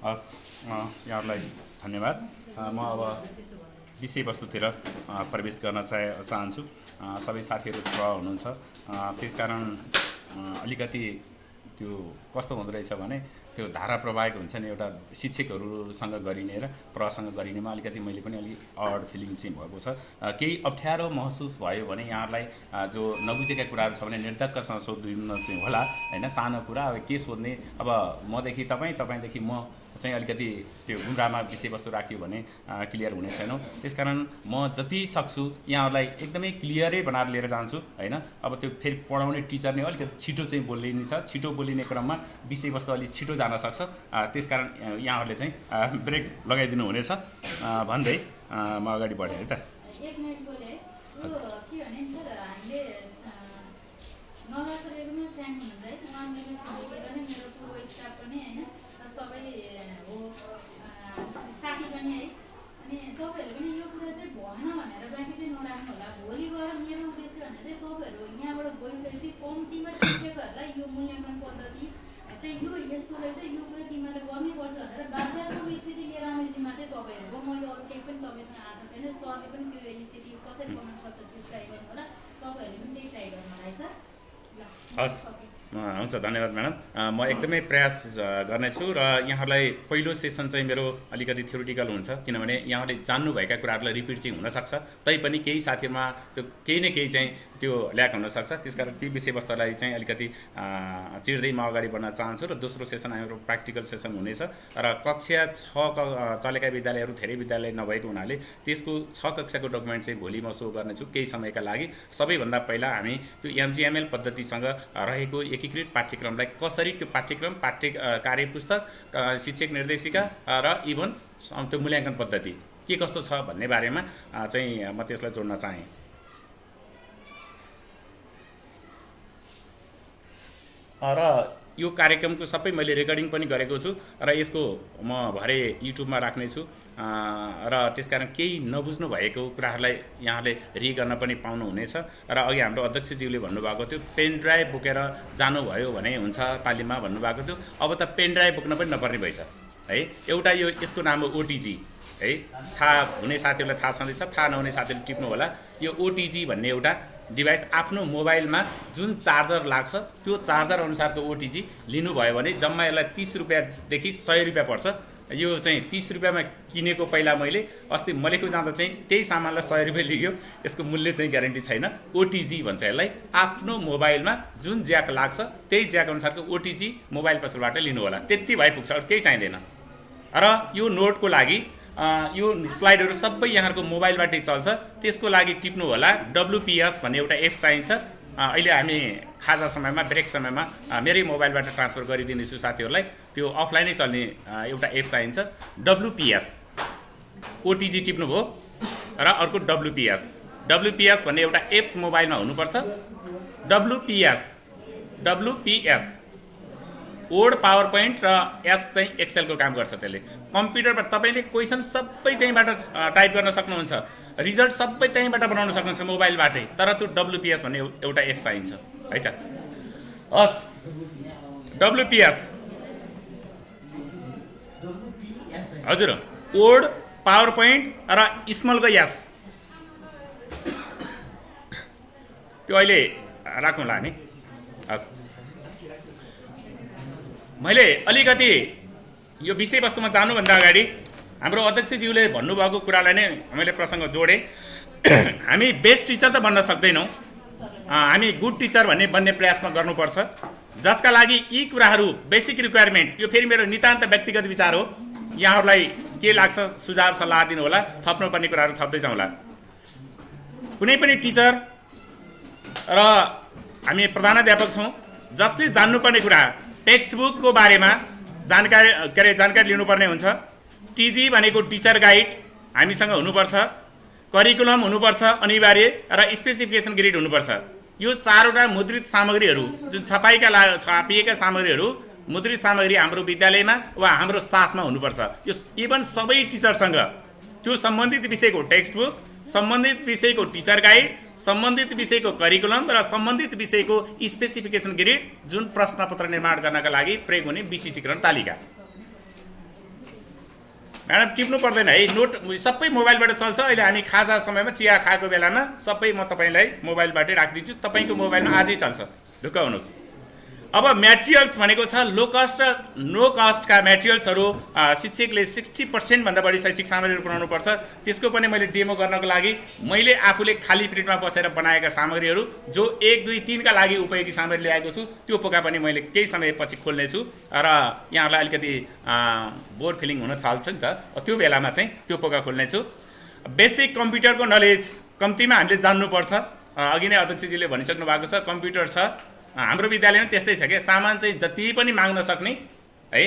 हस् यहाँहरूलाई धन्यवाद। म अब विषयवस्तुतिर प्रवेश गर्न चाहन्छु। सबै साथीहरू थुप्रो हुनुहुन्छ, त्यसकारण अलिकति त्यो कस्तो हुँदो रहेछ भने त्यो धारा प्रवाहक हुन्छ नि, एउटा शिक्षकहरूसँग गरिने र प्रसँग गरिनेमा अलिकति मैले पनि अलिक अड फिलिङ चाहिँ भएको छ। केही अप्ठ्यारो महसुस भयो भने यहाँहरूलाई जो नबुझेका कुराहरू छ भने निर्धक्कसँग सोध्नु चाहिँ होला होइन। सानो कुरा अब के सोध्ने, अब मदेखि तपाईँदेखि म चाहिँ अलिकति त्यो गुमराहमा विषयवस्तु राख्यो भने क्लियर हुने छैनौँ। त्यसकारण म जति सक्छु यहाँहरूलाई एकदमै क्लियरै बनाएर लिएर जान्छु होइन। अब त्यो फेरि पढाउने टिचर नै अलिकति छिटो चाहिँ बोलिने छ, छिटो बोलिने क्रममा विषयवस्तु अलिक छिटो जान सक्छ। त्यसकारण यहाँहरूले चाहिँ ब्रेक लगाइदिनु हुनेछ भन्दै म अगाडि बढेँ है त। साथी पनि है, अनि तपाईँहरू पनि यो कुरा चाहिँ भएन भनेर बाँकी चाहिँ नराख्नु होला। भोलि गएर मेरो उद्देश्य भनेर चाहिँ तपाईँहरू यहाँबाट गइसकेपछि कम्तीमा शिक्षकहरूलाई यो मूल्याङ्कन पद्धति चाहिँ यो यस्तो रहेछ, यो कुरा तिमीहरूले गर्नैपर्छ भनेर बाध्यात्मक स्थिति लिएर आउने जिम्मा चाहिँ तपाईँहरूको। मैले अरू केही पनि तपाईँसँग आशा छैन, सरले पनि त्यो स्थिति कसरी बनाउन सक्छ त्यो ट्राई गर्नु होला, तपाईँहरूले पनि त्यही ट्राई गर्नु रहेछ। हस् हुन्छ, धन्यवाद म्याडम। म एकदमै प्रयास गर्नेछु र यहाँहरूलाई पहिलो सेसन चाहिँ मेरो अलिकति थ्योरिटिकल हुन्छ, किनभने यहाँहरूले जान्नुभएका कुराहरूलाई रिपिट चाहिँ हुनसक्छ, तैपनि केही साथीहरूमा त्यो केही न केही चाहिँ त्यो ल्याक हुनसक्छ। त्यसकारण ती विषयवस्तुलाई चाहिँ अलिकति चिर्दै म अगाडि बढ्न चाहन्छु। र दोस्रो सेसन हाम्रो प्र्याक्टिकल सेसन हुनेछ र कक्षा 6 चलेका विद्यालयहरू धेरै विद्यालय नभएको हुनाले त्यसको 6 कक्षाको डकुमेन्ट चाहिँ भोलि म सो गर्नेछु केही समयका लागि। सबैभन्दा पहिला हामी त्यो एमजिएमएल पद्धतिसँग रहेको एकीकृत पाठ्यक्रमलाई कसरी त्यो पाठ्यक्रम कार्यपुस्तक शिक्षक निर्देशिका र इभन त्यो मूल्याङ्कन पद्धति के कस्तो छ भन्ने बारेमा चाहिँ म त्यसलाई जोड्न चाहेँ। र यो कार्यक्रमको सबै मैले रेकर्डिङ पनि गरेको छु र यसको म भरे युट्युबमा राख्नेछु र त्यसकारण केही नबुझ्नु भएको कुराहरूलाई यहाँले रि गर्न पनि पाउनुहुनेछ। र अघि हाम्रो अध्यक्षज्यूले भन्नुभएको थियो पेन ड्राइभ बोकेर जानुभयो भने हुन्छ तालिममा भन्नुभएको थियो। अब त पेन ड्राइभ बोक्न पनि नपर्ने भएछ है। एउटा यो यसको नाम हो ओटिजी है, थाहा हुने साथीहरूलाई थाहा छँदैछ, थाहा नहुने साथीहरूले टिप्नु होला। यो ओटिजी भन्ने एउटा डिभाइस आफ्नो मोबाइलमा जुन चार्जर लाग्छ त्यो चार्जर अनुसारको ओटिजी लिनुभयो भने जम्मा यसलाई 30 रुपियाँदेखि 100 रुपियाँ पर्छ। यो चाहिँ 30 रुपियाँमा किनेको पहिला मैले अस्ति मलेको जाँदा चाहिँ त्यही सामानलाई 100 रुपियाँ लियो। यसको मूल्य चाहिँ ग्यारेन्टी छैन। ओटिजी भन्छ यसलाई। आफ्नो मोबाइलमा जुन ज्याक लाग्छ त्यही ज्याक अनुसारको ओटिजी मोबाइल पसलबाट लिनु होला। त्यति भए पुग्छ, अरू केही चाहिँदैन। र यो नोटको लागि यो स्लाइडहरू सबै यहाँहरूको मोबाइलबाटै चल्छ। त्यसको लागि टिप्नु होला WPS भन्ने एउटा एप चाहिन्छ। अहिले हामी खाजा समयमा ब्रेक समयमा मेरै मोबाइलबाट ट्रान्सफर गरिदिनेछु साथीहरूलाई। त्यो अफलाइनै चल्ने एउटा एप चाहिन्छ WPS। ओटिजी टिप्नुभयो र अर्को WPS भन्ने एउटा एप्स मोबाइलमा हुनुपर्छ। WPS वर्ड पावर पोइन्ट र एस चाहिँ एक्सेलको काम गर्छ। त्यसले कम्प्युटरमा तपाईँले क्वेसन सबै त्यहीँबाट टाइप गर्न सक्नुहुन्छ, रिजल्ट सबै त्यहीँबाट बनाउन सक्नुहुन्छ मोबाइलबाटै। तर त्यो WPS भन्ने एउटा एप चाहिन्छ है त। हस्, WPS हजुर, वर्ड पावर पोइन्ट र स्मलको एस। त्यो अहिले राखौँला हामी। हस्, मैले अलिकति यो विषयवस्तुमा जानुभन्दा अगाडि हाम्रो अध्यक्षज्यूले भन्नुभएको कुरालाई नै मैले प्रसङ्ग जोडेँ। हामी बेस्ट टिचर त बन्न सक्दैनौँ, हामी गुड टिचर बन्ने प्रयासमा गर्नुपर्छ। जसका लागि यी कुराहरू बेसिक रिक्वायरमेन्ट, यो फेरि मेरो नितान्त व्यक्तिगत विचार हो, यहाँहरूलाई के लाग्छ सुझाव सल्लाह दिनु होला, थप्नुपर्ने कुराहरू थप्दै जाउँला। कुनै पनि टिचर र हामी प्रधानाध्यापक छौँ जसले जान्नुपर्ने कुरा टेक्स्ट बुकको बारेमा जानकारी लिनुपर्ने हुन्छ। टिजी भनेको टिचर गाइड हामीसँग हुनुपर्छ, करिकुलम हुनुपर्छ अनिवार्य, र स्पेसिफिकेसन ग्रिड हुनुपर्छ। यो चारवटा मुद्रित सामग्रीहरू जुन छापिएका सामग्रीहरू मुद्रित सामग्री हाम्रो विद्यालयमा वा हाम्रो साथमा हुनुपर्छ। यो इभन सबै टिचरसँग त्यो सम्बन्धित विषयको टेक्स्ट बुक, सम्बन्धित विषयको टिचर गाइड, सम्बन्धित विषयको करिकुलम र सम्बन्धित विषयको स्पेसिफिकेसन ग्रिड जुन प्रश्नपत्र निर्माण गर्नका लागि प्रयोग हुने विशिष्टीकरण तालिका। म्याडम टिप्नु पर्दैन है, नोट सबै मोबाइलबाट चल्छ। अहिले हामी खाजा समयमा चिया खाएको बेलामा सबै म तपाईँलाई मोबाइलबाटै राखिदिन्छु, तपाईँको मोबाइलमा आजै चल्छ, ढुक्क हुनुहोस्। अब म्याटेरियल्स भनेको छ लो कस्ट र नो कस्टका म्याटेरियल्सहरू। शिक्षकले 60% भन्दा बढी शैक्षिक सामग्रीहरू बनाउनुपर्छ। त्यसको पनि मैले डेमो गर्नको लागि मैले आफूले खाली पिरियडमा बसेर बनाएका सामग्रीहरू जो 1, 2, 3 का लागि उपयोगी सामग्री ल्याएको छु, त्यो पोका पनि मैले केही समयपछि खोल्नेछु र यहाँहरूलाई अलिकति बोर फिलिङ हुन थाल्छ नि त, त्यो बेलामा चाहिँ त्यो पोका खोल्नेछु। बेसिक कम्प्युटरको नलेज कम्तीमा हामीले जान्नुपर्छ। अघि नै अध्यक्षजीले भनिसक्नु भएको छ, कम्प्युटर छ हाम्रो विद्यालयमा, त्यस्तै छ क्या। सामान चाहिँ जति पनि माग्न सक्ने है,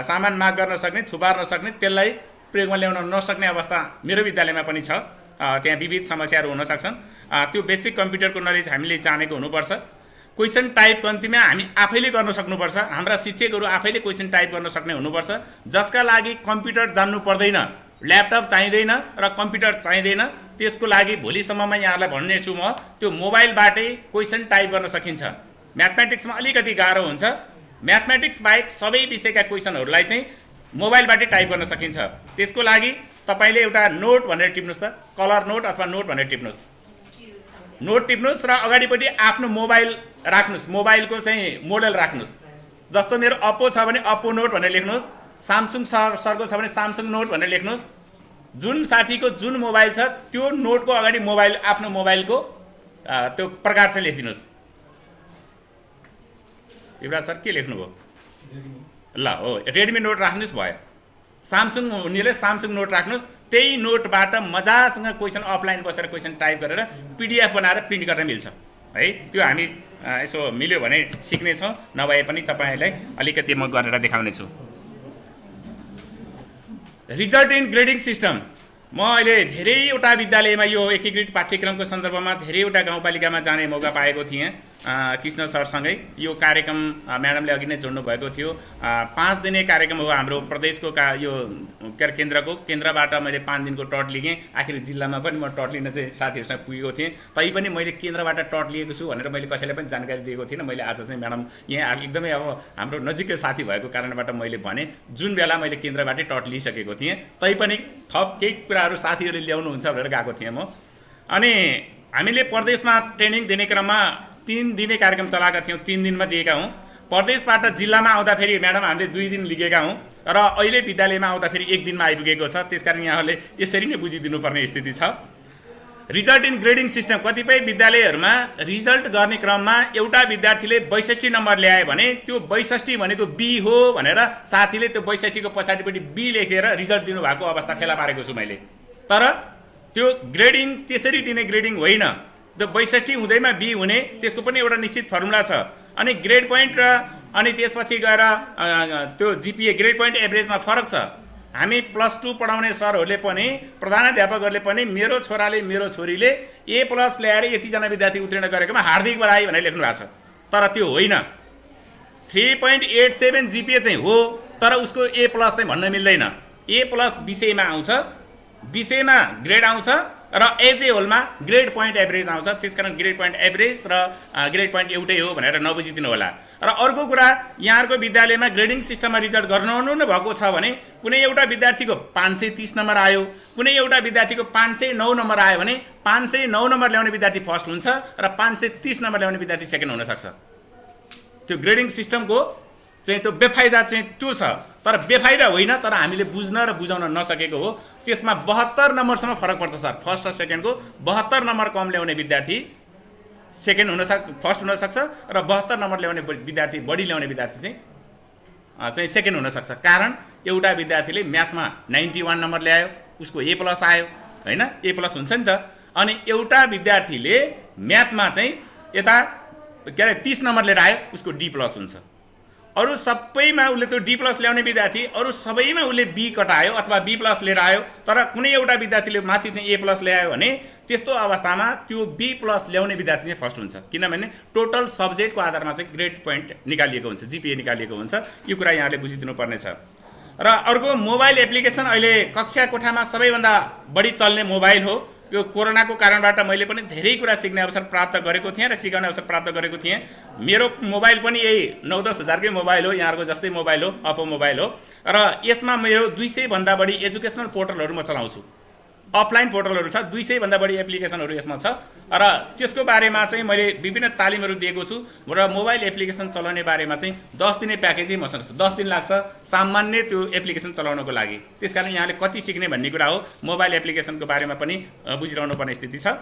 सामान माग गर्न सक्ने, थुपार्न सक्ने, त्यसलाई प्रयोगमा ल्याउन नसक्ने अवस्था मेरो विद्यालयमा पनि छ। त्यहाँ विविध समस्याहरू हुन सक्छन्। त्यो बेसिक कम्प्युटरको नलेज हामीले जानेको हुनुपर्छ। क्वेसन टाइप कम्तीमा हामी आफैले गर्न सक्नुपर्छ। हाम्रा शिक्षकहरू आफैले क्वेसन टाइप गर्न सक्ने हुनुपर्छ, जसका लागि कम्प्युटर जान्नु पर्दैन, ल्यापटप चाहिँदैन र कम्प्युटर चाहिँदैन। त्यसको लागि भोलिसम्ममा यहाँहरूलाई भन्नेछु म, त्यो मोबाइलबाटै क्वेसन टाइप गर्न सकिन्छ। म्याथमेटिक्समा अलिकति गाह्रो हुन्छ, म्याथमेटिक्स बाहेक सबै विषयका क्वेसनहरूलाई चाहिँ मोबाइलबाटै टाइप गर्न सकिन्छ। त्यसको लागि तपाईँले एउटा नोट भनेर टिप्नुहोस् त, कलर नोट अथवा नोट भनेर टिप्नुहोस्, नोट टिप्नुहोस् र अगाडिपट्टि आफ्नो मोबाइल राख्नुहोस्, मोबाइलको चाहिँ मोडल राख्नुहोस्। जस्तो मेरो अप्पो छ भने अप्पो नोट भनेर लेख्नुहोस्, सामसुङ सरको छ भने सामसुङ नोट भनेर लेख्नुहोस्। जुन साथीको जुन मोबाइल छ त्यो नोटको अगाडि मोबाइल आफ्नो मोबाइलको त्यो प्रकार चाहिँ लेखिदिनुहोस्। युवराज सर के लेख्नुभयो? ल हो, रेडमी नोट राख्नुहोस् भयो। सामसुङ हुनेले सामसुङ नोट राख्नुहोस्। त्यही नोटबाट मजासँग क्वेसन अफलाइन बसेर क्वेसन टाइप गरेर पिडिएफ बनाएर प्रिन्ट गर्न मिल्छ है। त्यो हामी यसो मिल्यो भने सिक्नेछौँ, नभए पनि तपाईँहरूलाई अलिकति म गरेर देखाउनेछु। रिजल्ट इन ग्रेडिङ सिस्टम म अहिले धेरैवटा विद्यालयमा यो एकीकृत पाठ्यक्रमको सन्दर्भमा धेरैवटा गाउँपालिकामा जाने मौका पाएको थिएँ कृष्ण सरसँगै। यो कार्यक्रम म्याडमले अघि नै जोड्नु भएको थियो। 5 दिने कार्यक्रम हो हाम्रो प्रदेशको यो केन्द्रबाट मैले 5 दिनको टट लिएँ। आखिर जिल्लामा पनि म टट लिन चाहिँ साथीहरूसँग पुगेको थिएँ, तैपनि मैले केन्द्रबाट टट लिएको छु भनेर मैले कसैलाई पनि जानकारी दिएको थिइनँ। मैले आज चाहिँ म्याडम यहाँ एकदमै अब हाम्रो नजिकै साथी भएको कारणबाट मैले भने, जुन बेला मैले केन्द्रबाटै टट लिइसकेको थिएँ, तैपनि थप केही कुराहरू साथीहरूले ल्याउनुहुन्छ भनेर गएको थिएँ म। अनि हामीले प्रदेशमा ट्रेनिङ दिने क्रममा 3 दिने कार्यक्रम चलाएका थियौँ, 3 दिनमा दिएका हौँ। प्रदेशबाट जिल्लामा आउँदाखेरि म्याडम हामीले 2 दिन लिएका हौँ र अहिले विद्यालयमा आउँदाखेरि 1 दिनमा आइपुगेको छ। त्यसकारण यहाँहरूले यसरी नै बुझिदिनुपर्ने स्थिति छ। रिजल्ट इन ग्रेडिङ सिस्टम कतिपय विद्यालयहरूमा रिजल्ट गर्ने क्रममा एउटा विद्यार्थीले 62 नम्बर ल्यायो भने त्यो 62 भनेको बी हो भनेर साथीले त्यो 62 को पछाडिपट्टि बी लेखेर रिजल्ट दिनुभएको अवस्था फेला पारेको छु मैले। तर त्यो ग्रेडिङ त्यसरी दिने ग्रेडिङ होइन। त्यो 62 हुँदैमा बी हुने त्यसको पनि एउटा निश्चित फर्मुला छ। अनि ग्रेड पोइन्ट र अनि त्यसपछि गएर त्यो जिपिए ग्रेड पोइन्ट एभरेजमा फरक छ। हामी +2 पढाउने सरहरूले पनि प्रधानाध्यापकहरूले पनि मेरो छोराले मेरो छोरीले A+ ल्याएर यतिजना विद्यार्थी उत्तीर्ण गरेकोमा हार्दिक बधाई भनेर लेख्नु भएको छ। तर त्यो होइन। 3.87 जिपिए चाहिँ हो, तर उसको A+ चाहिँ भन्न मिल्दैन। A+ विषयमा आउँछ, विषयमा ग्रेड आउँछ र एजे होलमा ग्रेड पोइन्ट एभरेज आउँछ। त्यसकारण ग्रेड पोइन्ट एभरेज र ग्रेड पोइन्ट एउटै हो भनेर नबुझिदिनु होला। र अर्को कुरा, यहाँहरूको विद्यालयमा ग्रेडिङ सिस्टममा रिजल्ट गर्नु नै भएको छ भने कुनै एउटा विद्यार्थीको 530 नम्बर आयो, कुनै एउटा विद्यार्थीको 509 नम्बर आयो भने 509 नम्बर ल्याउने विद्यार्थी फर्स्ट हुन्छ र 530 नम्बर ल्याउने विद्यार्थी सेकेन्ड हुनसक्छ। त्यो ग्रेडिङ सिस्टमको चाहिँ त्यो बेफाइदा चाहिँ त्यो छ। तर बेफाइदा होइन, तर हामीले बुझ्न र बुझाउन नसकेको हो। त्यसमा 72 नम्बरसम्म फरक पर्छ सर। फर्स्ट र सेकेन्डको 72 नम्बर कम ल्याउने विद्यार्थी फर्स्ट हुनसक्छ र 72 नम्बर ल्याउने विद्यार्थी बढी ल्याउने विद्यार्थी चाहिँ सेकेन्ड हुनसक्छ। कारण एउटा विद्यार्थीले म्याथमा 91 नम्बर ल्यायो, उसको A+ आयो होइन, A+ हुन्छ नि त। अनि एउटा विद्यार्थीले म्याथमा चाहिँ यता के अरे 30 नम्बर लिएर आयो, उसको D+ हुन्छ। अरू सबैमा उसले त्यो D+ ल्याउने विद्यार्थी अरू सबैमा उसले B कटायो अथवा B+ लिएर आयो, तर कुनै एउटा विद्यार्थीले माथि चाहिँ A+ ल्यायो भने त्यस्तो अवस्थामा त्यो B+ ल्याउने विद्यार्थी चाहिँ फर्स्ट हुन्छ। किनभने टोटल सब्जेक्टको आधारमा चाहिँ ग्रेड पोइन्ट निकालिएको हुन्छ, जिपिए निकालिएको हुन्छ। यो कुरा यहाँले बुझिदिनु पर्नेछ। र अर्को, मोबाइल एप्लिकेसन अहिले कक्षा कोठामा सबैभन्दा बढी चल्ने मोबाइल हो यो कोरोनाको कारणबाट मैले पनि धेरै कुरा सिक्ने अवसर प्राप्त गरेको थिएँ र सिकाउने अवसर प्राप्त गरेको थिएँ। मेरो मोबाइल पनि यही 9-10 हजारकै मोबाइल हो, यहाँहरूको जस्तै मोबाइल हो, अप्पो मोबाइल हो र यसमा मेरो 200 भन्दा बढी एजुकेसनल पोर्टलहरू म चलाउँछु। अफलाइन पोर्टलहरू छ, 200 भन्दा बढी एप्लिकेसनहरू यसमा छ र त्यसको बारेमा चाहिँ मैले विभिन्न तालिमहरू दिएको छु र मोबाइल एप्लिकेसन चलाउने बारेमा चाहिँ 10 दिने प्याकेजै मसँग छ। 10 दिन लाग्छ सामान्य त्यो एप्लिकेसन चलाउनको लागि। त्यसकारण यहाँले कति सिक्ने भन्ने कुरा हो, मोबाइल एप्लिकेसनको बारेमा पनि बुझिरहनु पर्ने स्थिति छ।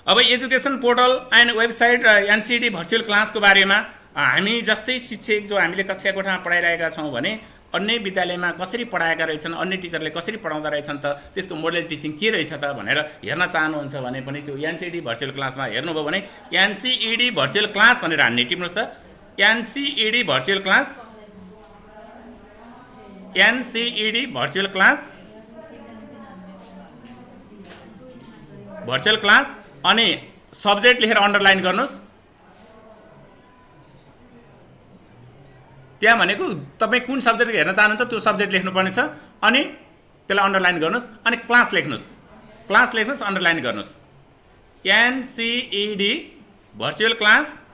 अब एजुकेसन पोर्टल एन्ड वेबसाइट र एनसिडी भर्चुअल क्लासको बारेमा हामी जस्तै शिक्षक जो हामीले कक्षा कोठामा पढाइरहेका छौँ भने अन्य विद्यालयमा कसरी पढाएका रहेछन्, अन्य टिचरले कसरी पढाउँदा रहेछन् त, त्यसको मोडल टिचिङ के रहेछ त भनेर हेर्न चाहनुहुन्छ भने पनि त्यो एनसिडी भर्चुअल क्लासमा हेर्नुभयो भने एनसिडी भर्चुअल क्लास भनेर हान्ने, टिप्नुहोस् त, NCED virtual class, NCED virtual class, virtual class अनि सब्जेक्ट लेखेर अन्डरलाइन गर्नुहोस्। त्यहाँ भनेको तपाईँ कुन सब्जेक्ट हेर्न चाहनुहुन्छ त्यो सब्जेक्ट लेख्नुपर्ने छ अनि त्यसलाई अन्डरलाइन गर्नुहोस् अनि क्लास लेख्नुहोस्, क्लास लेख्नुहोस् अन्डरलाइन गर्नुहोस्। एनसिडी भर्चुअल क्लास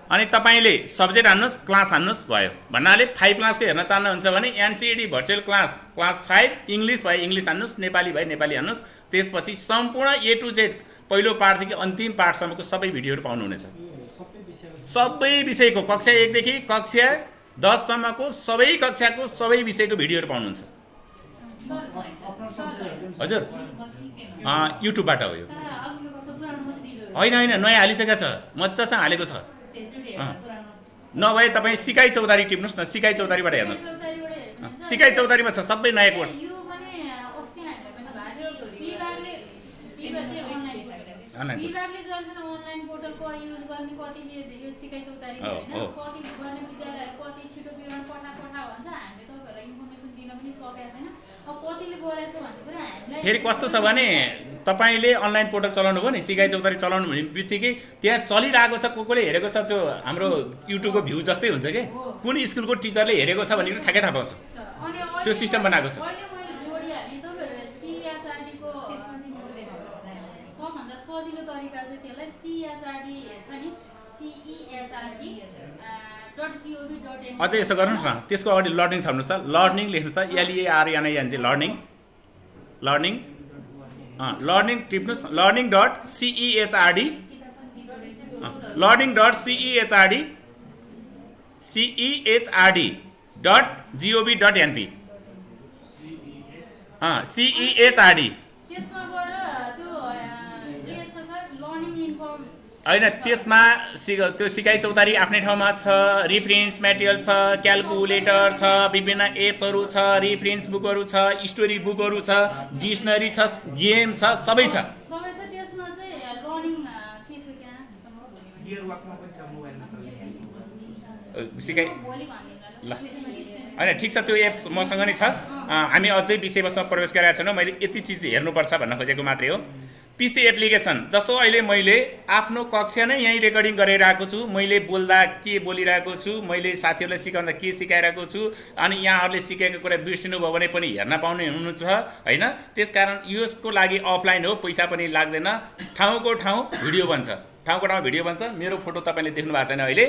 अनि तपाईँले सब्जेक्ट हान्नुहोस्, क्लास हान्नुहोस्, भयो। भन्नाले 5 क्लासको हेर्न चाहनुहुन्छ भने एनसिडी भर्चुअल क्लास, क्लास 5 इङ्ग्लिस भयो इङ्ग्लिस हान्नुहोस्, नेपाली भयो नेपाली हान्नुहोस्। त्यसपछि सम्पूर्ण A to Z पहिलो पाठदेखि अन्तिम पाठसम्मको सबै भिडियोहरू पाउनुहुनेछ। सबै विषयको कक्षा 1 देखि कक्षा 10 सम्मको सबै कक्षाको सबै विषयको भिडियोहरू पाउनुहुन्छ। हजुर युट्युबबाट हो यो, होइन नयाँ हालिसकेको छ, मजासँग हालेको छ। नभए तपाईँ सिकाइ चौतारी टिप्नुहोस् न, सिकाइ चौतारीबाट हेर्नुहोस्, सिकाइ चौतारीमा छ सबै नयाँ कोर्स। विभागले जहिले अनलाइन पोर्टलको युज गर्ने कतिले यो सिकाइ चौतारी हैन, कति गर्ने विद्यालयहरु कति छिटो विवरण पठा भन्छ। हामीले तपाईहरुलाई इन्फर्मेसन दिन पनि सकेका छैन। अब कतिले गरेछ भन्ने कुरा हामीलाई फेरि कस्तो छ भने तपाईले अनलाइन पोर्टल चलाउनु भयो नि, सिकाइ चौतारी चलाउनु भने बित्तिकै त्यहाँ चलिरहेको छ, कोले हेरेको छ, जो हाम्रो युट्युबको भ्यू जस्तै हुन्छ के, कुन स्कुलको टिचरले हेरेको छ भन्ने कुरा ठ्याक्कै थाहा पाउँछ। त्यो सिस्टम बनाएको छ। सजिलो तरिका चाहिँ त्यसलाई CHRD छ नि, CEHRD.gov.in। अझै यसो गर्नुहोस् न, त्यसको अगाडि लर्निङ थप्नुहोस् त, लर्निङ लेख्नुहोस् त, LEARNING लर्निङ, लर्निङ लर्निङ टिप्नुहोस्, learning.CEHRD, learning.CEHRD, CEHRD.gov.np, CEHRD। होइन त्यसमा त्यो सिकाइ चौतारी आफ्नै ठाउँमा छ, रिफरेन्स मेटेरियल छ, क्यालकुलेटर छ, विभिन्न एप्सहरू छ, रिफरेन्स बुकहरू छ, स्टोरी बुकहरू छ, डिक्सनरी छ, गेम छ, सबै छ। त्यसमा चाहिँ लर्निङ के थियो त्यहाँ सिकाइ ल होइन ठिक छ, त्यो एप्स मसँग नै छ। हामी अझै विषयवस्तुमा प्रवेश गरेका छैनौँ, मैले यति चिज हेर्नुपर्छ भन्न खोजेको मात्रै हो। पिसी एप्लिकेसन जस्तो अहिले मैले आफ्नो कक्षा नै यहीँ रेकर्डिङ गरिरहेको छु, मैले बोल्दा के बोलिरहेको छु, मैले साथीहरूलाई सिकाउँदा के सिकाइरहेको छु, अनि यहाँहरूले सिकेको कुरा बिर्सिनु भयो भने पनि हेर्न पाउने हुनुहुन्छ होइन। त्यसकारण यसको लागि अफलाइन हो, पैसा पनि लाग्दैन, ठाउँको ठाउँ भिडियो बन्छ, ठाउँको ठाउँ भिडियो बन्छ। मेरो फोटो तपाईँले देख्नु भएको छैन, अहिले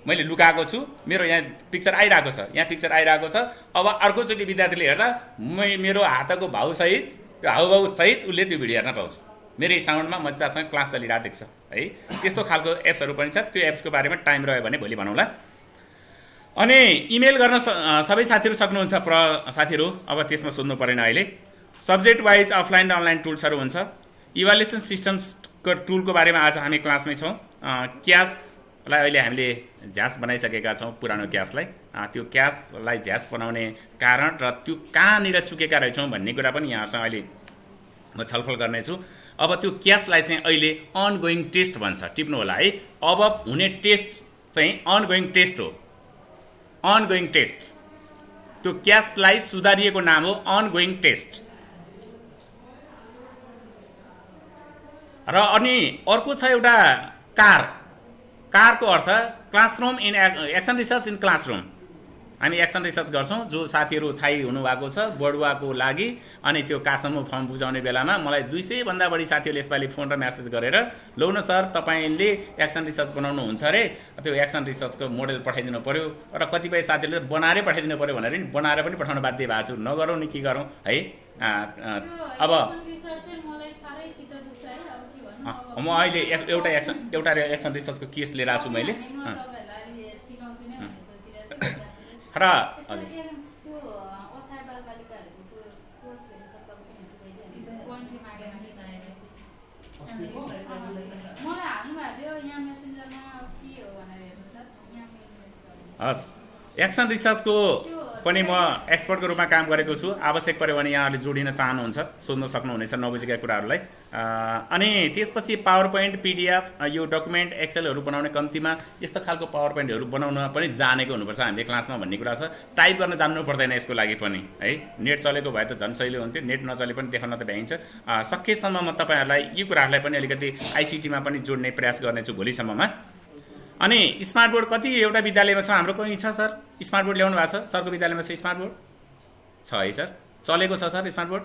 मैले लुकाएको छु, मेरो यहाँ पिक्चर आइरहेको छ, यहाँ पिक्चर आइरहेको छ। अब अर्कोचोटि विद्यार्थीले हेर्दा मेरो हातको भाउसहित, त्यो हाउभाउसहित उसले त्यो भिडियो हेर्न पाउँछ। मेरै साउन्डमा मजासँग क्लास चलिरहेको देख्छ है। त्यस्तो खालको एप्सहरू पनि छ, त्यो एप्सको बारेमा टाइम रह्यो भने भोलि भनौँला। अनि इमेल गर्न सबै साथीहरू सक्नुहुन्छ, साथीहरू अब त्यसमा सोध्नु परेन। अहिले सब्जेक्ट वाइज अफलाइन र अनलाइन टुल्सहरू हुन्छ। इभ्यालुएसन सिस्टम्सको टुलको बारेमा आज हामी क्लासमै छौँ। क्यासलाई अहिले हामीले झ्यास बनाइसकेका छौँ, पुरानो क्यासलाई। त्यो क्यासलाई झ्यास बनाउने कारण र त्यो कहाँनिर चुकेका रहेछौँ भन्ने कुरा पनि यहाँहरूसँग अहिले म छलफल गर्नेछु। अब त्यो क्यासलाई चाहिँ अहिले अनगोइङ टेस्ट भन्छ, टिप्नु होला है। अब हुने टेस्ट चाहिँ अनगोइङ टेस्ट हो, अनगोइङ टेस्ट। त्यो क्यासलाई सुधारिएको नाम हो अनगोइङ टेस्ट। र अनि अर्को छ एउटा कारको अर्थ classroom in action research in classroom. हामी एक्सन रिसर्च गर्छौँ। जो साथीहरू थाहै हुनुभएको छ बढुवाको लागि अनि त्यो कासमो फर्म बुझाउने बेलामा मलाई 200 भन्दा बढी साथीहरूले यसपालि फोन र मेसेज गरेर लौ न सर तपाईँले एक्सन रिसर्च बनाउनुहुन्छ अरे, त्यो एक्सन रिसर्चको मोडेल पठाइदिनु पर्यो र कतिपय साथीहरूले बनाएरै पठाइदिनु पर्यो भनेर नि बनाएर पनि पठाउन बाध्य भएको छु। नगरौँ नि के गरौँ है। अब म अहिले एउटा एक्सन रिसर्चको केस लिएर आएको छु मैले र हस् एक्सन रिसर्चको पनि म एक्सपर्टको रूपमा काम गरेको छु। आवश्यक पऱ्यो भने यहाँहरूले जोडिन चाहनुहुन्छ सोध्न सक्नुहुनेछ नबुझेका कुराहरूलाई। अनि त्यसपछि पावर पोइन्ट पिडिएफ यो डकुमेन्ट एक्सेलहरू बनाउने कम्तीमा यस्तो खालको पावर पोइन्टहरू बनाउन पनि जानेको हुनुपर्छ हामीले क्लासमा भन्ने कुरा छ। टाइप गर्न जान्नु पर्दैन यसको लागि पनि है। नेट चलेको भए त झन् सहिलो हुन्थ्यो, नेट नचले पनि देखाउन त भ्याइन्छ। सकेसम्म म तपाईँहरूलाई यी कुराहरूलाई पनि अलिकति आइसिटीमा पनि जोड्ने प्रयास गर्नेछु भोलिसम्ममा। अनि स्मार्ट बोर्ड कति एउटा विद्यालयमा छ हाम्रो? कहीँ छ सर स्मार्ट बोर्ड ल्याउनु भएको छ? सरको विद्यालयमा छ स्मार्ट बोर्ड? छ है सर, चलेको छ सर स्मार्ट बोर्ड?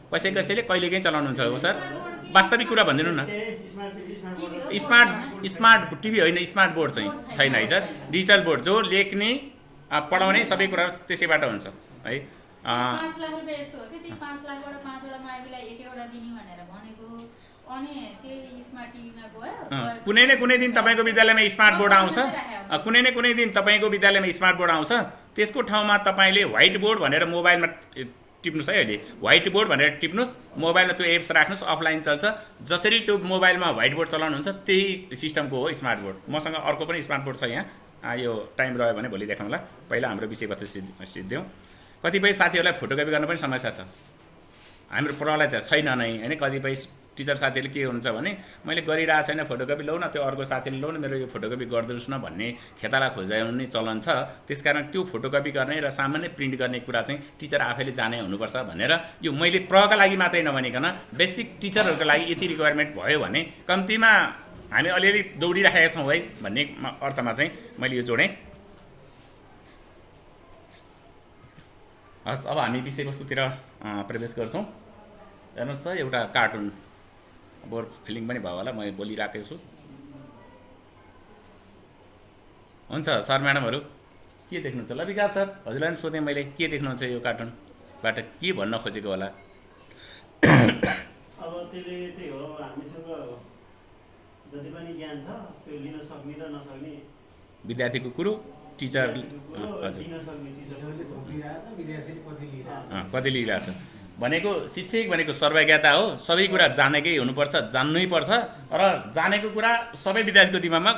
कसैले कहिलेकाहीँ चलाउनुहुन्छ हो सर? वास्तविक कुरा भनिदिनु न। स्मार्ट टिभी होइन, स्मार्ट बोर्ड चाहिँ छैन है सर। डिजिटल बोर्ड जो लेख्ने पढाउने सबै कुरा त्यसैबाट हुन्छ है। 5 लाख रुपैयाँ यस्तो हो कि ती 5 लाखबाट 5 वटा माइतीलाई एक एउटा दिने भनेर भनेको। अनि त्यही स्मार्ट टिभीमा गयो। कुनै न कुनै दिन तपाईँको विद्यालयमा स्मार्ट बोर्ड आउँछ, कुनै न कुनै दिन तपाईँको विद्यालयमा स्मार्ट बोर्ड आउँछ। त्यसको ठाउँमा तपाईँले व्हाइट बोर्ड भनेर मोबाइलमा टिप्नुहोस् है। अहिले व्हाइट बोर्ड भनेर टिप्नुहोस्, मोबाइलमा त्यो एप्स राख्नुहोस्, अफलाइन चल्छ। जसरी त्यो मोबाइलमा व्हाइट बोर्ड चलाउनुहुन्छ त्यही सिस्टमको हो स्मार्ट बोर्ड। मसँग अर्को पनि स्मार्ट बोर्ड छ यहाँ। यो टाइम रह्यो भने भोलि देखाउँला। पहिला हाम्रो विषयवस्तु सिद्धियौँ। कतिपय साथीहरूलाई फोटोकपी गर्न पनि समस्या छ। हाम्रो प्रहलाई त छैन नै होइन। कतिपय टिचर साथीहरूले के हुन्छ भने मैले गरिरहेको छैन फोटोकपी लौ न, त्यो अर्को साथीले लौ न मेरो यो फोटोकपी गरिदिनुहोस् न भन्ने खेताला खोजाउने चलन छ। त्यसकारण त्यो फोटोकपी गर्ने र सामान्य प्रिन्ट गर्ने कुरा चाहिँ टिचर आफैले जाने हुनुपर्छ भनेर यो मैले प्रहका लागि मात्रै नभनिकन बेसिक टिचरहरूको लागि यति रिक्वायरमेन्ट भयो भने कम्तीमा हामी अलिअलि दौडिराखेका छौँ है भन्ने अर्थमा चाहिँ मैले यो जोडेँ। हस् अब हामी विषयवस्तुतिर प्रवेश गर्छौँ। हेर्नुहोस् त एउटा कार्टुन बोर फिलिङ पनि भयो होला, म बोलिरहेको छु। हुन्छ सर म्याडमहरू के देख्नुहुन्छ? ल विकास सर हजुरलाई पनि सोधेँ मैले के देख्नुहुन्छ यो कार्टुनबाट के भन्न खोजेको होला? अब त्यही हो हामीसँग जति पनि ज्ञान छ त्यो लिन सक्ने र नसक्ने विद्यार्थीको कुरो टिचर कति लिइरहेछ भनेको शिक्षक भनेको सर्वज्ञता हो। सबै कुरा जानेकै हुनुपर्छ, जान्नै पर्छ र जानेको कुरा सबै विद्यार्थीको दिमागमा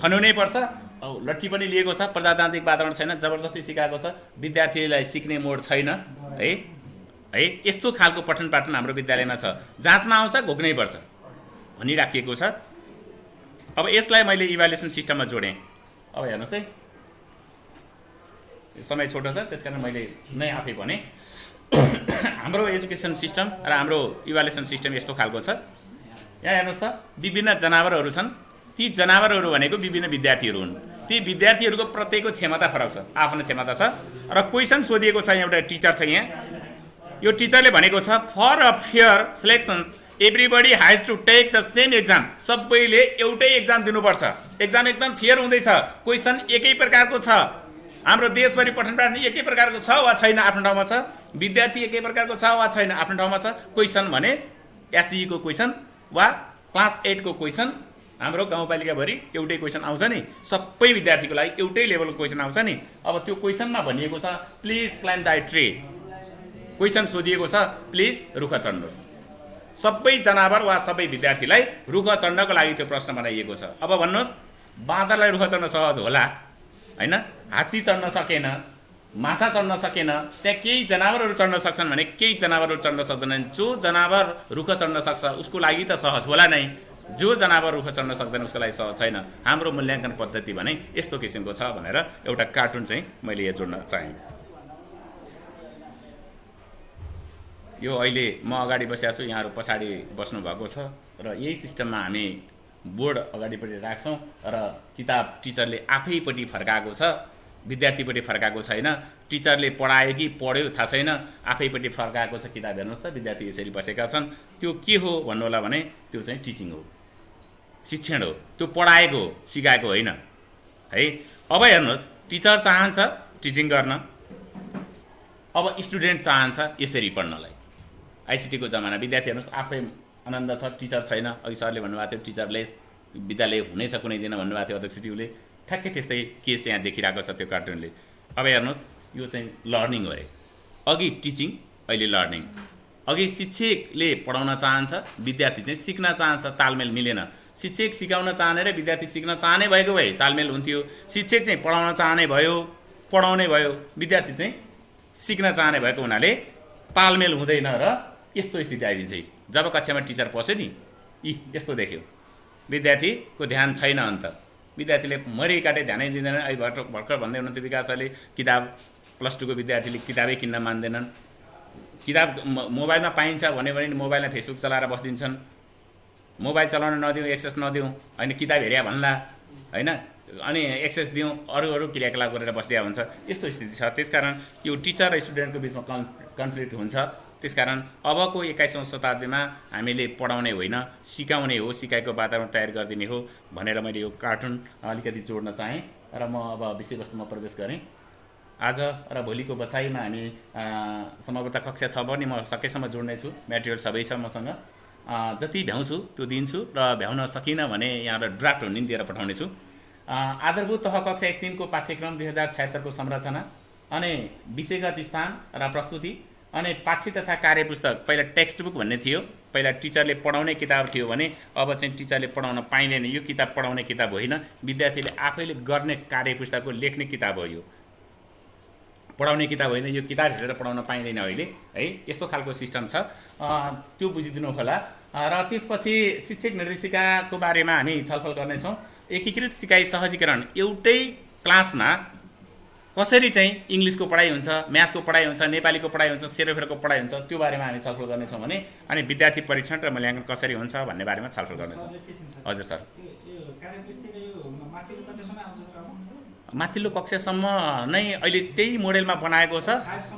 खनाउनै पर्छ। अब लट्ठी पनि लिएको छ, प्रजातान्त्रिक वातावरण छैन, जबरजस्ती सिकाएको छ, विद्यार्थीलाई सिक्ने मोड छैन है। यस्तो खालको पठन पाठन हाम्रो विद्यालयमा छ। जाँचमा आउँछ घोक्नै पर्छ भनिराखिएको छ। अब यसलाई मैले इभ्यालुएसन सिस्टममा जोडेँ। अब हेर्नुहोस् है, समय छोटो छ त्यसकारण मैले नै आफै भने हाम्रो एजुकेसन सिस्टम र हाम्रो इभ्यालुएसन सिस्टम यस्तो खालको छ। यहाँ हेर्नुहोस् त विभिन्न जनावरहरू छन्। ती जनावरहरू भनेको विभिन्न विद्यार्थीहरू हुन्। ती विद्यार्थीहरूको प्रत्येकको क्षमता फरक छ, आफ्नो क्षमता छ र क्वेसन सोधिएको छ। एउटा टिचर छ यहाँ, यो टिचरले भनेको छ for a fair selections everybody has to take the same exam. सबैले एउटै एक्जाम दिनुपर्छ। एक्जाम एकदम फेयर हुँदैछ। क्वेसन एकै प्रकारको छ। हाम्रो देशभरि पठन पाठन एकै प्रकारको छ वा छैन आफ्नो ठाउँमा छ। विद्यार्थी एकै प्रकारको छ वा छैन आफ्नो ठाउँमा छ। क्वेसन भने एसई को क्वेसन वा क्लास 8 को क्वेसन हाम्रो गाउँपालिकाभरि एउटै क्वेसन आउँछ नि। सबै विद्यार्थीको लागि एउटै लेभलको क्वेसन आउँछ नि। अब त्यो क्वेसनमा भनिएको छ please climb the tree. Question सोधिएको छ प्लिज रुख चढ्नुहोस्। सबै जनावर वा सबै विद्यार्थीलाई रुख चढ्नको लागि त्यो प्रश्न बनाइएको छ। अब भन्नुहोस् बाँदरलाई रुख चढ्न सहज होला हैन? हात्ती चढ्न सकेन, माछा चढ्न सकेन, त्यहाँ केही जनावरहरू चढ्न सक्छन् भने केही जनावरहरू चढ्न सक्दैनन्। जो जनावर रुख चढ्न सक्छ उसको लागि त सहज होला नै, जो जनावर रुख चढ्न सक्दैन उसको लागि सहज छैन। हाम्रो मूल्याङ्कन पद्धति भने यस्तो किसिमको छ भनेर एउटा कार्टुन चाहिँ मैले यहाँ जोड्न चाहेँ। यो अहिले म अगाडि बसेको छु, यहाँहरू पछाडि बस्नु भएको छ र यही सिस्टममा हामी बोर्ड अगाडिपट्टि राख्छौँ र किताब टिचरले आफैपट्टि फर्काएको छ, विद्यार्थीपट्टि फर्काएको छैन। टिचरले पढायो कि पढ्यो थाहा छैन, आफैपट्टि फर्काएको छ किताब। हेर्नुहोस् त विद्यार्थी यसरी बसेका छन्। त्यो के हो भन्नु होला भने त्यो चाहिँ टिचिङ हो, शिक्षण हो। त्यो पढाएको हो, सिकाएको होइन है। अब हेर्नुहोस्, टिचर चाहन्छ टिचिङ गर्न, अब स्टुडेन्ट चाहन्छ यसरी पढ्नलाई। आइसिटीको जमाना विद्यार्थी हेर्नुहोस् आफै आनन्द छ, टिचर छैन। अघि सरले भन्नुभएको थियो टिचरलेस विद्यालय हुनेछ कुनै दिन भन्नुभएको थियो अध्यक्षज्यूले। ठ्याक्कै त्यस्तै केस यहाँ देखिरहेको छ त्यो कार्टुनले। अब हेर्नुहोस् यो चाहिँ लर्निङ हो अरे। अघि टिचिङ, अहिले लर्निङ। अघि शिक्षकले पढाउन चाहन्छ, विद्यार्थी चाहिँ सिक्न चाहन्छ, तालमेल मिलेन। शिक्षक सिकाउन चाहने र विद्यार्थी सिक्न चाहने भएको भए तालमेल हुन्थ्यो। शिक्षक चाहिँ पढाउन चाहने भयो, पढाउने भयो, विद्यार्थी चाहिँ सिक्न चाहने भएको हुनाले तालमेल हुँदैन र यस्तो स्थिति आइदिन्छ। जब कक्षामा टिचर पस्यो नि, यस्तो देख्यो विद्यार्थीको ध्यान छैन। अन्त विद्यार्थीले मरिकाटे ध्यानै दिँदैनन्। अहिले भर्खर भन्दै हुनुहुन्थ्यो विकास सरले, किताब प्लस 2 को विद्यार्थीले किताबै किन्न मान्दैनन्। किताब मोबाइलमा पाइन्छ भन्यो भने मोबाइलमा फेसबुक चलाएर बसिदिन्छन्। मोबाइल चलाउन नदिउँ, एक्सेस नदिउँ, होइन किताब हेऱ्या भन्ला, होइन अनि एक्सेस दिउँ, अरू क्रियाकलाप गरेर बस्दिया हुन्छ। यस्तो स्थिति छ। त्यसकारण यो टिचर र स्टुडेन्टको बिचमा कन्फ्लिक्ट हुन्छ। त्यसकारण अबको 21औं शताब्दीमा हामीले पढाउने होइन, सिकाउने हो, सिकाइको वातावरण तयार गरिदिने हो भनेर मैले यो कार्टुन अलिकति जोड्न चाहेँ र म अब विषयवस्तुमा प्रवेश गरेँ। आज र भोलिको बसाइमा हामी सम्भवतः कक्षा 6 पनि म सकेसम्म जोड्नेछु। मेटेरियल सबै छ मसँग, जति भ्याउँछु त्यो दिन्छु र भ्याउन सकिनँ भने यहाँ ड्राफ्ट हुने दिएर पठाउनेछु। आधारभूत तह कक्षा 1-3 को पाठ्यक्रम 2076 को संरचना अनि विषयगत स्थान र प्रस्तुति अनि पाठ्य तथा कार्यपुस्तक। पहिला टेक्स्ट बुक भन्ने थियो, पहिला टिचरले पढाउने किताब थियो भने अब चाहिँ टिचरले पढाउन पाइँदैन। यो किताब पढाउने किताब होइन, विद्यार्थीले आफैले गर्ने कार्यपुस्तकको लेख्ने किताब हो। यो पढाउने किताब होइन, यो किताब हेरेर पढाउन पाइँदैन अहिले है। यस्तो खालको सिस्टम छ, त्यो बुझिदिनु होला। र त्यसपछि शिक्षक निर्देशिकाको बारेमा हामी छलफल गर्नेछौँ। एकीकृत सिकाइ सहजीकरण, एउटै क्लासमा कसरी चाहिँ इङ्ग्लिसको पढाइ हुन्छ, म्याथको पढाइ हुन्छ, नेपालीको पढाइ हुन्छ, सेरोफेरोको पढाइ हुन्छ, त्यो बारेमा हामी छलफल गर्नेछौँ भने अनि विद्यार्थी परीक्षण र मूल्याङ्कन कसरी हुन्छ भन्ने बारेमा छलफल गर्नेछौँ। हजुर सर, माथिल्लो कक्षासम्म नै अहिले त्यही मोडेलमा बनाएको छ।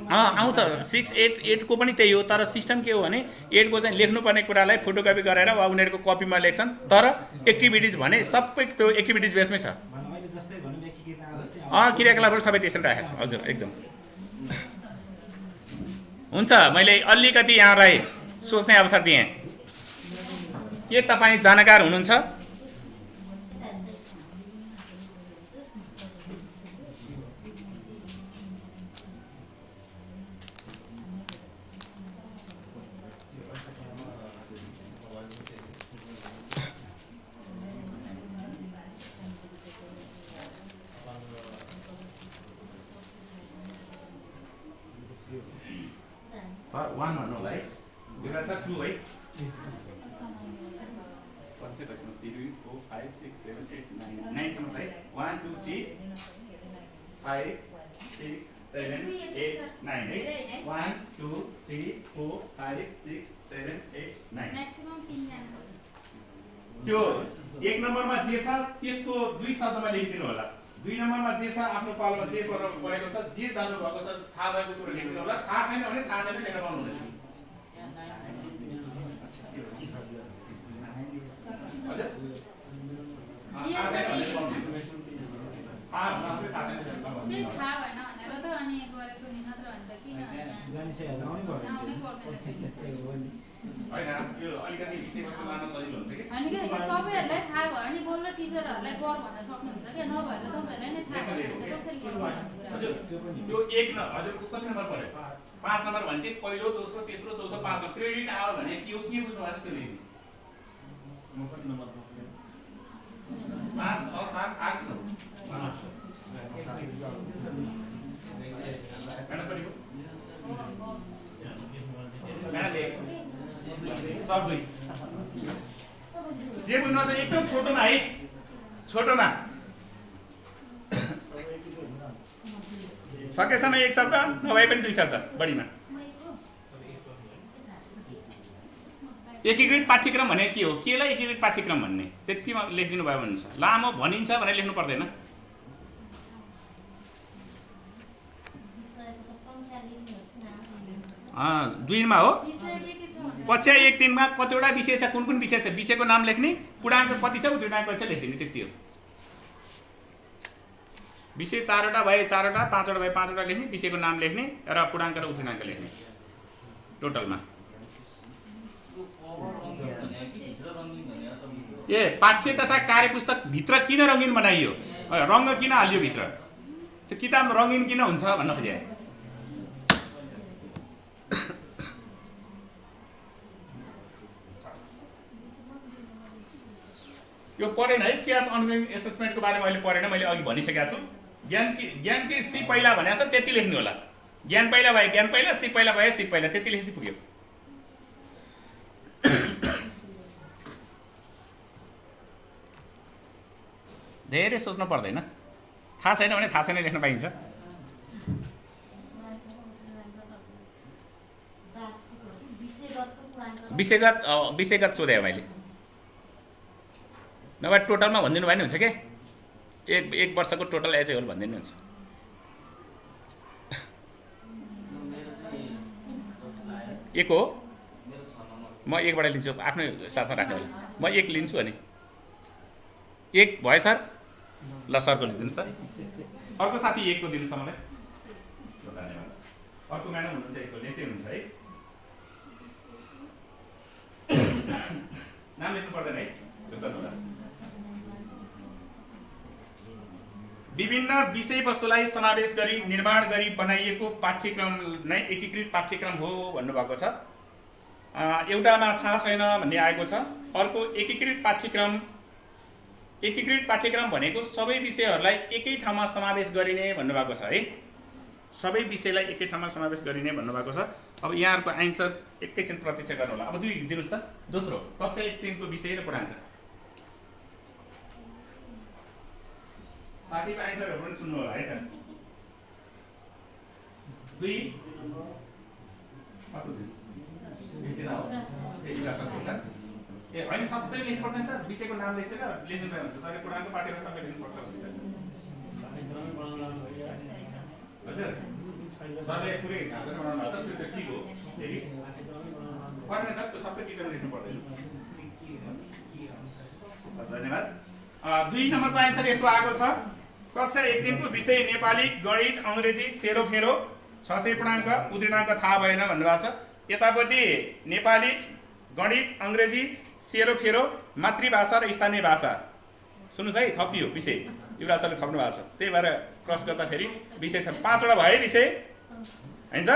आउँछ 6, 8, 8 को पनि त्यही हो। तर सिस्टम के हो भने 8 को चाहिँ लेख्नुपर्ने कुरालाई फोटोकपी गरेर वा उनीहरूको कपीमा लेख्छन्, तर एक्टिभिटिज भने सबै त्यो एक्टिभिटिज बेसमै छ। क्रियाकलापहरू सबै त्यसरी राखेको छ। हजुर एकदम हुन्छ। मैले अलिकति यहाँलाई सोच्ने अवसर दिएँ। के तपाईँ जानकार हुनुहुन्छ? सर 1 भन्नु होला है, एउटा सर 2 है। 1 2 3 4 5 6 7 8 9 सम्म छ है। 1 2 3 5 6 7 8 9 है। 1 2 3 4 5 6 7 8 9 म्याक्सिमम 3 जना। त्यो 1 नम्बरमा जे छ त्यसको 2 शब्दमा लेखिदिनु होला। 2 नम्बरमा जे छ आफ्नो पालोमा जे परेको छ, जे जान्नु भएको छ, थाहा भएको कुरो लेख्नु होला। थाहा छैन भने थाहा छैन लेखेर पाउनु हुनेछ। हजुर केही थाहा भएन भनेर त अनि गरेको नि, नत्र भने त किन होइन, यो अलिकति विषयवस्तु लान सजिलो हुन्छ कि होइन। क्या सबैहरूलाई थाहा भयो भने बोल्न टिचरहरूलाई गर भन्न सक्नुहुन्छ क्या, नभए त तपाईँहरूलाई नै थाहा भएन कसरी गर्नु। हजुर त्यो 1 हजुरको कति नम्बर पढ्यो? 5 नम्बर भनेपछि पहिलो, दोस्रो, तेस्रो, चौथो, 5 क्रेडिट आयो भने के बुझ्नु भएको छ त्यो लेख्नु। म कति नम्बर 5 6 7 8 9 जे बुझ्नु छ एकदम छोटोमा है, छोटोमा सकेसम्म 1 शब्द नभए पनि 2 शब्द बढीमा। एकीकृत पाठ्यक्रम भने के हो, केलाई एकीकृत पाठ्यक्रम भन्ने त्यतिमा लेखिदिनु भयो भने हुन्छ। लामो भनिन्छ भनेर लेख्नु पर्दैन। दुईमा हो, कक्षा 1 3 मा कतिवटा विषय छ, कुन कुन विषय छ, विषयको नाम लेख्ने, पूर्णाङ्क कति छ, उत्तीर्णाङ्क कति छ लेखिदिने, त्यति हो। विषय 4 वटा भए 4 वटा, 5 वटा भए 5 वटा लेख्ने, विषयको नाम लेख्ने र पूर्णाङ्क र उत्तीर्णाङ्क लेख्ने टोटलमा। पाठ्य तथा कार्यपुस्तक भित्र किन रङ्गिन बनाइयो, रङ्ग किन हालियो भित्र, त्यो किताब रङ्गिन किन हुन्छ भन्न खोजे। यो पढेन है, क्यास अनगोइङ एसेसमेन्टको बारेमा अहिले पढेन, मैले अघि भनिसकेको छु। ज्ञान कि सी पहिला भनेको छ त्यति लेख्नु होला। ज्ञान पहिला भए ज्ञान पहिला, सी पहिला भए सी पहिला, त्यति लेखेपछि पुग्यो। धेरै सोच्नु पर्दैन, थाहा छैन भने थाहा छैन लेख्न पाइन्छ। विषयगत सोधेँ मैले, नभए टोटलमा भनिदिनु भयो नि हुन्छ के, एक वर्षको टोटल एज होल भनिदिनु हुन्छ। एक हो, म एकबाट लिन्छु, आफ्नै साथमा राख्नु होला। म एक लिन्छु अनि एक भयो सर, ल सरको लिदिनुहोस् त। अर्को साथी एकको दिनुहोस् त मलाई। धन्यवाद। अर्को म्याडम हुनुहुन्छ एकको लेख्दै हुनुहुन्छ है, नाम लेख्नु पर्दैन है, गर्नुहोला। विभिन्न विषयवस्तुलाई समावेश गरी निर्माण गरी बनाइएको पाठ्यक्रम नै एकीकृत पाठ्यक्रम हो भन्नुभएको छ। एउटामा थाहा छैन भन्ने आएको छ। अर्को एकीकृत पाठ्यक्रम भनेको सबै विषयहरूलाई एकै ठाउँमा समावेश गरिने भन्नुभएको छ है। सबै विषयलाई एकै ठाउँमा समावेश गरिने भन्नुभएको छ। अब यहाँहरूको आन्सर एकैछिन प्रत्यक्ष गर्नु होला। अब 2 दिनुहोस् त। दोस्रो, कक्षा 1 3 को विषय र पूर्णाङ्क। साथीको आन्सरहरू पनि सुन्नु होला है त। 2 होइन सबै लेख्नु पर्दैन सर, विषयको नाम लेख्दैन लेख्नु पर्ने हुन्छ। तर पूर्णाङ्क पाठ्यक्रम सबै लेख्नुपर्छ हजुर। सरले पुरै ढाँचा बनाउनु भएको छ, त्यो त ठिक हो, फेरि पर्ने सर त्यो सबै टिचर लेख्नु पर्दैन। हस् धन्यवाद। 2 नम्बरको आन्सर यस्तो आएको छ। कक्षा 1 3 को विषय नेपाली, गणित, अङ्ग्रेजी, सेरोफेरो 600 पूर्णाङ्क, उत्तीर्णाङ्क थाहा भएन भन्नुभएको छ। यतापट्टि नेपाली, गणित, अङ्ग्रेजी, सेरोफेरो, मातृभाषा र स्थानीय भाषा। सुन्नुहोस् है, थपियो विषय, युवराज सरले थप्नु भएको छ। त्यही भएर क्रस गर्दा फेरि विषय 5 वटा भयो विषय हैन त।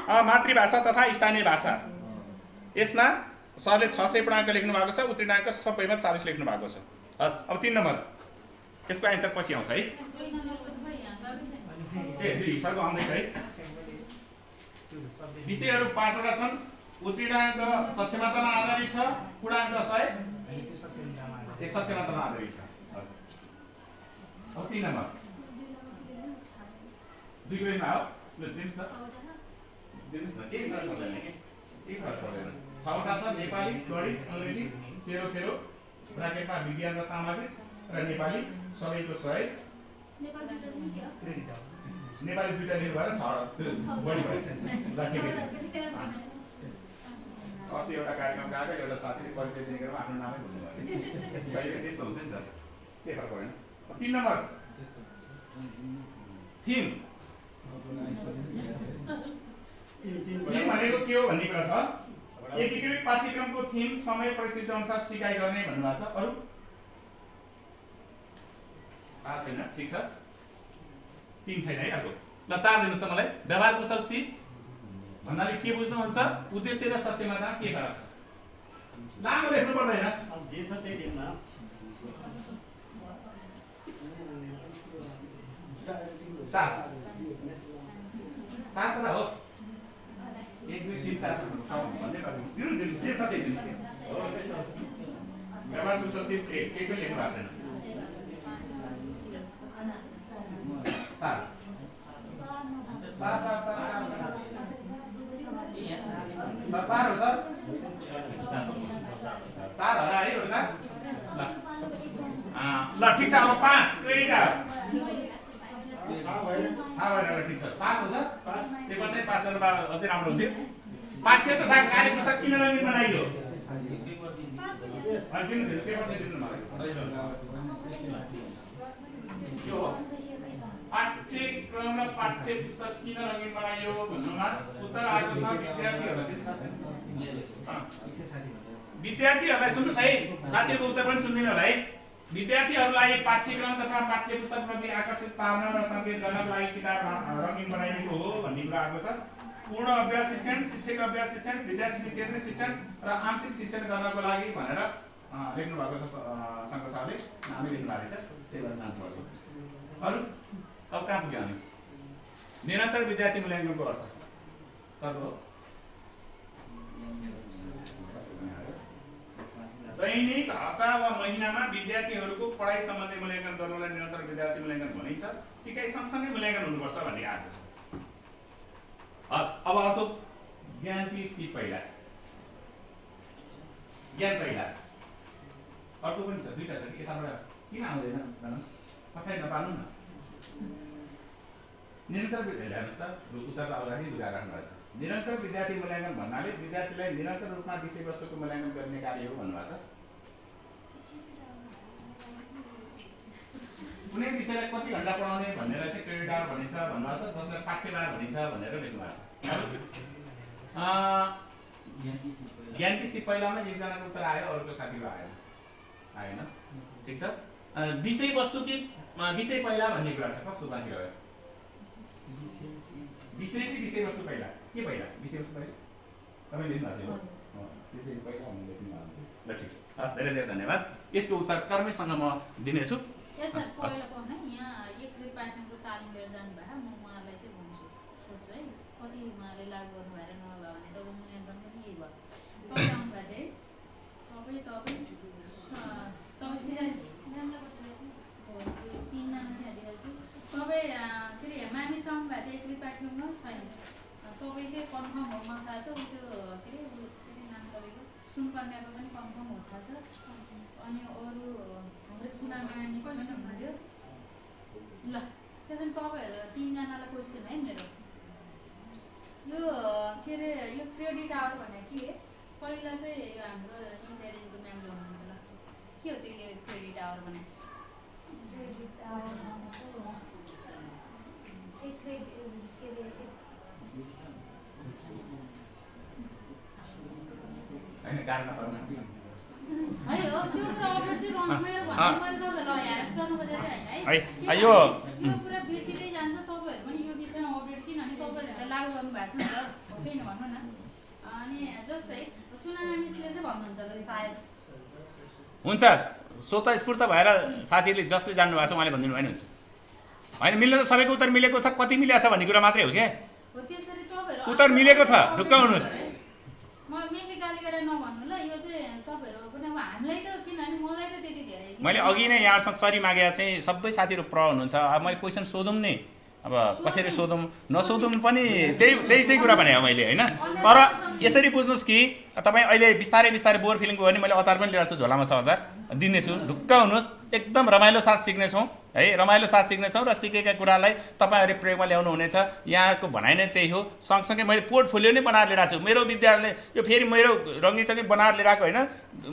मातृभाषा तथा स्थानीय भाषा, यसमा सरले 600 पूर्णाङ्क लेख्नु भएको छ, उत्तीर्णाङ्क सबैमा 40 लेख्नु भएको छ। हस्, अब 3 नम्बर, यसको आन्सर पछि आउँछ है। 2 सरको आउँदैछ है। विषयहरू 5 वटा छन्, उत्तीर्णाङ्क सक्षमतामा आधारित छ, पूर्णाङ्क 100 सक्षमतामा आधारित छ। हस्, अब 3 नम्बर 2 वेमा हो, दिनुहोस् न, केही फरक पर्दैन कि, केही फरक पर्दैन। 6 वटा छ, नेपाली, गणित, अङ्ग्रेजी, सेरोफेरो ब्राकेटमा विज्ञान र सामाजिक र नेपाली सबैको 100। नेपाली 2टा लेख्नु भएर 6 बढी भएछ। अस्ति एउटा कार्यक्रम गएको, एउटा साथीले परिचय दिने क्रममा आफ्नो नामै भुल्नु भयो। कहिले त्यस्तो हुन्छ नि सर, के फरक परेन। 3 नम्बर थिम भनेको के हो भन्ने कुरा छ। एकीकृत पाठ्यक्रमको थिम समय परिस्थिति अनुसार सिकाइ गर्ने भन्नुभएको छ। अरू थाहा छैन, ठिक छ। 3 छैन है अर्को। ल 4 दिनुहोस् त मलाई। व्यवहार कुशल सी भन्नाले के बुझ्नुहुन्छ, उद्देश्य र सक्षमता के फरक छ। लामो लेख्नु पर्दैन, अब जे छ त्यही दिनमा। 4 कुरा हो। 1 2 3 4 भन्दै गर्नु जे छ त्यही दिन्छ। व्यवहार कुशल सी केही पनि लेख्नु भएको छैन। 4 हो सर। 5 क्रेडिट आवर थाहा भएन थाहा भएन ठिक छ पास हुन्छ पेपर चाहिँ पास गर्नु अझै राम्रो हुन्थ्यो पाठ्य तथा कार्य पुस्तक किन रङ्गीन बनाइयो अनि दिनु पेपर चाहिँ दिनु मलाई यो हो पाठ्यक्रम र पाठ्य पुस्तक किन रङ्गीन बनाइयो भन्नुमा उत्तर आएको छ विद्यार्थीहरूलाई सुन्नुहोस् है साथीहरूको उत्तर पनि सुन्दिनु होला है विद्यार्थीहरूलाई पाठ्यक्रम तथा पाठ्य पुस्तक प्रति आकर्षित पार्न र सङ्केत गर्नको लागि किताब रङ्गीन बनाइएको हो भन्ने कुरा आएको छ पूर्ण अभ्यास शिक्षण शिक्षक अभ्यास शिक्षण विद्यार्थी केन्द्रित शिक्षण र आंशिक शिक्षण गर्नको लागि भनेर लेख्नु भएको छ शङ्कर सरले हामी लेख्नु भएको छ त्यही भएर जान्नुपर्छ अरू अब कहाँ पुग्यो हामी निरन्तर विद्यार्थी मूल्याङ्कनको अर्थ सर्व दैनिक हप्ता वा महिनामा विद्यार्थीहरूको पढाइ सम्बन्धी मूल्याङ्कन गर्नलाई निरन्तर विद्यार्थी मूल्याङ्कन भनिन्छ सिकाइ सँगसँगै मूल्याङ्कन हुनुपर्छ भन्ने आएको छ हस् अब अर्को ज्ञान की सी पहिला ज्ञान पहिला अर्को पनि छ दुईटा छ कि यताबाट किन आउँदैन कसै नपाल्नु न निरन्तर हेर्नुहोस् त उत्तर त अगाडि बुझाएर राख्नुहोस् निरन्तर विद्यार्थी मूल्याङ्कन भन्नाले विद्यार्थीलाई निरन्तर रूपमा विषयवस्तुको मूल्याङ्कन गर्ने कार्य हो भन्नुभएको छ कुनै विषयलाई कति घण्टा पढाउने भनेर चाहिँ क्रेडिट आवर भनिन्छ भन्नुभएको छ जसलाई पाठ्यभार भनिन्छ भनेर लेख्नु भएको छ ज्ञान की सिप पहिलामा एकजनाको उत्तर आयो अरूको साथीको आएन ठिक छ विषयवस्तु कि विषय पहिला भन्ने कुरा छ कस्तो बाँकी रह्यो विषय कि विषयवस्तु पहिला के पहिला विषयवस्तु पहिला तपाईँ लेख्नु भएको छ विषय पहिला भन्ने लेख्नु भएको ल ठिक छ हस् धेरै धेरै धन्यवाद यसको उत्तर कर्मैसँग म दिनेछु यस सर पहिला पनि यहाँ एक पाठ्यक्रमको तालिम लिएर जानुभयो म उहाँलाई चाहिँ भन्छु सोध्छु है कति उहाँले लागु गर्नु भएर नभयो भने त मूल्याङ्कन पनि यही भयो तपाईँ आउनुभएको तपाईँ सिधा तिनजना चाहिँ दिइहाल्छु तपाईँ के अरे मानिस आउनुभएको थियो एक पाठ्यक्रम छैन तपाईँ चाहिँ कन्फर्म हो मलाई थाहा छ त्यो के अरे नाम तपाईँको सुनकन्याको पनि कन्फर्म हो थाहा छ अनि अरू हाम्रो चुनाव मानिस पनि हुनुहुन्थ्यो ल त्यसो भने तपाईँहरू तिनजनालाई क्वेसन है मेरो यो के अरे यो क्रेडिट आवर भने के पहिला चाहिँ यो हाम्रो इन्जिनियरिङको म्यामले हुनुहुन्छ ल के हो त्यो क्रेडिट आवर भने क्रेडिट आवर है हो त्यो कुरा अगाडि चाहिँ रङ्गमेर भने मैले तपाईँहरूलाई ह्यारेस गर्नु खोजेको चाहिँ होइन है यो कुरा बेसिँदै जान्छ तपाईँहरू पनि यो विषयमा अपडेट किनभने तपाईँहरूले त लागु गर्नु भएको छ नि त हो कि भन्नु न अनि जस्तै चुनाव मिसले चाहिँ भन्नुहुन्छ ल सायद हुन्छ स्वतस्फूर्त भएर साथीहरूले जसले जान्नु भएको छ उहाँले भनिदिनु भयो नि हुन्छ होइन मिल्नु त सबैको उत्तर मिलेको छ कति मिलेको छ भन्ने कुरा मात्रै हो क्या हो त्यसरी तपाईँहरू उत्तर मिलेको छ ढुक्क हुनुहोस् म मेनली गाली गरेर नभन्नु ल यो चाहिँ तपाईँहरू पनि अब हामीलाई त किनभने मलाई त त्यति धेरै मैले अघि नै यहाँसँग सरी मागेर चाहिँ सबै साथीहरू हुनुहुन्छ अब मैले क्वेसन सोधौँ नि अब कसरी सोधौँ नसोधौँ पनि त्यही चाहिँ कुरा भने हो मैले होइन तर यसरी बुझ्नुहोस् कि तपाईँ अहिले बिस्तारै बिस्तारै बोर फिलिङ भयो भने मैले अचार पनि लिएर छु झोलामा छ अचार दिनेछु ढुक्क हुनुहोस् एकदम रमाइलो साथ सिक्नेछौँ है रमाइलो साथ सिक्नेछौँ र सिकेका कुरालाई तपाईँहरूले प्रयोगमा ल्याउनु हुनेछ यहाँको भनाइ नै त्यही हो सँगसँगै मैले पोर्टफोलियो नै बनाएर लिएर आएको छु मेरो विद्यार्थीले यो फेरि मेरो रङ्गीचङ्गी बनाएर लिएर आएको होइन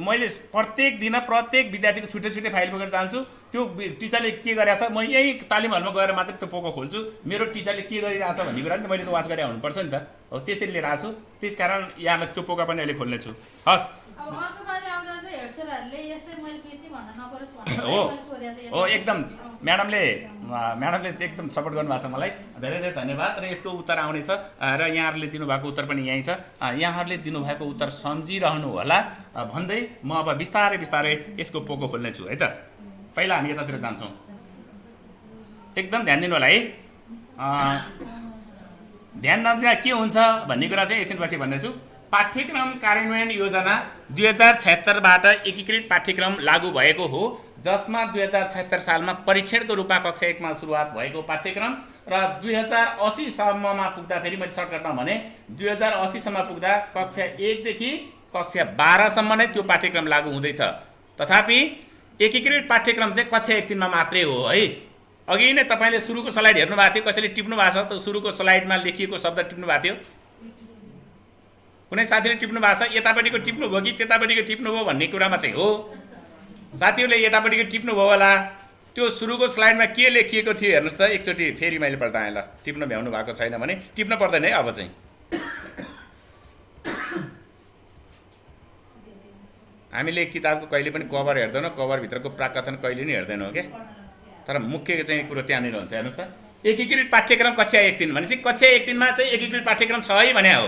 मैले प्रत्येक दिन प्रत्येक विद्यार्थीको छुट्टै छुट्टै फाइल बोकेर जान्छु त्यो टिचरले के गरेछ म यहीँ तालिम हलमा गएर मात्रै त्यो पोको खोल्छु मेरो टिचरले के गरिरहेछ भन्ने कुरा नि मैले त वाच गरे हुनुपर्छ नि त हो त्यसरी लिएर आएको छु त्यसकारण यहाँलाई त्यो पोका पनि अहिले खोल्नेछु हस् हो एकदम म्याडमले एकदम सपोर्ट गर्नुभएको छ मलाई धेरै धेरै धन्यवाद र यसको उत्तर आउनेछ र यहाँहरूले दिनुभएको उत्तर पनि यहीँ छ यहाँहरूले दिनुभएको उत्तर सम्झिरहनु होला भन्दै म अब बिस्तारै बिस्तारै यसको पोको खोल्नेछु है त पहिला हामी यतातिर जान्छौँ एकदम ध्यान दिनु होला है ध्यान नदिँदा के हुन्छ भन्ने कुरा चाहिँ एकछिनपछि भन्नेछु पाठ्यक्रम कार्यान्वयन योजना 2076बाट एकीकृत पाठ्यक्रम लागू भएको हो जसमा 2076 सालमा परीक्षणको रूपमा कक्षा 1 मा सुरुवात भएको पाठ्यक्रम र 2080 सम्ममा पुग्दा फेरि मैले सर्टकटमा भने 2080 सम्म पुग्दा कक्षा 1 देखि कक्षा 12 सम्म नै त्यो पाठ्यक्रम लागू हुँदैछ तथापि एकीकृत पाठ्यक्रम चाहिँ कक्षा 1-3 मा मात्रै हो है। अघि नै तपाईँले सुरुको स्लाइड हेर्नु भएको थियो, कसैले टिप्नु भएको छ त सुरुको स्लाइडमा लेखिएको शब्द टिप्नु भएको थियो? कुनै साथीले टिप्नु भएको छ? यतापट्टिको टिप्नुभयो कि त्यतापट्टिको टिप्नुभयो भन्ने कुरामा चाहिँ हो। साथीहरूले यतापट्टिको टिप्नुभयो होला। त्यो सुरुको स्लाइडमा के लेखिएको थियो हेर्नुहोस् त एकचोटि फेरि मैले पल्टाएँ ल। टिप्नु भ्याउनु भएको छैन भने टिप्नु पर्दैन है अब चाहिँ। हामीले किताबको कहिले पनि कभर हेर्दैनौँ, कभरभित्रको प्राकथन कहिले नै हेर्दैनौँ क्या। तर मुख्य चाहिँ कुरो त्यहाँनिर हुन्छ। हेर्नुहोस् त एकीकृत पाठ्यक्रम कक्षा 1-3 भनेपछि कक्षा 1-3 मा चाहिँ एकीकृत पाठ्यक्रम छ है भने हो।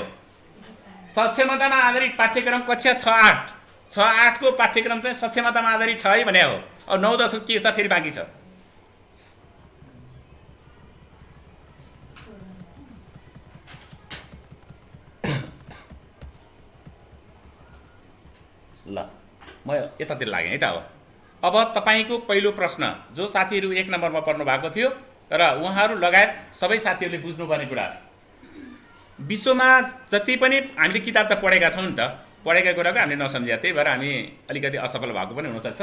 सक्षमतामा आधारित पाठ्यक्रम कक्षा 6-8 6-8 को पाठ्यक्रम चाहिँ सक्षमतामा आधारित छ है भने हो। अब 9-10 को के छ फेरि बाँकी छ। ल म यतातिर लागेँ है त। अब तपाईँको पहिलो प्रश्न जो साथीहरू 1 नम्बरमा पढ्नु भएको थियो र उहाँहरू लगायत सबै साथीहरूले बुझ्नुपर्ने कुरा, विश्वमा जति पनि हामीले किताब त पढेका छौँ नि त, पढेका कुराको हामीले नसम्झ्या, त्यही भएर हामी अलिकति असफल भएको पनि हुनसक्छ।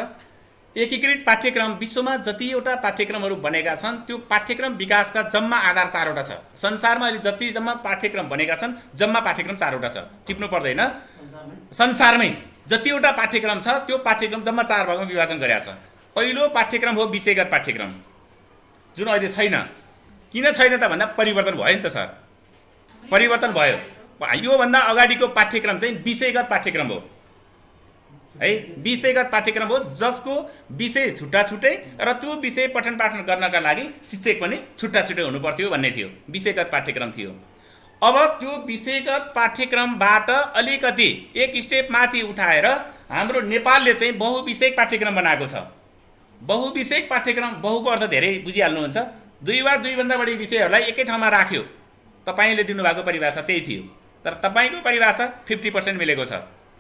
एकीकृत पाठ्यक्रम विश्वमा जतिवटा पाठ्यक्रमहरू बनेका छन् त्यो पाठ्यक्रम विकासका जम्मा आधार 4वटा छ। संसारमा अहिले जति जम्मा पाठ्यक्रम बनेका छन् जम्मा पाठ्यक्रम 4वटा छ। टिप्नु पर्दैन। संसारमै जतिवटा पाठ्यक्रम छ त्यो पाठ्यक्रम जम्मा 4 भागमा विभाजन गरेका छ। पहिलो पाठ्यक्रम हो विषयगत पाठ्यक्रम जुन अहिले छैन। किन छैन त भन्दा परिवर्तन भयो नि त सर, परिवर्तन भयो। योभन्दा अगाडिको पाठ्यक्रम चाहिँ विषयगत पाठ्यक्रम हो है। विषयगत पाठ्यक्रम हो जसको विषय छुट्टा छुट्टै र त्यो विषय पठन पाठन गर्नका लागि शिक्षक पनि छुट्टा छुट्टै हुनुपर्थ्यो भन्ने थियो, विषयगत पाठ्यक्रम थियो। अब त्यो विषयगत पाठ्यक्रमबाट अलिकति एक स्टेप माथि उठाएर हाम्रो नेपालले चाहिँ बहुविषयक पाठ्यक्रम बनाएको छ। बहुविषयक पाठ्यक्रम, बहुको अर्थ धेरै बुझिहाल्नुहुन्छ, 2 वा 2 भन्दा बढी विषयहरूलाई एकै ठाउँमा राख्यो। तपाईँले दिनुभएको परिभाषा त्यही थियो, तर तपाईँको परिभाषा 50% मिलेको छ।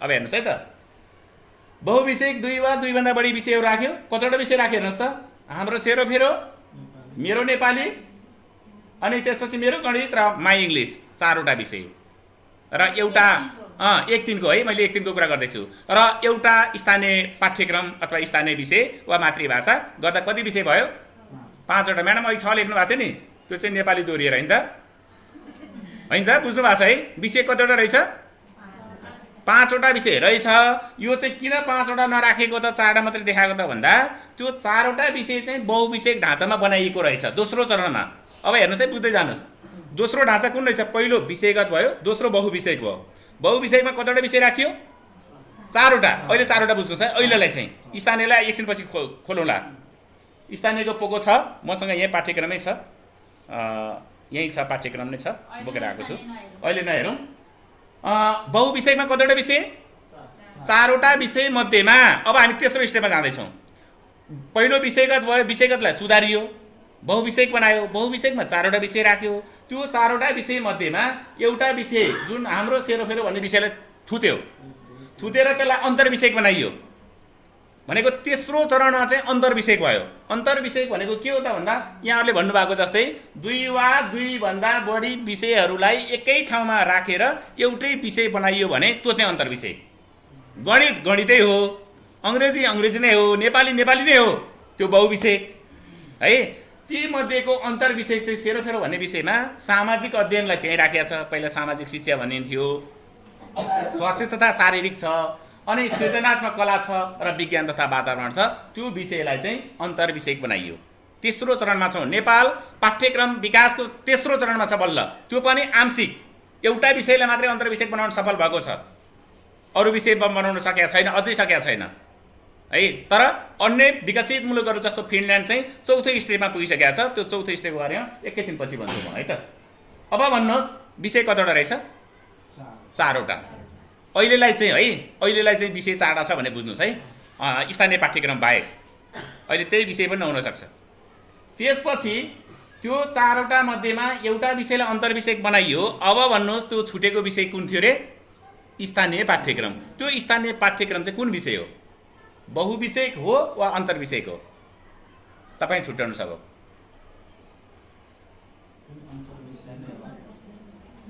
अब हेर्नुहोस् है त, बहुविषयक 2 वा 2 भन्दा बढी विषयहरू राख्यो। कतिवटा विषय राख्यो हेर्नुहोस् त, हाम्रो सेरोफेरो, मेरो नेपाली, अनि त्यसपछि मेरो गणित र माई इङ्ग्लिस, 4वटा विषय र एउटा 1-3 को है, मैले 1-3 को कुरा गर्दैछु। र एउटा स्थानीय पाठ्यक्रम अथवा स्थानीय विषय वा मातृभाषा गर्दा कति विषय भयो? 5वटा। म्याडम अहिले 6 लेख्नु भएको थियो नि, त्यो चाहिँ नेपाली दोहोरिएर होइन त, होइन त, बुझ्नु भएको छ है। विषय कतिवटा रहेछ? 5वटा विषय रहेछ। यो चाहिँ किन 5वटा नराखेको त 4वटा मात्रै देखाएको त भन्दा त्यो 4वटा विषय चाहिँ बहुविषयक ढाँचामा बनाइएको रहेछ दोस्रो चरणमा। अब हेर्नुहोस् है, बुझ्दै जानुहोस्। दोस्रो ढाँचा कुन रहेछ? पहिलो विषयगत भयो, दोस्रो बहुविषयक भयो। बहुविषयकमा कतिवटा विषय राखियो? 4वटा। अहिले 4वटा बुझ्नुहोस् है। अहिलेलाई चाहिँ स्थानीयलाई एकछिनपछि खोलौँला। स्थानीयको पोको छ मसँग, यहीँ पाठ्यक्रमै छ, यहीँ छ, पाठ्यक्रम नै छ, बोकेर आएको छु। अहिले नहेरौँ। बहुविषयकमा कतिवटा विषय? 4वटा विषय मध्येमा अब हामी तेस्रो स्टेपमा जाँदैछौँ। पहिलो विषयगत भयो, विषयगतलाई सुधारियो, बहुविषयक बनायो, बहुविषयकमा 4वटा विषय राख्यो। त्यो 4वटा विषय मध्येमा एउटा विषय जुन हाम्रो सेरोफेरो भन्ने विषयलाई थुतेर त्यसलाई अन्तर्विषयक बनाइयो। भनेको तेस्रो चरणमा चाहिँ अन्तर्विषयक भयो। अन्तर्विषयक भनेको के हो त भन्दा यहाँहरूले भन्नुभएको जस्तै 2 वा 2 भन्दा बढी विषयहरूलाई एकै ठाउँमा राखेर एउटै विषय बनाइयो भने त्यो चाहिँ अन्तर्विषयक। गणित गणितै हो, अङ्ग्रेजी अङ्ग्रेजी नै हो, नेपाली नेपाली नै हो, त्यो बहुविषयक है। ती मध्येको अन्तर्विषय चाहिँ सेरोफेरो भन्ने विषयमा सामाजिक अध्ययनलाई त्यहीँ राखेको छ। पहिला सामाजिक शिक्षा भनिन्थ्यो, स्वास्थ्य तथा शारीरिक छ, अनि सृजनात्मक कला छ र विज्ञान तथा वातावरण छ। त्यो विषयलाई चाहिँ अन्तर्विषयक बनाइयो। तेस्रो चरणमा छौँ। नेपाल पाठ्यक्रम विकासको तेस्रो चरणमा छ बल्ल। त्यो पनि आंशिक, एउटा विषयलाई मात्रै अन्तर्विषयक बनाउन सफल भएको छ, अरू विषय बनाउन सकेका छैन, अझै सकेका छैन है। तर अन्य विकसित मुलुकहरू जस्तो फिनल्यान्ड चाहिँ 4थो स्टेपमा पुगिसकेको छ। त्यो 4थो स्टेपको बारेमा एकैछिन पछि भन्छु म है त। अब भन्नुहोस् विषय कतिवटा रहेछ? 4वटा। अहिलेलाई चाहिँ है, अहिलेलाई चाहिँ विषय 4वटा छ भने बुझ्नुहोस् है। स्थानीय पाठ्यक्रम बाहेक अहिले त्यही विषय पनि नहुन सक्छ। त्यसपछि त्यो 4वटा मध्येमा एउटा विषयलाई अन्तर्विषयक बनाइयो। अब भन्नुहोस् त्यो छुटेको विषय कुन थियो रे? स्थानीय पाठ्यक्रम। त्यो स्थानीय पाठ्यक्रम चाहिँ कुन विषय हो? बहुविषयक हो वा अन्तर्विषयक हो? तपाईँ छुट्याउनु सक्यो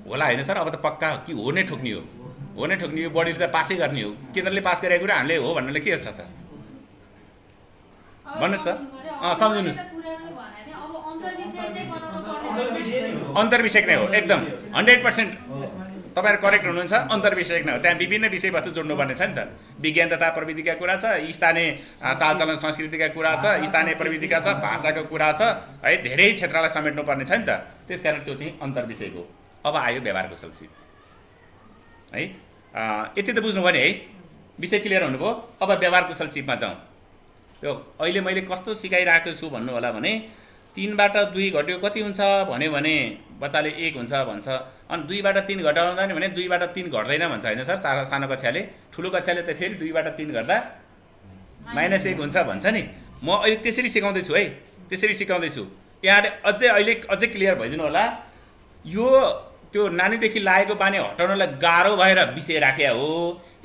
होला होइन सर? अब त पक्का कि हो नै ठोक्ने हो, हो नै ठोक्ने हो। बडीले त पासै गर्ने हो, केन्द्रले पास गरेको कुरा हामीले हो भन्नुले के छ त? भन्नुहोस् त सम्झिनुहोस् अन्तर्विषयक नै हो एकदम 100% तपाईँहरू करेक्ट हुनुहुन्छ अन्तर्विषयक नै हो त्यहाँ विभिन्न विषयवस्तु जोड्नुपर्ने छ नि त विज्ञान तथा प्रविधिका कुरा छ स्थानीय चालचलन संस्कृतिका कुरा छ स्थानीय प्रविधिका छ भाषाको कुरा छ है धेरै क्षेत्रलाई समेट्नुपर्ने छ नि त त्यसकारण त्यो चाहिँ अन्तर्विषयक हो अब आयो व्यवहार कुशल सिप है यति त बुझ्नुभयो नि है विषय क्लियर हुनुभयो अब व्यवहार कुशल सिपमा जाउँ त्यो अहिले मैले कस्तो सिकाइरहेको छु भन्नु होला भने 3 बाट 2 घट्यो कति हुन्छ भन्यो भने बच्चाले 1 हुन्छ भन्छ अनि 2 बाट 3 घटाउँदा नि भने 2 बाट 3 घट्दैन भन्छ हैन सर सानो कक्षाले ठुलो कक्षाले त फेरि 2 बाट 3 गर्दा -1 हुन्छ भन्छ नि म अहिले त्यसरी सिकाउँदैछु है त्यसरी सिकाउँदैछु यहाँले अझै क्लियर भइदिनु होला यो त्यो नानीदेखि लागेको बानी हटाउनलाई गाह्रो भएर विषय राखे हो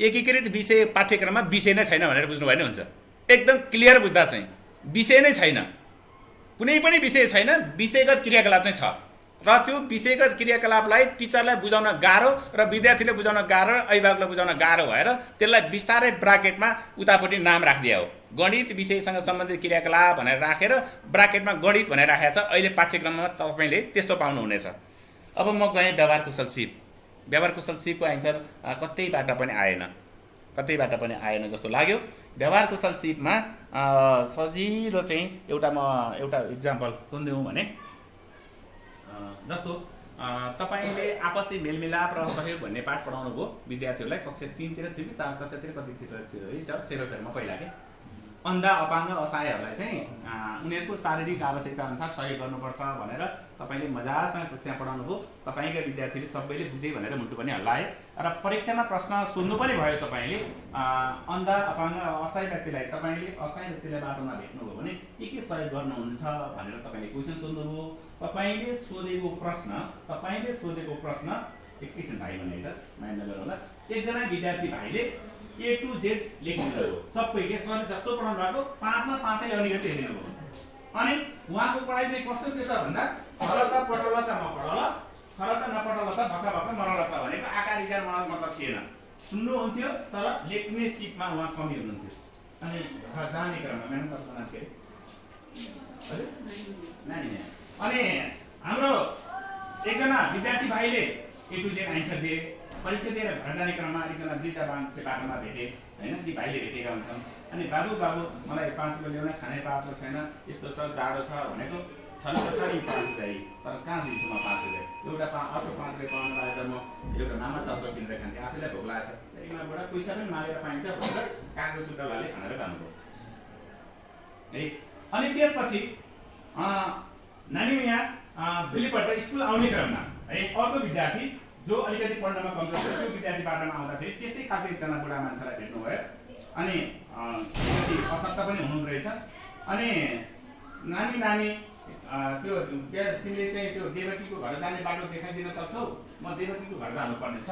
एकीकृत विषय पाठ्यक्रममा विषय नै छैन भनेर बुझ्नु भएन हुन्छ एकदम क्लियर बुझ्दा चाहिँ विषय नै छैन कुनै पनि विषय छैन विषयगत क्रियाकलाप चाहिँ छ र त्यो विषयगत क्रियाकलापलाई टिचरलाई बुझाउन गाह्रो र विद्यार्थीले बुझाउन गाह्रो अभिभावकलाई बुझाउन गाह्रो भएर त्यसलाई बिस्तारै ब्राकेटमा उतापट्टि नाम राखिदिया हो गणित विषयसँग सम्बन्धित क्रियाकलाप भनेर राखेर ब्राकेटमा गणित भनेर राखेको छ अहिले पाठ्यक्रममा तपाईँले त्यस्तो पाउनुहुनेछ अब म गएँ व्यवहार कुशल सिपको एन्सर कतैबाट पनि आएन जस्तो लाग्यो व्यवहार कुशल सिपमा सजिलो चाहिँ एउटा इक्जाम्पल कुन दिउँ भने जस्तो तपाईँले आपसी मेलमिलाप र सहयोग भन्ने पाठ पढाउनु भयो विद्यार्थीहरूलाई कक्षा 3 तिर थियो कि 4 कक्षातिर कतितिर थियो है सर सेरोफेरमा पहिला के अन्धा अपाङ्ग असहायहरूलाई चाहिँ उनीहरूको शारीरिक आवश्यकता अनुसार सहयोग गर्नुपर्छ भनेर तपाईँले मजासँग कक्षा पढाउनु भयो तपाईँका विद्यार्थीले सबैले बुझे भनेर मुन्टु पनि हल्लाए र परीक्षामा प्रश्न सोध्नु पनि भयो तपाईँले अन्धा अपाङ्ग असहाय व्यक्तिलाई बाटोमा भेट्नुभयो भने के सहयोग गर्नुहुन्छ भनेर तपाईँले क्वेसन सोध्नुभयो तपाईँले सोधेको प्रश्न एकैछिन भाइ भन्ने छ माइन्ड नगर्नु होला एकजना विद्यार्थी भाइले A to Z लेखिदिनु सबै के सर जस्तो पढाउनु भएको 5 मा 5 ल्याउने गरी हेरिदिनु भयो अनि उहाँको पढाइ चाहिँ कस्तो के छ भन्दा खरच पटलता नपढल खरच नपढल त भक्का मरल त भनेको आकार विचार मतलब थिएन सुन्नुहुन्थ्यो तर लेख्ने सिपमा उहाँ कमी हुनुहुन्थ्यो अनि जाने क्रममा म्याडम कसको नाम के अरे नानी अनि हाम्रो एकजना विद्यार्थी भाइले A to Z आन्सर दिए परीक्षा दिएर घर जाने क्रममा एकजना दुईटा मान्छे बाटोमा भेटे हैन ती भाइले भेटेका हुन्छन् अनि बाबु मलाई 5 रुपैयाँ ल्याउन खाने पाएको छैन यस्तो छ जाडो छ भनेको छन त सरी 5 रुपैयाँ तर कहाँ दिन्छु म 5 रुपैयाँ एउटा अर्को 5 रुपैयाँ पाउन लागेर म एउटा मामा चाउचाउ किनेर खान्थेँ आफैलाई भोक लागेछ यहीँबाट पैसा पनि मागेर पाइन्छ भनेर कागको सुट्टालाले खानेर जानुभयो है अनि त्यसपछि नानी यहाँ भोलिपल्ट स्कुल आउने क्रममा है अर्को विद्यार्थी जो अलिकति पढ्नमा कमजोर छ त्यो विद्यार्थी बाटोमा आउँदाखेरि त्यस्तै खालको एकजना बुढा मान्छेलाई भेट्नुभयो अनि अलिकति अशक्त पनि हुनुहुँदो रहेछ अनि नानी त्यो तिमीले चाहिँ त्यो देवकीको घर जाने बाटो देखाइदिन सक्छौ म देवकीको घर जानुपर्ने छ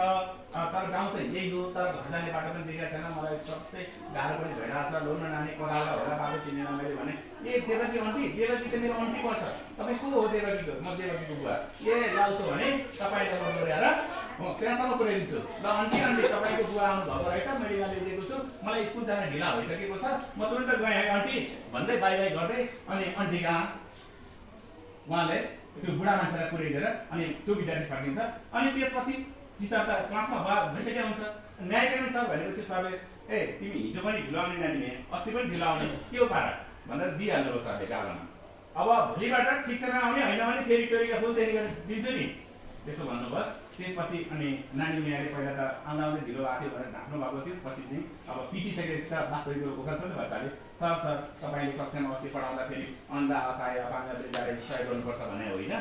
तर गाउँ चाहिँ यही हो तर घर जाने बाटो पनि देखाएको छैन मलाई सबै गाह्रो पनि भइरहेको छ लोन नानी कोदाला होला बाटो चिनेन मैले भने ए देवकी त मेरो अन्टी पर्छ तपाईँ को हो देवकीको म देवकीको बुवा ए लाउँछु भने तपाईँलाई म डोर्याएर म त्यहाँसम्म पुर्याइदिन्छु ल अन्टी तपाईँको बुवा आउनु भएको रहेछ मैले यहाँ ल्याइदिएको छु मलाई स्कुल जान ढिला भइसकेको छ म तुरन्त गएँ अन्टी भन्दै बाई गर्दै अनि अन्टी कहाँ उहाँले त्यो बुढा मान्छेलाई पुर्याइदिएर अनि त्यो विद्यार्थी फर्किन्छ अनि त्यसपछि टिचर त क्लासमा भइसकेको हुन्छ न्यायकर्मी सर भनेपछि सरले ए तिमी हिजो पनि ढिलो आउने नानी अस्ति पनि ढिलो आउने के हो पारा भनेर दिइहाल्नु सरले गालामा अब भोलिबाट ठिक छ नआउने होइन भने फेरि टोरीका फुल तयारी गरेर दिन्छु नि त्यसो भन्नुभयो त्यसपछि अनि नानी मियाले पहिला त आउँदा ढिलो आएको थियो भनेर ढाक्नु भएको थियो पछि चाहिँ अब पिटिसकेपछि त वास्तविक उखान छ नि बच्चाले सर तपाईँले कक्षामा अस्ति पढाउँदाखेरि अन्धा असहाय अपाङ्ग वृद्धलाई सहयोग गर्नुपर्छ भने होइन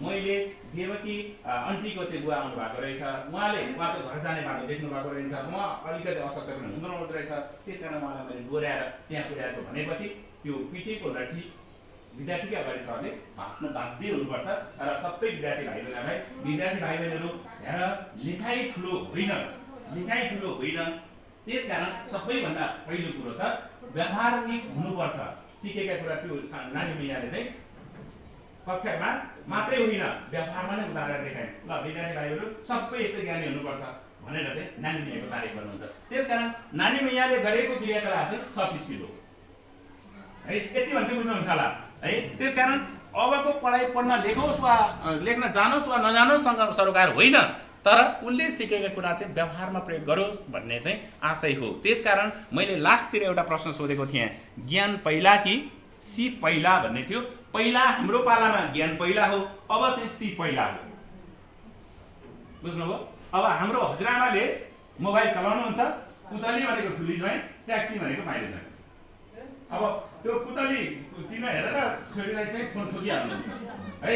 मैले देवकी अन्टीको चाहिँ बुवा आउनु भएको रहेछ उहाँको घर जाने बाटो देख्नु भएको रहेछ म अलिकति अशक्त पनि हुँदो रहेछ त्यस कारण उहाँलाई मैले डोर्याएर त्यहाँ पुर्याएको भनेपछि त्यो पिटेको लट्ठी विद्यार्थीकै अगाडि सरले भाँच्न बाध्य हुनुपर्छ र सबै विद्यार्थी भाइ बहिनीहरू हेर लेखाइ ठुलो होइन त्यसकारण सबैभन्दा पहिलो कुरो त व्यवहारिक हुनुपर्छ सिकेका कुरा त्यो नानी मियाले चाहिँ कक्षामा मात्रै होइन व्यवहारमा नै उदाहरण देखाए ल विद्यार्थी भाइहरू सबै यस्तै ज्ञानी हुनुपर्छ भनेर चाहिँ नानी मियाको तारिफ गर्नुहुन्छ त्यसकारण नानी मियाले गरेको क्रियाकलाप चाहिँ सफ्ट स्किल हो है यति भने चाहिँ बुझ्नुहुन्छ होला है। त्यसकारण अबको पढाइ पढ्न लेखोस् वा लेख्न जानोस् वा नजानोस् सरोकार होइन, तर उसले सिकेका कुरा चाहिँ व्यवहारमा प्रयोग गरोस् भन्ने चाहिँ आशय हो। त्यसकारण मैले लास्टतिर एउटा प्रश्न सोधेको थिएँ, ज्ञान पहिला कि सिप पहिला भन्ने थियो। पहिला हाम्रो पालामा ज्ञान पहिला हो, अब चाहिँ सिप पहिला हो। बुझ्नुभयो? अब हाम्रो हजुरआमाले मोबाइल चलाउनुहुन्छ, पुतली भनेको ठुली ज्वाइँ, ट्याक्सी भनेको माइली ज्वाइँ। अब त्यो पुतली चिन्ह हेरेर छोरीलाई चाहिँ फोन ठोकिहाल्नुहुन्छ है।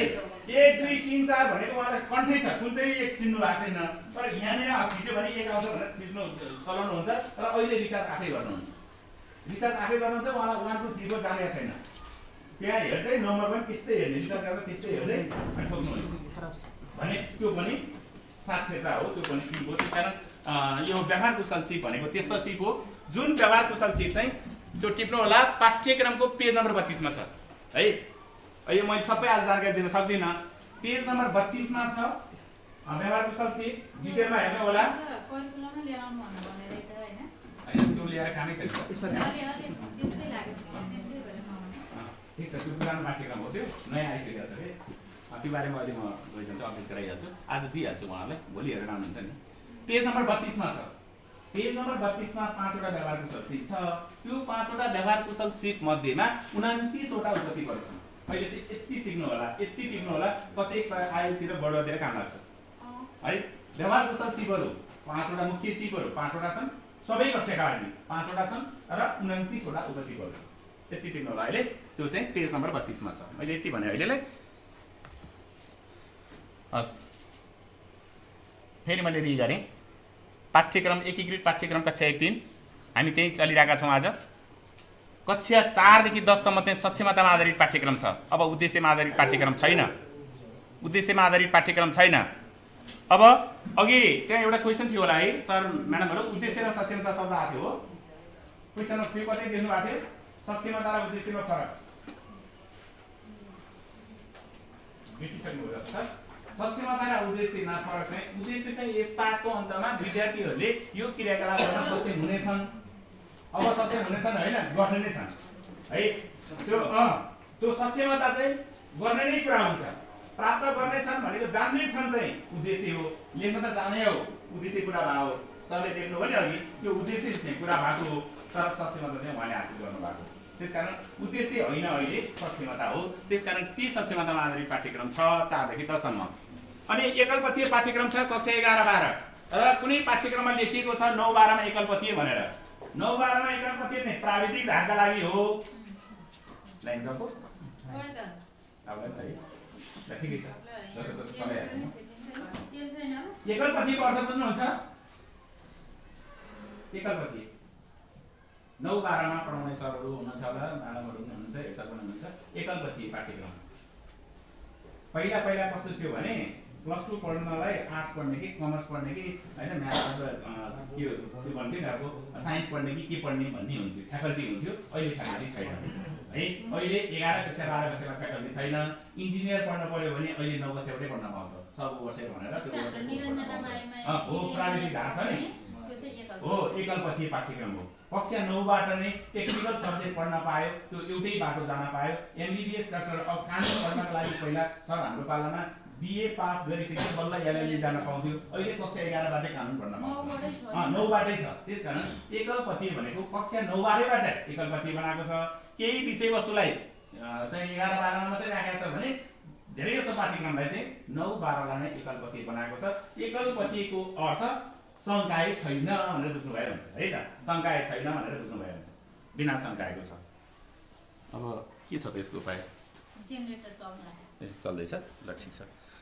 1 2 3 4 भनेको उहाँलाई कन्ठै छ, कुन चाहिँ एक चिन्नु भएको छैन, तर यहाँनिर खिच्यो भने एक आउँछ भनेर खिच्नु चलाउनुहुन्छ। तर अहिले रिचार्ज आफै गर्नुहुन्छ, उहाँको त्रिको जाने छैन, त्यहाँ हेर्दै नम्बर पनि त्यस्तै हेर्ने, रिचार्ज गरेर त्यस्तै हेर्दै अनि ठोक्नुहुन्छ भने त्यो पनि साक्षरता हो, त्यो पनि सिप हो। त्यसकारण यो व्यवहार कुशल सिप भनेको त्यस्तो सिप हो जुन व्यवहार कुशल सिप चाहिँ त्यो टिप्नु होला। पाठ्यक्रमको पेज नम्बर 32 मा छ है। यो मैले सबै आज जानकारी दिन सक्दिनँ। पेज नम्बर 32 मा छ व्यवहार कुशल सिप, डिटेलमा हेर्नु होला। करिकुलममा लिएर आउनु भन्नु भने रहेछ हैन? हैन त्यो लिएर कामै छैन। त्यस्तै लाग्यो। ठिक छ, त्यो पुरानो पाठ्यक्रम हो, त्यो नयाँ आइसकेको छ है। त्यो बारेमा अहिले म गइदिन्छु, अपडेट गराइहाल्छु, आज दिइहाल्छु उहाँहरूलाई, भोलि हेरेर आउनुहुन्छ नि। पेज नम्बर 32 मा छ। पेज नम्बर 32 मा 5 वटा व्यवहार कुशल सिप छ। त्यो 5 वटा व्यवहार कुशल सिप मध्येमा 29 वटा उपसिपहरू छन्। अहिले चाहिँ यति सिक्नु होला, यति टिप्नु होला, कतै आयोतिर बढुवातिर काम लाग्छ है। व्यवहार कुशल सिपहरू 5 वटा मुख्य सिपहरू 5 वटा छन्, सबै कक्षाका लागि 5 वटा छन् र 29 वटा उपसिपहरू छन्। यति टिप्नु होला। अहिले त्यो चाहिँ पेज नम्बर 32 मा छ। मैले यति भने अहिलेलाई हस्। फेरि मैले रि गरेँ पाठ्यक्रम एकीकृत पाठ्यक्रम कक्षा 1-3 हामी त्यही चलिरहेका छौँ। आज कक्षा 4 देखि 10 सम्म चाहिँ सक्षमतामा आधारित पाठ्यक्रम छ। अब उद्देश्यमा आधारित पाठ्यक्रम छैन, उद्देश्यमा आधारित पाठ्यक्रम छैन। अब अघि त्यहाँ एउटा क्वेसन थियो होला है सर म्याडमहरू, उद्देश्य र सक्षमता शब्द आएको थियो हो। क्वेसनमा थियो, कतै देख्नु भएको थियो सक्षमता र उद्देश्यमा फरक बिर्सिसक्नुभयो सर। सक्षमता र उद्देश्यमा फरक चाहिँ, उद्देश्य चाहिँ यस पाठको अन्तमा विद्यार्थीहरूले यो क्रियाकलाप गर्न सक्षम हुनेछन्। अब सक्षम हुनेछन् होइन, गर्ने नै छन् है। त्यो सक्षमता चाहिँ गर्ने नै कुरा हुन्छ। प्राप्त गर्ने छन् भनेको जान्ने छन् चाहिँ उद्देश्य हो। लेख्न त जाने हो, उद्देश्य कुरा भएको हो। सरले लेख्नु भने अघि त्यो उद्देश्य चाहिँ कुरा भएको हो, तर सक्षमता चाहिँ उहाँले हासिल गर्नुभएको। त्यसकारण उद्देश्य होइन, अहिले सक्षमता हो। त्यसकारण ती सक्षमतामा आधारित पाठ्यक्रम छ 4 देखि 10 सम्म। अनि एकलपथीय पाठ्यक्रम छ कक्षा 11-12 र कुनै पाठ्यक्रममा लेखिएको छ 9-12 मा एकलपथीय भनेर। 9-12 मा एकलपथीय चाहिँ प्राविधिक धारका लागि हो। लाइन गएको ठिकै छ। एकलपथीको अर्थ बुझ्नुहुन्छ? एकलपथीय 9-12 मा पढाउने सरहरू हुनुहुन्छ होला, म्याडमहरू पनि हुनुहुन्छ, हेड सर पनि हुनुहुन्छ। एकलपथीय पाठ्यक्रम पहिला कस्तो थियो भने +2 पढ्नलाई आर्ट्स पढ्ने कि कमर्स पढ्ने कि होइन, म्याथ के भन्थ्यो नि, अब साइन्स पढ्ने कि के पढ्ने भन्ने हुन्थ्यो, फ्याकल्टी हुन्थ्यो। अहिले फ्याकल्टी छैन है। अहिले 11 कक्षा 12 कक्षामा फ्याकल्टी छैन। इन्जिनियर पढ्न पर्यो भने अहिले 9 कक्षाबाटै पढ्न पाउँछ, सब वर्ष भनेर त्यो हो। प्राविधिक धार छ नि, हो एकलपथीय पाठ्यक्रम हो। कक्षा 9बाट नै टेक्निकल सब्जेक्ट पढ्न पायो, त्यो एउटै बाटो जान पायो। MBBS डाक्टर अब कानुन पढ्नको लागि पहिला सर हाम्रो पालामा BA पास गरिसकेपछि बल्ल LLB जान पाउँथ्यो। अहिले कक्षा 11बाटै कानुन पढ्न पाउँछ, 9बाटै छ। त्यसकारण एकलपथीय भनेको कक्षा 9-12बाट एकलपथीय बनाएको छ। केही विषयवस्तुलाई चाहिँ 11-12 मा मात्रै राखेको छ भने धेरै जसो पाठ्यक्रमलाई चाहिँ 9-12 लाई नै एकलपथीय बनाएको छ। एकलपथीयको अर्थ शङ्काए छैन भनेर बुझ्नु भएर हुन्छ है त। शङ्काए छैन भनेर बुझ्नु भएर हुन्छ, बिना शङ्काएको छ। अब के छ त्यसको उपाय? जेनेरेटर चल्दैछ ल, ठिक छ।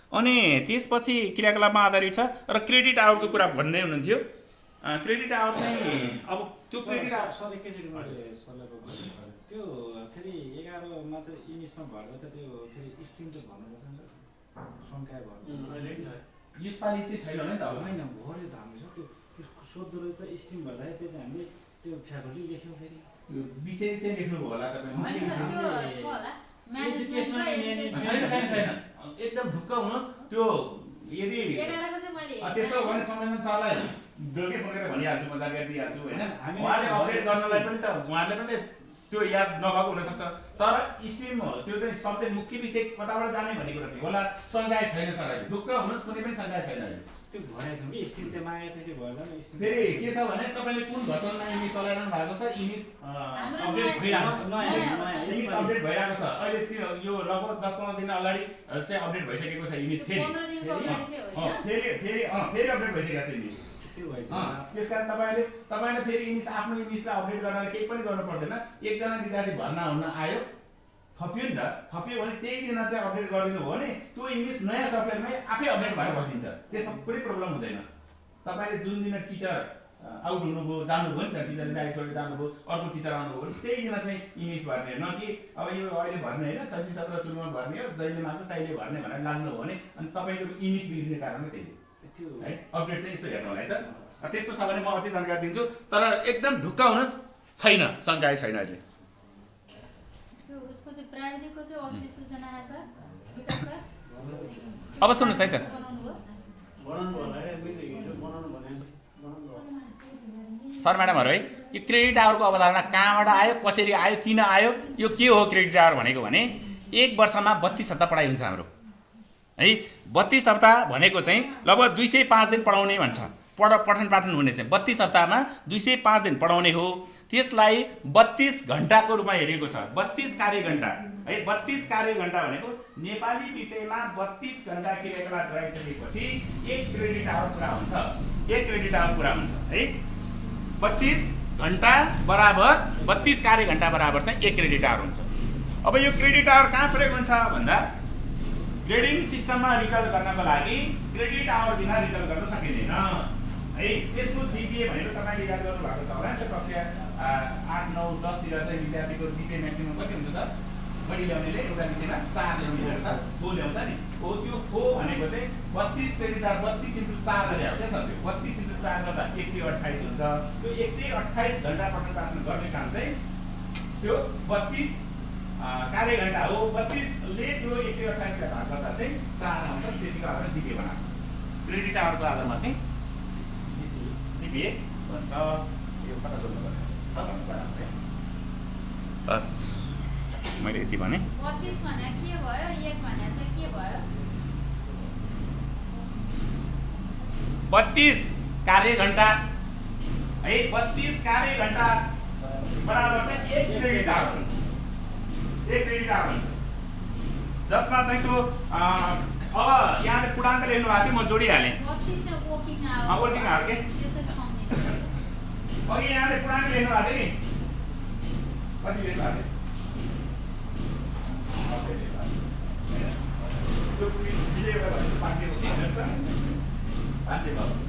अनि त्यसपछि क्रियाकलापमा आधारित छ र क्रेडिट आवरको कुरा भन्दै हुनुहुन्थ्यो। क्रेडिट आवर चाहिँ अब त्यो क्रेडिट आवर सर एकैचोटि मैले सरलाई त्यो फेरि 11 मा चाहिँ इङ्ग्लिसमा भर्दा त त्यो फेरि स्ट्रिम त भन्नुपर्छ नि सर, सङ्ख्या भर्नु अहिले छ। यसपालि चाहिँ छैन नि त। अब होइन भर्यो त हाम्रो सर, त्यो सोध्दो रहेछ स्ट्रिम भन्दाखेरि त्यो चाहिँ हामीले त्यो फ्याकल्टी लेख्यौँ। फेरि त्यो विषय चाहिँ लेख्नुभयो होला तपाईँ? छैन, एकदम ढुक्क हुनुहोस्। त्यो यदि त्यस्तो हो भने सम्बन्धन सरलाई डोके पकेर भनिहाल्छु, म जानकारी दिइहाल्छु होइन। उहाँले अपडेट गर्नलाई पनि त उहाँले पनि त्यो याद नभएको हुनसक्छ तर स्ट्रिम त्यो चाहिँ सब्जेक्ट मुख्य विषय कताबाट जाने भन्ने कुरा चाहिँ होला सङ्घाय छैन सर अहिले ढुक्क हुनुहोस् कुनै पनि सङ्घाय छैन अहिले त्यो भनेको थियौँ कि स्ट्रिम त्यो मागेको थियो कि भएन स्ट्रिम फेरि के छ भने तपाईँले कुन भर्सनमा इमेज चलाइरहनु भएको छ इमेज अपडेट भइरहेको छ इमेज अपडेट भइरहेको छ अहिले त्यो यो लगभग 10-15 दिन अगाडि चाहिँ अपडेट भइसकेको छ इमेज फेरि फेरि अपडेट भइसकेको छ इमेज त्यस कारण तपाईँले फेरि इमेज आफ्नो इमेजलाई अपडेट गर्नलाई केही पनि गर्नु पर्दैन एकजना विद्यार्थी भर्ना हुन आयो थप्यो नि त थप्यो भने त्यही दिन चाहिँ अपडेट गरिदिनु हो भने त्यो इमेज नयाँ सफ्टवेयरमै आफै अपडेट भएर बस्दिन्छ त्यसमा कुनै प्रब्लम हुँदैन तपाईँले जुन दिन टिचर आउट हुनुभयो जानुभयो नि त टिचरले चाहिँ छोडेर जानुभयो अर्को टिचर आउनुभयो भने त्यही दिन चाहिँ इमेज भर्ने न कि अब यो अहिले भर्ने होइन शैक्षिक सत्र सुरुमा भर्ने हो जहिले मान्छ तैले भर्ने भनेर लाग्नु हो भने अनि तपाईँको इमेज बिग्रिने कारणले त्यही है अपडेट चाहिँ यसो हेर्नु होला है सर त्यस्तो छ भने म अझै जानकारी दिन्छु तर एकदम ढुक्क हुनुहोस् छैन शङ्काय छैन अहिले उसको चाहिँ प्राविधिकको चाहिँ अस्ति सूचना आएछ विकास सर अब सुन्नुहोस् है त बनाउनु होला है बनाउनु भने सर म्याडमहरू है यो क्रेडिट आवरको अवधारणा कहाँबाट आयो कसरी आयो किन आयो यो के हो क्रेडिट आवर भनेको भने एक वर्षमा 32 हप्ता पढाइ हुन्छ हाम्रो है 32 हप्ता भनेको चाहिँ लगभग 205 दिन पढाउने भन्छ पठन पाठन हुने चाहिँ 32 हप्तामा 205 दिन पढाउने हो त्यसलाई 32 घण्टाको रूपमा हेरिएको छ 32 कार्य घण्टा है 32 कार्य घण्टा भनेको नेपाली विषयमा 32 घण्टा क्रियाकलाप गराइसकेपछि 1 क्रेडिट आवर पुरा हुन्छ 1 क्रेडिट आवर पुरा हुन्छ है 32 घण्टा बराबर 32 कार्य घण्टा बराबर चाहिँ 1 क्रेडिट आवर हुन्छ अब यो क्रेडिट आवर कहाँ प्रयोग हुन्छ भन्दा ग्रेडिङ सिस्टममा रिजल्ट गर्नको लागि क्रेडिट आवर बिना रिजल्ट गर्न सकिँदैन है त्यसको जिपिए भनेको तपाईँले याद गर्नु भएको छ होला नि त कक्षा 8, 9, 10 तिर चाहिँ विद्यार्थीको जिपिए म्याक्सिमम कति हुन्छ सर बढी ल्याउनेले एउटा विषयमा 4 ल्याउने हुन्छ हो ल्याउँछ नि हो त्यो हो भनेको चाहिँ 32 क्रेडिट आवर 32 × 4 ल्यायो क्या सर त्यो 32 × 4 गर्दा 128 हुन्छ त्यो 128 घण्टा पठन पाठन गर्ने काम चाहिँ त्यो 32 कार्य घण्टा हो 32 ले त्यो 128 लाई भाग गर्दा चाहिँ 4 आउँछ त्यसैको आधारमा जिपिए बनाएको क्रेडिट आवरको आधारमा चाहिँ जिपिए भन्छ यो कता जोड्नु पर्यो बस मैले यति भने 32 भने के भयो 1 भने चाहिँ के भयो 32 कार्य घण्टा है 32 कार्य घण्टा बराबर चाहिँ 1 क्रेडिट आवर हुन्छ 1 क्रेडिट आवर हुन्छ जसमा चाहिँ त्यो अब यहाँले पूर्णाङ्क लेख्नु भएको थियो म जोडिहालेँ 32 चाहिँ वर्किङ आवर वर्किङ आवर के त्यसै सम्झिनु अघि यहाँले पूर्णाङ्क लेख्नु भएको थियो नि कति लेख्नु भएको थियो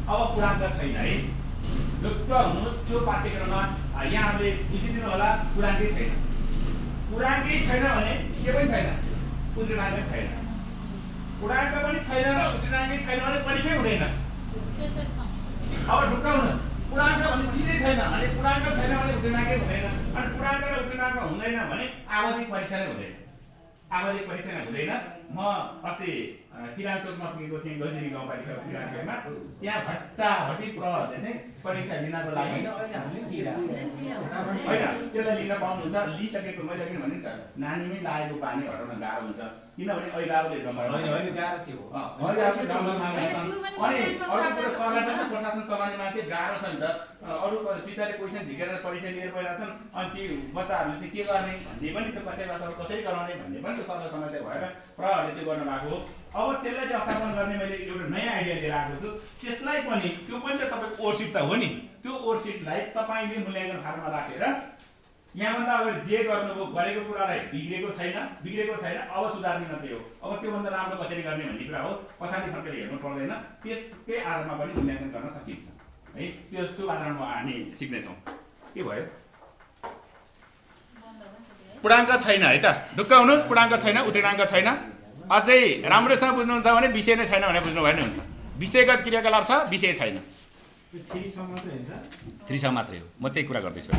अब पूर्णाङ्क छैन है ढुक्क हुनुहोस् त्यो पाठ्यक्रममा यहाँहरूले बुझिदिनु होला पूर्णाङ्कै छैन पूर्णाङ्कै छैन भने के पनि छैन उत्तीर्णाङ्क छैन पूर्णाङ्क पनि छैन र उत्तीर्णाङ्कै छैन भने परीक्षै हुँदैन अब ढुक्क हुनुहोस् पूर्णाङ्क भने चिजै छैन भने पूर्णाङ्क छैन भने उत्तीर्णाङ्कै हुँदैन अनि पूर्णाङ्क र उत्तीर्णाङ्क हुँदैन भने आवधिक परीक्षा नै हुँदैन आवधिक परीक्षा नै हुँदैन म अस्ति किरानचोकमा पुगेको थिएँ गजिरी गाउँपालिका किरानचोकमा त्यहाँ भट्टाभट्टी प्रहरले चाहिँ परीक्षा लिनको लागि होइन त्यसलाई लिन पाउनुहुन्छ लिइसकेको मैले किन भने नानीमै लागेको पानी हटाउन गाह्रो हुन्छ किनभने अहिलेले नम्बर अनि अर्को कुरो सरलाई पनि प्रशासन चलाउने मान्छे गाह्रो छ नि त अरू टिचरले क्वेसन झिकेर परीक्षा लिएर गइरहेछन् अनि ती बच्चाहरूले चाहिँ के गर्ने भन्ने पनि त्यो कसैबाट कसरी गराउने भन्ने पनि त्यो सरलाई समस्या भएर प्रहरले त्यो गर्नु भएको हो अब त्यसलाई चाहिँ अवलोकन गर्ने मैले एउटा नयाँ आइडिया लिएर आएको छु त्यसलाई पनि त्यो पनि चाहिँ तपाईँको ओर्सिट त हो नि त्यो ओर्सिटलाई तपाईँले मूल्याङ्कन फार्ममा राखेर यहाँभन्दा अगाडि जे गर्नुभयो गरेको कुरालाई बिग्रेको छैन अब सुधार्ने मात्रै हो अब त्योभन्दा राम्रो कसरी गर्ने भन्ने कुरा हो पछाडि फर्केर हेर्नु पर्दैन त्यसकै आधारमा पनि मूल्याङ्कन गर्न सकिन्छ है त्यो आधारमा हामी सिक्नेछौँ के भयो पूर्णाङ्क छैन है त ढुक्क हुनुहोस् पूर्णाङ्क छैन उत्तीर्णाङ्क छैन अझै राम्रोसँग बुझ्नुहुन्छ भने विषय नै छैन भने बुझ्नु भएन हुन्छ विषयगत क्रियाकलाप छ विषय छैन 3 सम्म मात्रै हुन्छ 3 सम्म मात्रै हो म त्यही कुरा गर्दैछु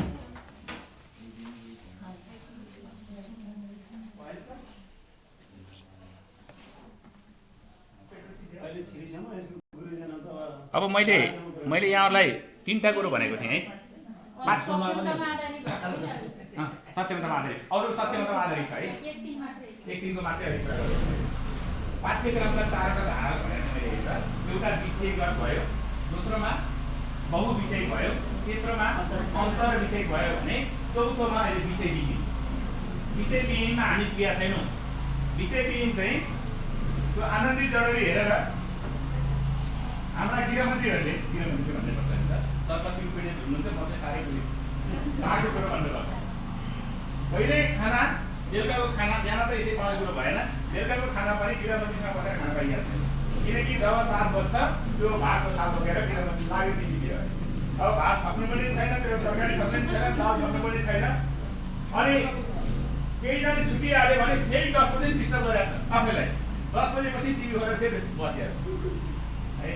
अब मैले यहाँहरूलाई 3टा कुरो भनेको थिएँ है सक्षमतामा आधारित अरू सक्षमतामा आधारित छ है एक दिन मात्रै एक दिनको मात्रै अहिले कुरा गर्छु पाठ्यक्रमका 4वटा धारा भनेर मैले हेर्दा एउटा विषयगत भयो दोस्रोमा बहुविषय भयो तेस्रोमा अन्तर विषय भयो भने चौथोमा अहिले विषयविहीनमा हामी क्रिया छैनौँ विषयविहीन चाहिँ त्यो आनन्दी जडरी हेरेर हाम्रा गृहमन्त्रीहरूले गृहमन्त्री भन्नुपर्छ नि त सरकारी पीडित हुनुहुन्छ म चाहिँ साह्रै पीडित बाटो कुरो भन्नुपर्छ पहिले खाना बेलुकाको खाना बिहान त यसै पाउने कुरो भएन बेलुकाको खाना पनि गृहमन्त्रीसँग बसेर खाना पाइएको छैन किनकि जब 7 बज्छ त्यो भातको थाल बोकेर गृहमन्त्री लाग्यो टिभीतिर अब भात खप्नु पनि छैन त्यो तरकारी खप्नु पनि छैन दाल खप्नु पनि छैन अनि केहीजना छुट्टिहाल्यो भने फेरि 10 बजे डिस्टर्ब गरिरहेको छ आफैलाई 10 बजेपछि टिभी खोलेर फेरि बसिरहेको छ है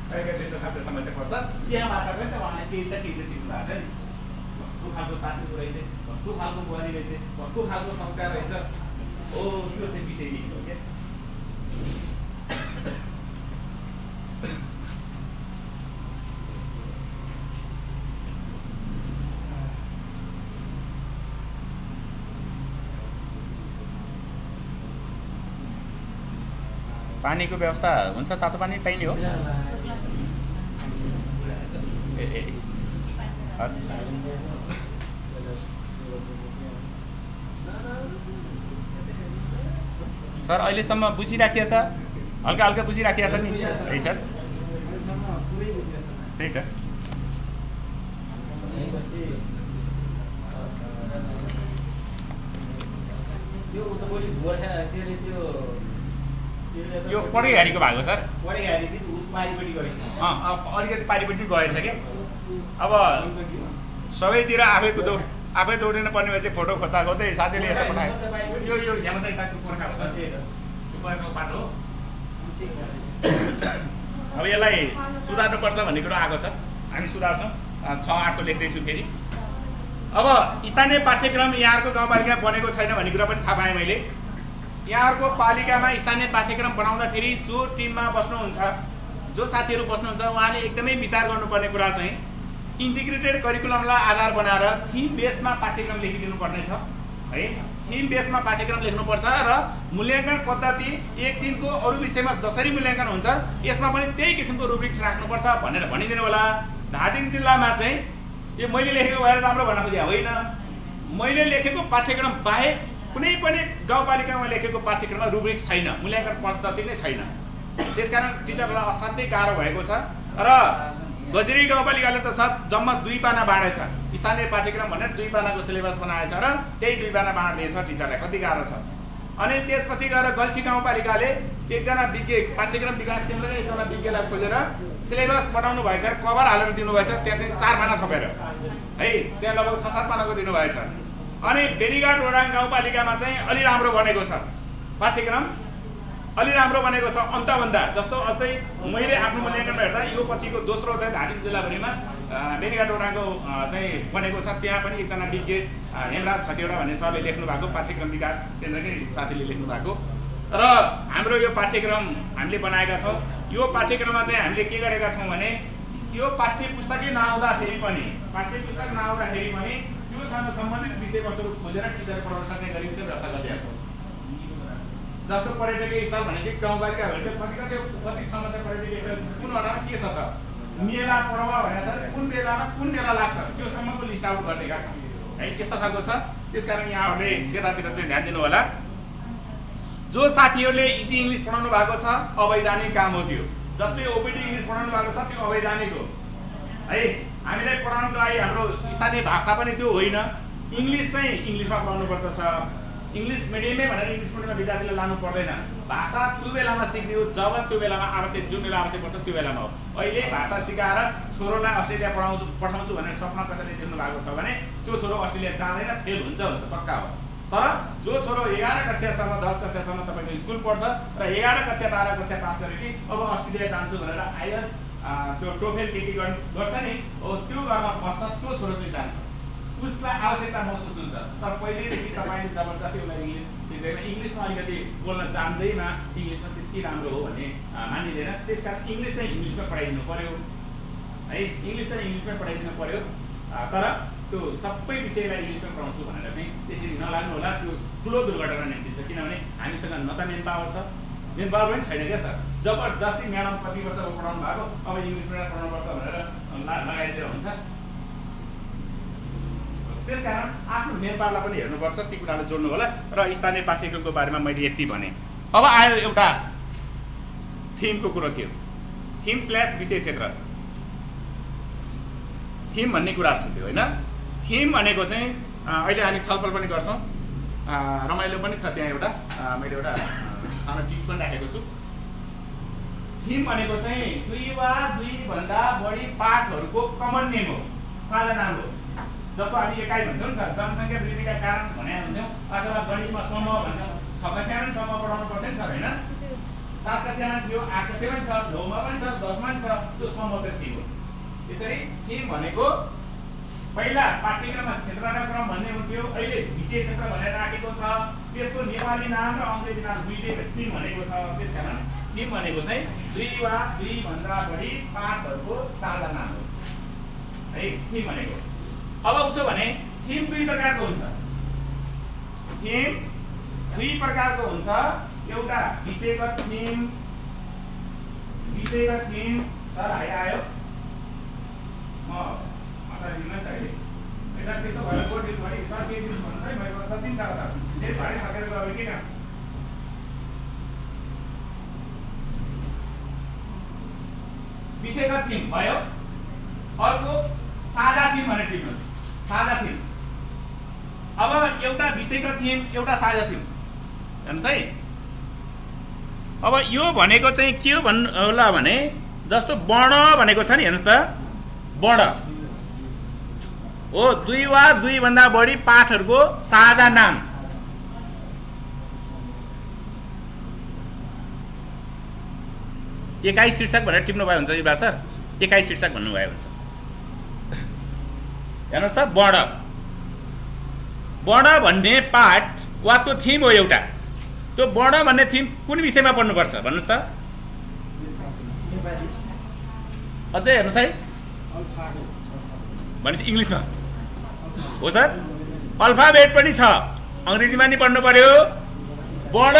कहिले त्यस्तो खालको समस्या पर्छ त्यहाँबाट पनि त उहाँलाई केही त सिक्नु भएको छ नि कस्तो खालको सासू रहेछ कस्तो खालको बुहारी रहेछ कस्तो खालको संस्कार रहेछ ओ यो चाहिँ विषयविहीन हो क्या पानीको व्यवस्था हुन्छ तातो पानी पाइने हो हस् सर अहिलेसम्म बुझिराखिएको छ हल्का हल्का बुझिराखिएको छ नि है सर त्यही त यो पढेघारीको भएको सर अलिकति पारिपट्टि गएछ कि अब सबैतिर आफै दौडिनु पर्ने भए चाहिँ फोटो खोज्दा खोज्दै साथीले यता पठायो यो यहाँ यताको गोर्खा हो सर यो गोर्खाको बाटो हो अब यसलाई सुधार्नुपर्छ भन्ने कुरो आएको छ हामी सुधार्छौँ 6-8 को लेख्दैछु फेरि अब स्थानीय पाठ्यक्रम यहाँहरूको गाउँपालिका बनेको छैन भन्ने कुरा पनि थाहा पाएँ मैले यहाँहरूको पालिकामा स्थानीय पाठ्यक्रम बनाउँदाखेरि जो टिममा बस्नुहुन्छ जो साथीहरू बस्नुहुन्छ उहाँले एकदमै विचार गर्नुपर्ने कुरा चाहिँ इन्टिग्रेटेड करिकुलमलाई आधार बनाएर थिम बेसमा पाठ्यक्रम लेखिदिनु पर्नेछ है थिम बेसमा पाठ्यक्रम लेख्नुपर्छ र मूल्याङ्कन पद्धति एक दिनको अरू विषयमा जसरी मूल्याङ्कन हुन्छ यसमा पनि त्यही किसिमको रुब्रिक्स राख्नुपर्छ भनेर भनिदिनु होला धादिङ जिल्लामा चाहिँ यो मैले लेखेको भएर राम्रो भन्न खोजेँ होइन मैले लेखेको पाठ्यक्रम बाहेक कुनै पनि गाउँपालिकामा लेखेको पाठ्यक्रममा रुब्रिक्स छैन मूल्याङ्कन पद्धति नै छैन त्यसकारण टिचरलाई असाध्यै गाह्रो भएको छ र गजरी गाउँपालिकाले त सर जम्मा 2 पाना बाँडेछ स्थानीय पाठ्यक्रम भनेर 2 पानाको सिलेबस बनाएछ र त्यही 2 पाना बाँड्दैछ टिचरलाई कति गाह्रो छ अनि त्यसपछि गएर गल्छी गाउँपालिकाले एकजना विज्ञ पाठ्यक्रम विकास केन्द्रले एकजना विज्ञलाई खोजेर सिलेबस बनाउनु भएछ कभर हालेर दिनुभएछ त्यहाँ चाहिँ 4 पाना थपेर है त्यहाँ लगभग 6-7 पानाको दिनुभएछ अनि बेनीघाट ओडाङ गाउँपालिकामा चाहिँ अलि राम्रो बनेको छ पाठ्यक्रम अलि राम्रो बनेको छ अन्तभन्दा जस्तो अझै मैले आफ्नो मूल्याङ्कनमा हेर्दा यो पछिको दोस्रो चाहिँ धादिङ जिल्लाभरिमा बेनीघाट ओडाङको चाहिँ बनेको छ त्यहाँ पनि एकजना विज्ञ हेमराज खतिवडा भन्ने सरले लेख्नु भएको पाठ्यक्रम विकास केन्द्रकै साथीले लेख्नु भएको र हाम्रो यो पाठ्यक्रम हामीले बनाएका छौँ यो पाठ्यक्रममा चाहिँ हामीले के गरेका छौँ भने यो पाठ्यपुस्तकै नआउँदाखेरि पनि पाठ्यपुस्तक नआउँदाखेरि पनि त्योसँग सम्बन्धित विषयवस्तुहरू खोजेर टिचर पढाउन सक्ने गरी चाहिँ व्यवस्था गरिदिएका छौँ जस्तो पर्यटकीय स्थल भनेपछि गाउँपालिकाहरूले कति ठाउँमा चाहिँ पर्यटकीय स्थल कुन वडामा के छ त मेला पर्व भनेर छ कुन बेलामा कुन मेला लाग्छ त्योसम्मको लिस्ट आउट गरिदिएका छौँ है यस्तो खालको छ त्यसकारण यहाँहरूले त्यतातिर चाहिँ ध्यान दिनु होला जो साथीहरूले इजी इङ्ग्लिस पढाउनु भएको छ अवैधानिक काम हो त्यो जसले ओपिडी इङ्ग्लिस पढाउनु भएको छ त्यो अवैधानिक हो है हामीलाई पढाउनुको लागि हाम्रो स्थानीय भाषा पनि त्यो होइन इङ्ग्लिस चाहिँ इङ्ग्लिसमा पढाउनुपर्छ छ इङ्ग्लिस मिडियमै भनेर इङ्ग्लिस मिडियममा विद्यार्थीलाई लानु पर्दैन भाषा त्यो बेलामा सिक्ने हो जब त्यो बेलामा आवश्यक जुन बेला आवश्यक पर्छ त्यो बेलामा हो अहिले भाषा सिकाएर छोरोलाई अस्ट्रेलिया पठाउँछु भनेर सपना कसैले देख्नु भएको छ भने त्यो छोरो अस्ट्रेलिया जाँदैन फेल हुन्छ पक्का हो तर जो छोरो 11 कक्षासम्म 10 कक्षासम्म तपाईँको स्कुल पढ्छ र 11 कक्षा 12 कक्षा पास गरेपछि अब अस्ट्रेलिया जान्छु भनेर आइएल्स त्यो टोफेल के गर्छ नि हो त्यो घरमा बस्छ त्यो छोरो चाहिँ जान्छ उसलाई आवश्यकता महसुस हुन्छ तर पहिलेदेखि तपाईँले जबरजस्ती उसलाई इङ्ग्लिस सिक्दैन इङ्ग्लिसमा अलिकति बोल्न जान्दैमा इङ्ग्लिसमा त्यति राम्रो हो भन्ने मानिँदैन त्यसकारण इङ्ग्लिस चाहिँ इङ्ग्लिसमा पढाइदिनु पर्यो है इङ्ग्लिस चाहिँ इङ्ग्लिसमै पढाइदिनु पर्यो तर त्यो सबै विषयलाई इङ्ग्लिसमा पढाउँछु भनेर चाहिँ त्यसरी नलाग्नु होला, त्यो ठुलो दुर्घटना निम्तिन्छ। किनभने हामीसँग न त मेन पावर छ, मेन पावर पनि छैन क्या सर। जबरजस्ती म्याडम कति वर्ष पढाउनु भएको, अब इङ्ग्लिसमा पढाउनु पर्छ भनेर लगाइदिएर हुन्छ। त्यसकारण आफ्नो मेन पावरलाई पनि हेर्नुपर्छ, ती कुरालाई जोड्नु होला। र स्थानीय पाठ्यक्रमको बारेमा मैले यति भने। अब आयो एउटा थिमको कुरो थियो, थिम / विषय क्षेत्र। थिम भन्ने कुरा थियो होइन। थिम भनेको चाहिँ अहिले हामी छलफल पनि गर्छौँ, रमाइलो पनि छ। त्यहाँ एउटा मैले एउटा सानो टिप्स पनि राखेको छु। थिम भनेको चाहिँ 2 वा 2 भन्दा बढी पाठहरूको कमन नेम हो, साझा नाम हो। जस्तो हामी एकाइ भन्छौँ नि सर, जनसङ्ख्या वृद्धिका कारण भने हुन्थ्यौँ, अथवा गणितमा समूह भन्छौँ। 6 कक्षामा पनि समूह पढाउनु पर्थ्यो नि सर होइन। 7 कक्षामा थियो, 8 कक्षामा पनि छ, 9मा पनि छ, 10मा पनि छ। त्यो समूह चाहिँ थिम हो। यसरी थिम भनेको पहिला पाठ्यक्रममा क्षेत्र र क्रम भन्ने हुन्थ्यो, अहिले विषय क्षेत्र भनेर राखेको छ। त्यसको नेपाली नाम र अङ्ग्रेजी नाम दुईटै थिम भनेको छ। त्यसकारण थिम भनेको चाहिँ 2 वा 2 भन्दा बढी पाठहरूको साझा नाम हो है थिम भनेको। अब उसो भने थिम 2 प्रकारको हुन्छ। थिम 2 प्रकारको हुन्छ। एउटा विषयगत थिम, विषयगत थिम सर आयो म दिनमा त अहिले पैसा त्यसो भएर कोड डिल भने सर के दिनु भन्नुहोस् है, मैले सर दिन्छ त धेरै भारी थकेर गयो के काम। विषयगत थिम भयो। अर्को साझा थिम भनेर टिप्नुहोस्, साझा थिम। अब एउटा विषयगत थिम, एउटा साझा थिम हेर्नुहोस् है। अब यो भनेको चाहिँ के हो भन्नु होला भने, जस्तो वर्ण भनेको छ नि, हेर्नुहोस् त वर्ण हो 2 वा 2 भन्दा बढी पाठहरूको साझा नाम। एकाइ शीर्षक भनेर टिप्नु भयो हुन्छ युवराज सर, एकाइ शीर्षक भन्नुभयो हुन्छ। हेर्नुहोस् त वर्ण, वर्ण भन्ने पाठ वा त्यो थिम हो एउटा। त्यो वर्ण भन्ने थिम कुन विषयमा पढ्नुपर्छ भन्नुहोस् त? अझै हेर्नुहोस् है, भनेपछि इङ्ग्लिसमा हो सर। अल्फाबेट पनि छ, अङ्ग्रेजीमा नि पढ्नु पर्यो, वर्ण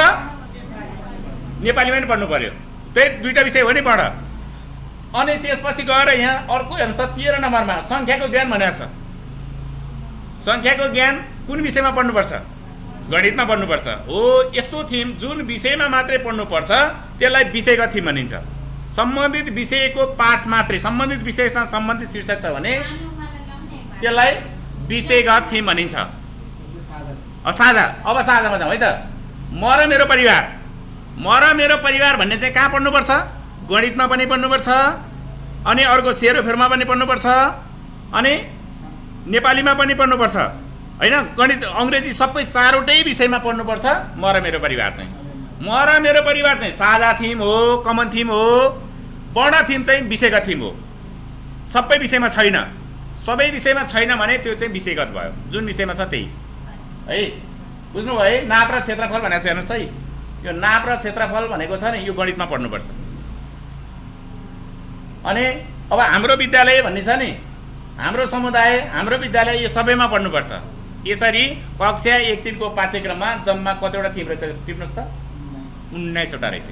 नेपालीमा नि पढ्नु पर्यो। त्यही दुईटा विषय हो नि वर्ण। अनि त्यसपछि गएर यहाँ अर्को हेर्नुहोस् त 13 नम्बरमा सङ्ख्याको ज्ञान भनेको छ। सङ्ख्याको ज्ञान कुन विषयमा पढ्नुपर्छ? गणितमा पढ्नुपर्छ हो। यस्तो थिम जुन विषयमा मात्रै पढ्नुपर्छ त्यसलाई विषयगत थिम भनिन्छ। सम्बन्धित विषयको पाठ मात्रै, सम्बन्धित विषयसँग सम्बन्धित शीर्षक छ भने त्यसलाई विषयगत थिम भनिन्छ। साझा। अब साझामा जाउँ है त। म र मेरो परिवार, म र मेरो परिवार भन्ने चाहिँ कहाँ पढ्नुपर्छ? गणितमा पनि पढ्नुपर्छ, अनि अर्को सेरोफेरोमा पनि पढ्नुपर्छ, अनि नेपालीमा पनि पढ्नुपर्छ होइन। गणित अङ्ग्रेजी सबै 4वटै विषयमा पढ्नुपर्छ। म र मेरो परिवार चाहिँ, म र मेरो परिवार चाहिँ साझा थिम हो, कमन थिम हो। वर्ण थिम चाहिँ विषयगत थिम हो, सबै विषयमा छैन। सबै विषयमा छैन भने त्यो चाहिँ विषयगत भयो, जुन विषयमा छ त्यही है। बुझ्नुभयो है? नाप र क्षेत्रफल भनेको छ हेर्नुहोस् त। यो नाप र क्षेत्रफल भनेको छ नि, यो गणितमा पढ्नुपर्छ। अनि अब हाम्रो विद्यालय भन्ने छ नि, हाम्रो समुदाय, हाम्रो विद्यालय, यो सबैमा पढ्नुपर्छ। यसरी कक्षा 1-3 को पाठ्यक्रममा जम्मा कतिवटा थिम रहेछ टिप्नुहोस् त? 19 वटा रहेछ।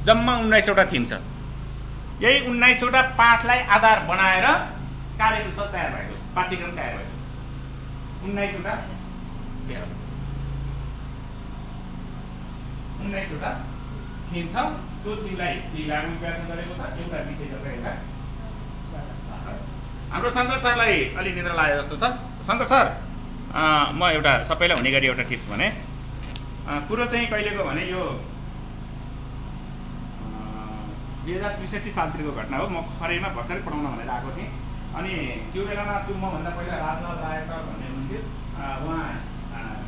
जम्मा 19 वटा थिम छ। यही 19 वटा पाठलाई आधार बनाएर कार्यपुस्तक तयार भएको छ, पाठ्यक्रम तयार भएको छ। 19 वटा 19 वटा थिम छ। त्यो थिमलाई लागू विभाजन गरेको छ। एउटा विषय गरेर एउटा। हाम्रो शङ्कर सरलाई अलि निद्रा लाग्यो जस्तो छ। शङ्कर सर, म एउटा सबैलाई हुने गरी एउटा टिप्स भने, कुरो चाहिँ कहिलेको भने यो 2063 सालतिरको घटना हो। म खरैमा भर्खरै पढाउन भनेर आएको थिएँ। अनि त्यो बेलामा त्यो मभन्दा पहिला राजलाल राय सर भन्ने हुनुहुन्थ्यो। उहाँ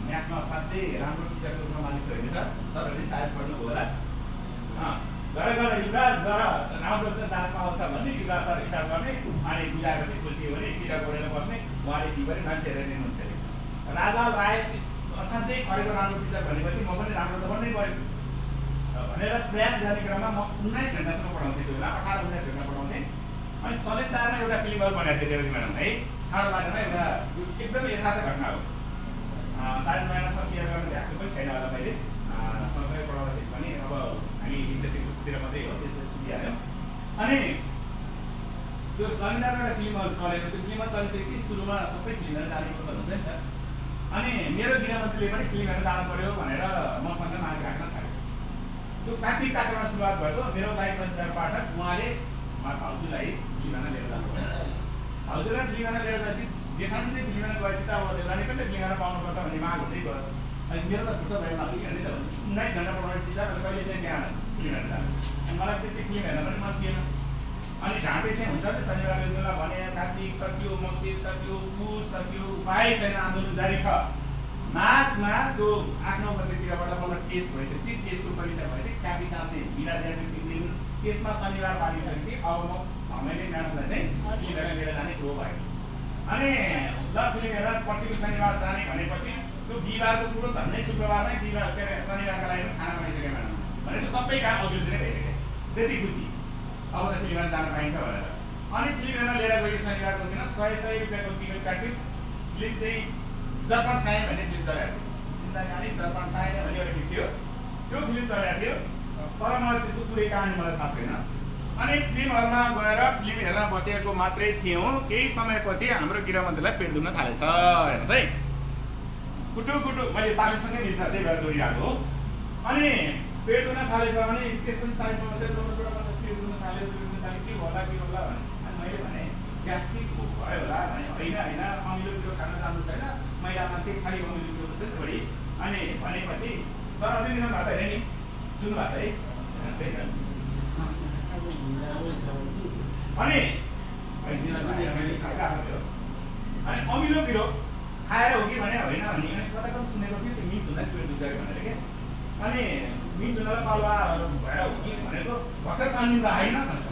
म्याथमा साथै राम्रो टिचरको रूपमा मानिस हुनुहुन्छ। सरहरूले सायद पढ्नुभयो होला। गएर युवराज गएर राम्रो चाहिँ जाँचमा आउँछ भन्ने, युवराज सर हिसाब गर्ने, अनि बुझाएपछि खुसी हो भने सिधा गोडेर बस्ने। उहाँले ती पनि मान्छेहरू दिनुहुन्थ्यो। राजलाल राय असाध्यै खरेको राम्रो टिचर भनेपछि म पनि राम्रो त बन्नै पऱ्यो भनेर प्रयास गर्ने क्रममा म 19 घण्टासम्म पढाउँथेँ। त्यो बेला 18-19 घण्टा पढाउँथेँ। अनि सलेन्दारमा एउटा फिल्महरू बनाएको थियो देवरी म्याडम है। ठाडो बाटोमा एउटा एकदमै यथार्थ घटना हो। सायद महिनासँग सेयर गर्न भ्याएको पनि छैन होला मैले सँगसँगै पढाउँदाखेरि पनि। अब हामी इनिसिएटिभतिर मात्रै हो त्यसपछि सिकिहाल्यौँ। अनि त्यो शनिबारमा एउटा फिल्महरू चलेको, त्यो फिल्ममा चलिसकेपछि सुरुमा सबै फिल्महरू जाने त हुन्छ नि त। अनि मेरो गृहमन्त्रीले पनि फिल्म हेर्न जानु पर्यो भनेर मसँग माग राख्न थाल्यो। त्यो कार्तिक काठमा सुरुवात भएको। मेरो दाइ संस्कार पाठक उहाँले भाउजूलाई फिल्म हेर्न लिएर जानुभयो। भाउजूलाई फिल्म हेर्न लिएर गएपछि जेठानी चाहिँ फिल्म हेर्न गएपछि त अब देउरानी पनि त फिल्म हेर्न पाउनुपर्छ भन्ने माग हुँदै गयो। अनि मेरो त खुर्सा भयो माग हेर्ने त 19 घन्टा पढाउने टिचरहरू कहिले चाहिँ बिहान फिल्म हेर्न जानु। अनि मलाई त्यति फिल्म हेर्न पनि मन थिएन। अनि ढाँटे चाहिँ हुन्छ नि शनिबार बेला भने कार्तिक सक्यो, मङ्सिर सक्यो, पुस सक्यो, उपाय छैन, आन्दोलन जारी छ। माघमा त्यो 8-9 गतेतिरबाट मलाई टेस्ट भइसकेपछि टेस्टको परीक्षा भएपछि कापी जाँदै बिना जाने 3 दिन त्यसमा शनिबार पालिसकेपछि अब मैले म्याडमलाई चाहिँ फिल्म हेरेर लिएर जाने ठुलो भयो। अनि ल फिल्म हेरेर पछिको शनिबार जाने भनेपछि त्यो बिहिबारको कुरो धन्नै शुक्रबारमै बिहिबार के अरे शनिबारका लागि पनि खाना बनाइसक्यो म्याडम भनेको सबै काम अघिल्लो दिनै भइसक्यो। त्यति खुसी अब त फिल्म हेर्न जान पाइन्छ भनेर। अनि फिल्म हेर्न लिएर गयो शनिबारको दिन 100 रुपियाँको टिकट काट्यो। फिल्म चाहिँ दर्पण छाया भन्ने फिल्म चलेको थियो। जिन्दगानी दर्पण छाया भन्ने एउटा गीत थियो, त्यो फिल्म चलेको थियो। तर मलाई त्यसको पुरै कहानी मलाई थाहा छैन। अनि फिल्म हलमा गएर फिल्म हेर्न बसेको मात्रै थियौँ, केही समयपछि हाम्रो गृहमन्त्रीलाई पेट दुख्न थालेछ। हेर्नुहोस् है, कुटु कुटु मैले तालिमसँगै मिल्छ त्यही भएर जोडिरहेको हो। अनि पेट दुख्न थालेछ भने त्यसपछि साइडमा बसेर पेट दुख्न थाल्यो के होला भने अनि मैले भने ग्यास्ट्रिक भयो होला भने होइन अमिलो पिरो खान जानु छैन, महिला मान्छे खालि अमिलो पिरो हुन्छ नि बढी। अनि भनेपछि सर अझै दिन भात हेरेँ नि सुन्नु भएको छ है। अनि अमिलो पिरो खाएर हो कि भने होइन भने कता कता सुनेको थियो त्यो मिक्स हुँदा पेट दुख्छ भनेर क्या। अनि मिक्स हुँदा पालुवा भएर हो कि भनेको भर्खर पानी त आएन भन्छ।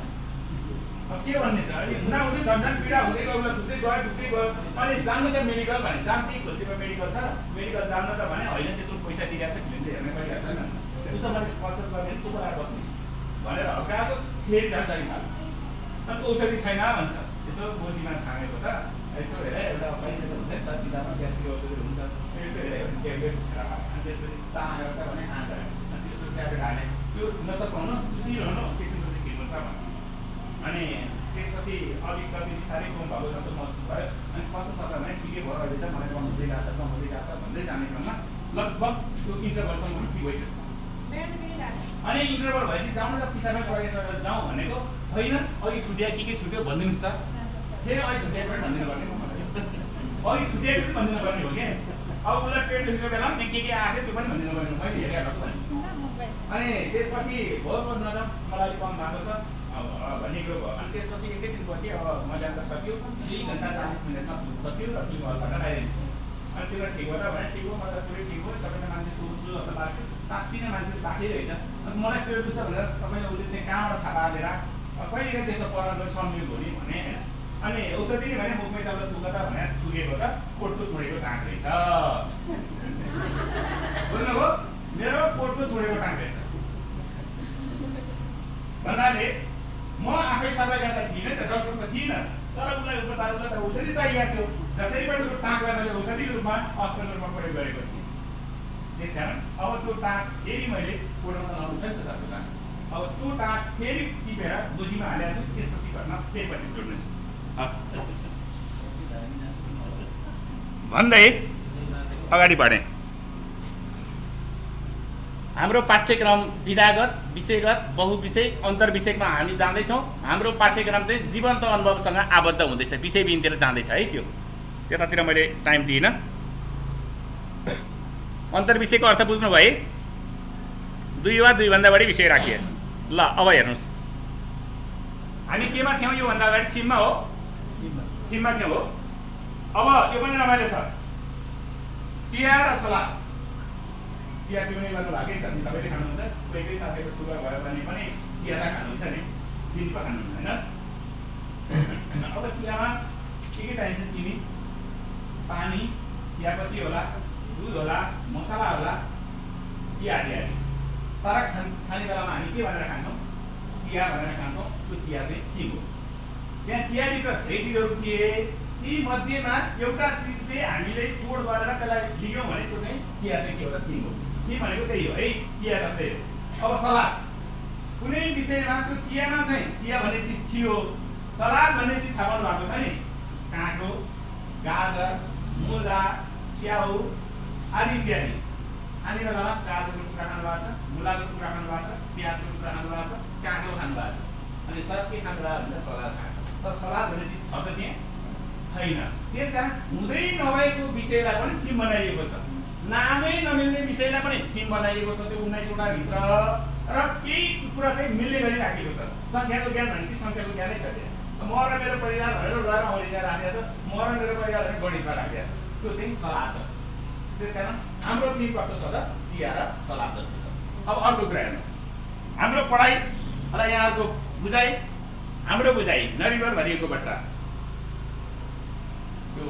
अब के भन्ने त अनि हुँदाहुँदै झन्झन पीडा हुँदै गयो, दुख्दै गयो। अनि जान्नु त मेडिकल भने जान्थेँ, खुसीमा मेडिकल छ, मेडिकल जान्न त भने होइन त्यत्रो पैसा दिइरहेको छ फिल्म चाहिँ हेर्नै परिहाल्छ नि। उसो भने कसरत गर्ने चुप लगाएर बस्ने भनेर हल्काएको फेरि जानकारी थाल्यो। अनि औषधि छैन भन्छ। यसो गोजीमा छानेको त यसो हेरेर एउटा कहिले त हुन्छ नि सर सिधामा ग्यासको औषधि हुन्छ, यसो हेरेर ट्याब्लेट अनि त्यसपछि तानेर त भने आँटा अनि त्यसको ट्याब्लेट हाले त्यो नचपाउनु सुसिरहनु एकछिन ठिक हुन्छ भन्नु। अनि त्यसपछि अलिकति साह्रै कम भएको जस्तो महसुस भयो। अनि कस्तो छ भने ठिकै भयो, अहिले त मलाई कम हुँदै गएको छ भन्दै जाने क्रममा लगभग त्यो इन्टरभलसम्म ठिक भइसक्यो। अनि इन्टरभल भएपछि जाउँ न त पिछाडि पढाइसकेर जाउँ भनेको होइन अघि छुट्या के छुट्यो भनिदिनुहोस् त। फेरि अघि छुट्या पनि भनिदिनु पर्ने हो मलाई, अघि छुट्या पनि भनिदिनु पर्ने हो कि। अब उसलाई पेट दुखेको बेलामा त्यहाँ के आएको थियो त्यो पनि भनिदिनु पर्ने मैले हेरेको भनेको। अनि त्यसपछि भयो नजाउँ मलाई अलिक कम भएको छ भन्ने कुरो भयो। अनि त्यसपछि एकैछिनपछि अब मजा त सक्यो, 2 घन्टा 40 मिनटमा सक्यो र फिल्म हलबाट बाहिर निस्क्यो। अनि त्यो ठिक हो त भने ठिक हो, मतलब पुरै ठिक हो। तपाईँको मान्छे सोच्नु जस्तो लाग्यो, साँच्ची नै मान्छे बाँकै रहेछ। अनि मलाई पेट दुख्छ भनेर तपाईँले औषधि चाहिँ कहाँबाट थाहा पारेर कहिले त्यस्तो परामर्श संयोग हो नि भने होइन। अनि औषधि नै भने मुखमै शब्द दुख्दा भनेर थुकेको छ, कोटको छोडेको टाँक रहेछ। बुझ्नुभयो, मेरो कोटको छोडेको टाँक रहेछ भन्नाले म आफै सबै गर्दा थिइनँ त, डक्टर त थिइनँ, तर उसलाई उपचारलाई त औषधि चाहिएको थियो। जसरी पनि त्यो टाँकलाई मैले औषधिको रूपमा अस्पतालको रूपमा प्रयोग गरेको थिएँ। त्यस कारण अब त्यो टाँक फेरि मैले कोटाउन लाउनु छ नि त सबको टाँक। अब त्यो टाँक फेरि टिपेर गोजीमा हालेको छु। त्यसपछि घरमा फेरि पछि जोड्नेछु। हस् भन्दै अगाडि बढेँ। हाम्रो पाठ्यक्रम विधागत, विषयगत, बहुविषय, अन्तर्विषयमा हामी जाँदैछौँ। हाम्रो पाठ्यक्रम चाहिँ जीवन्त अनुभवसँग आबद्ध हुँदैछ, विषयविहीनतिर जाँदैछ है। त्यतातिर मैले टाइम दिइनँ। अन्तर्विषयको अर्थ बुझ्नु भए 2 वा 2 भन्दा बढी विषय राखिए। ल अब हेर्नुहोस् हामी केमा थियौँ योभन्दा अगाडि? थिममा हो, थिममा थियौँ हो। अब यो पनि रमाइलो छ, चिया र सलाद। चिया पिउने गर्नु भएकै छ नि, सबैले खानुहुन्छ। कोही कोही साथीको सुगर भयो भने पनि चिया त खानुहुन्छ नि, चिनी पो खानुहुन्छ होइन। अब चियामा के चाहिन्छ? चिनी, पानी, चियापत्ती होला, दुध होला, मसला होला, इत्यादि आदि। तर खाने बेलामा हामी के भनेर खान्छौँ? चिया भनेर खान्छौँ। त्यो चिया चाहिँ के हो? त्यहाँ चियाभित्र धेरै चिजहरू थिए। ती मध्येमा एउटा चिजले हामीले कोड गरेर त्यसलाई लियौँ भने त्यो चाहिँ चिया चाहिँ के हो त थिम हो। थिम भनेको त्यही हो है, चिया जस्तै हो। अब सलाद कुनै विषयमा त्यो चियामा चाहिँ चिया भन्ने चिज थियो, सलाद भन्ने चिज थाहा पाउनु भएको छ नि, काँक्रो, गाजर, मुला, स्याउ आदि इत्यादि। खाने बेलामा गाजरको टुक्रा खानु भएको छ, मुलाको टुक्रा खानु भएको छ, प्याजको टुक्रा खानु भएको छ, काँक्रो खानु भएको छ, अनि सब के खानु भएको भन्दा सलाद खाएको। तर सलाद भन्ने चिज छ त त्यहाँ छैन। त्यस कारण हुँदै नभएको विषयलाई पनि थिम बनाइएको छ, नामै नमिल्ने विषयलाई पनि थिम बनाइएको छ त्यो 19वटा भित्र। र केही कुरा चाहिँ मिल्ने गरी राखेको छ। सङ्ख्याको ज्ञान भनेपछि सङ्ख्याको ज्ञानै छ त्यहाँ। म र मेरो परिवार भनेर गएर अङ्ग्रेजीमा राखेको छ, म र मेरो परिवार भनेर गणितमा राखेको छ, त्यो चाहिँ सलाद छ। त्यस कारण हाम्रो थिम कस्तो छ त चिया र सलाद जस्तो छ। अब अर्को कुरा हेर्नुहोस्, हाम्रो पढाइ र यहाँहरूको बुझाइ, हाम्रो बुझाइ नरिवल भरिएको बट्टा त्यो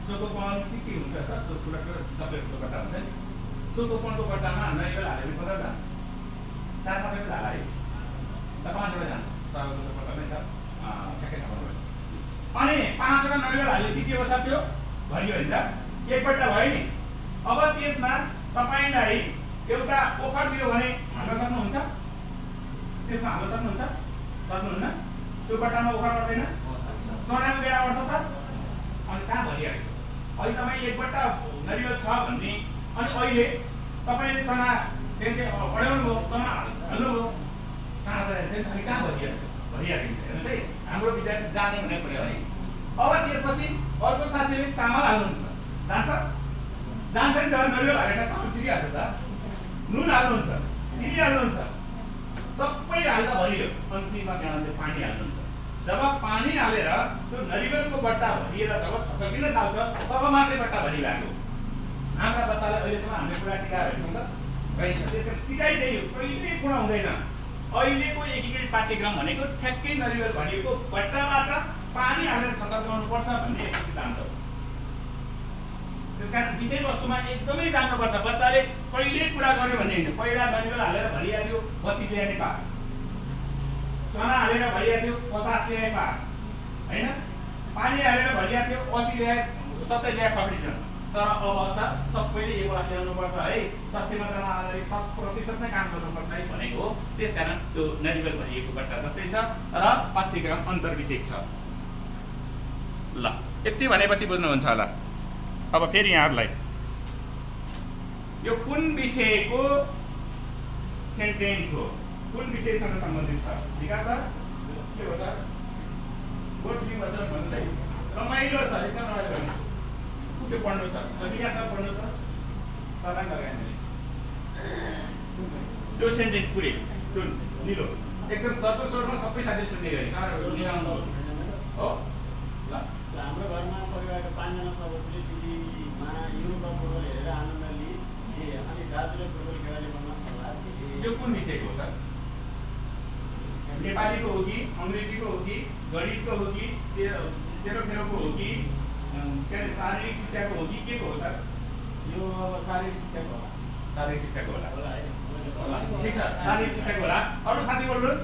चोकोपन के हुन्छ सर, त्यो ठुलो ठुलो चक्लेटको बट्टा हुन्छ नि, चोकोपनको बट्टामा नरिवल हालेर कता जान्छ? 4-5 वटा हाल्यो है त 5 वटा जान्छ, सबैको त पैसा नै छ, ठ्याक्कै थाहा पाउनुपर्छ। अनि 5 वटा नरिवल हालेपछि के भन्छ त्यो भरियो नि त, एकपल्ट भयो नि। अब त्यसमा तपाईँलाई एउटा ओखर दियो भने हाल्न सक्नुहुन्छ? त्यसमा हाल्न सक्नुहुन्छ? सक्नुहुन्न? त्यो बट्टामा ओखर पर्दैन? चनाको बेला पर्छ सर? अनि कहाँ भरिरहेको छ? अहिले तपाईँ एकपल्ट नरिवल छ भन्ने, अनि अहिले तपाईँले चना चाहिँ पढाउनु भयो, चना हाल्नुभयो, कहाँ भइरहेको छ? अनि कहाँ भरिरहेको छ? भरिरहेको छ। हेर्नुहोस् है, हाम्रो विद्यार्थी जाने भनेर छोड्यो है। अब त्यसपछि अर्को साथीले चामल हाल्नुहुन्छ, जान्छ? जान्छ नि त, नरिवल हालेर चामल छिरिहाल्छ त। नुन हाल्नुहुन्छ, चिनी हाल्नुहुन्छ, सबै हाल्दा भरियो। अन्तिममा ज्ञानले पानी हाल्नुहुन्छ। जब पानी हालेर त्यो नरिवलको बट्टा भरिएर जब छचल्किन थाल्छ तब मात्रै बट्टा भरिरहेको। हाम्रा बच्चालाई अहिलेसम्म हामीले कुरा सिकाएको छौँ त रहेछ। त्यसरी सिकाइ त्यही हो, कहिल्यै पूर्ण हुँदैन। अहिलेको एकीकृत पाठ्यक्रम भनेको ठ्याक्कै नरिवल भरिएको बट्टाबाट पानी हालेर छचल्काउनु पर्छ भन्ने यसको सिद्धान्त हो। त्यसकारण विषयवस्तुमा एकदमै जान्नुपर्छ। बच्चाले कहिले कुरा गर्यो भन्ने होइन, पहिला नरिवल हालेर भरिहाल्यो 32 ल्याए पास, चना हालेर भरिहाल्यो 50 ल्याए पास होइन, पानी हालेर भरिहाल्यो 80 ल्याए 70 ल्याए कम्पिटिसन। तर अब त सबैले एक लाख ल्याउनुपर्छ है, सक्षमतामा आधारित 100% नै काम गर्नुपर्छ है भनेको हो। त्यसकारण त्यो नरिवल भरिएको बट्टा जस्तै छ र पाठ्यक्रम अन्तर्विषयक छ। ल यति भनेपछि बुझ्नुहुन्छ होला। अब फेरि यहाँहरूलाई यो कुन विषयको सेन्टेन्स हो, कुन विषयसँग सम्बन्धित छ? विकास सर के हो सर? बोर्ड फिल्म बच्चा भन्नुहोस् है, रमाइलो छ, एकदम रमाइलो गर्नुहोस्। त्यो पढ्नुहोस् सर, विकास सर पढ्नुहोस् सर, सरलाई लगाएँ मैले त्यो सेन्टेन्स पुरै त्यो निलो एकदम चतुर स्वरमा सबै साथीले सुन्ने गरी हो। ल हाम्रो घरमा परिवारका 5 जना सदस्यले टिभीमा युरोपमा फुटबल हेरेर आनन्द लिए, अनि दाजुले फुटबल खेलाडी बन्न सल्लाह दिए। यो कुन विषयको हो सर? नेपालीको हो कि अङ्ग्रेजीको हो कि गणितको हो कि सेरोफेरोको हो कि के अरे शारीरिक शिक्षाको हो कि के को हो सर? यो अब शारीरिक शिक्षाको होला। शारीरिक शिक्षाको होला। है ठिक छ, शारीरिक शिक्षाको होला। अरू साथी बोल्नुहोस्,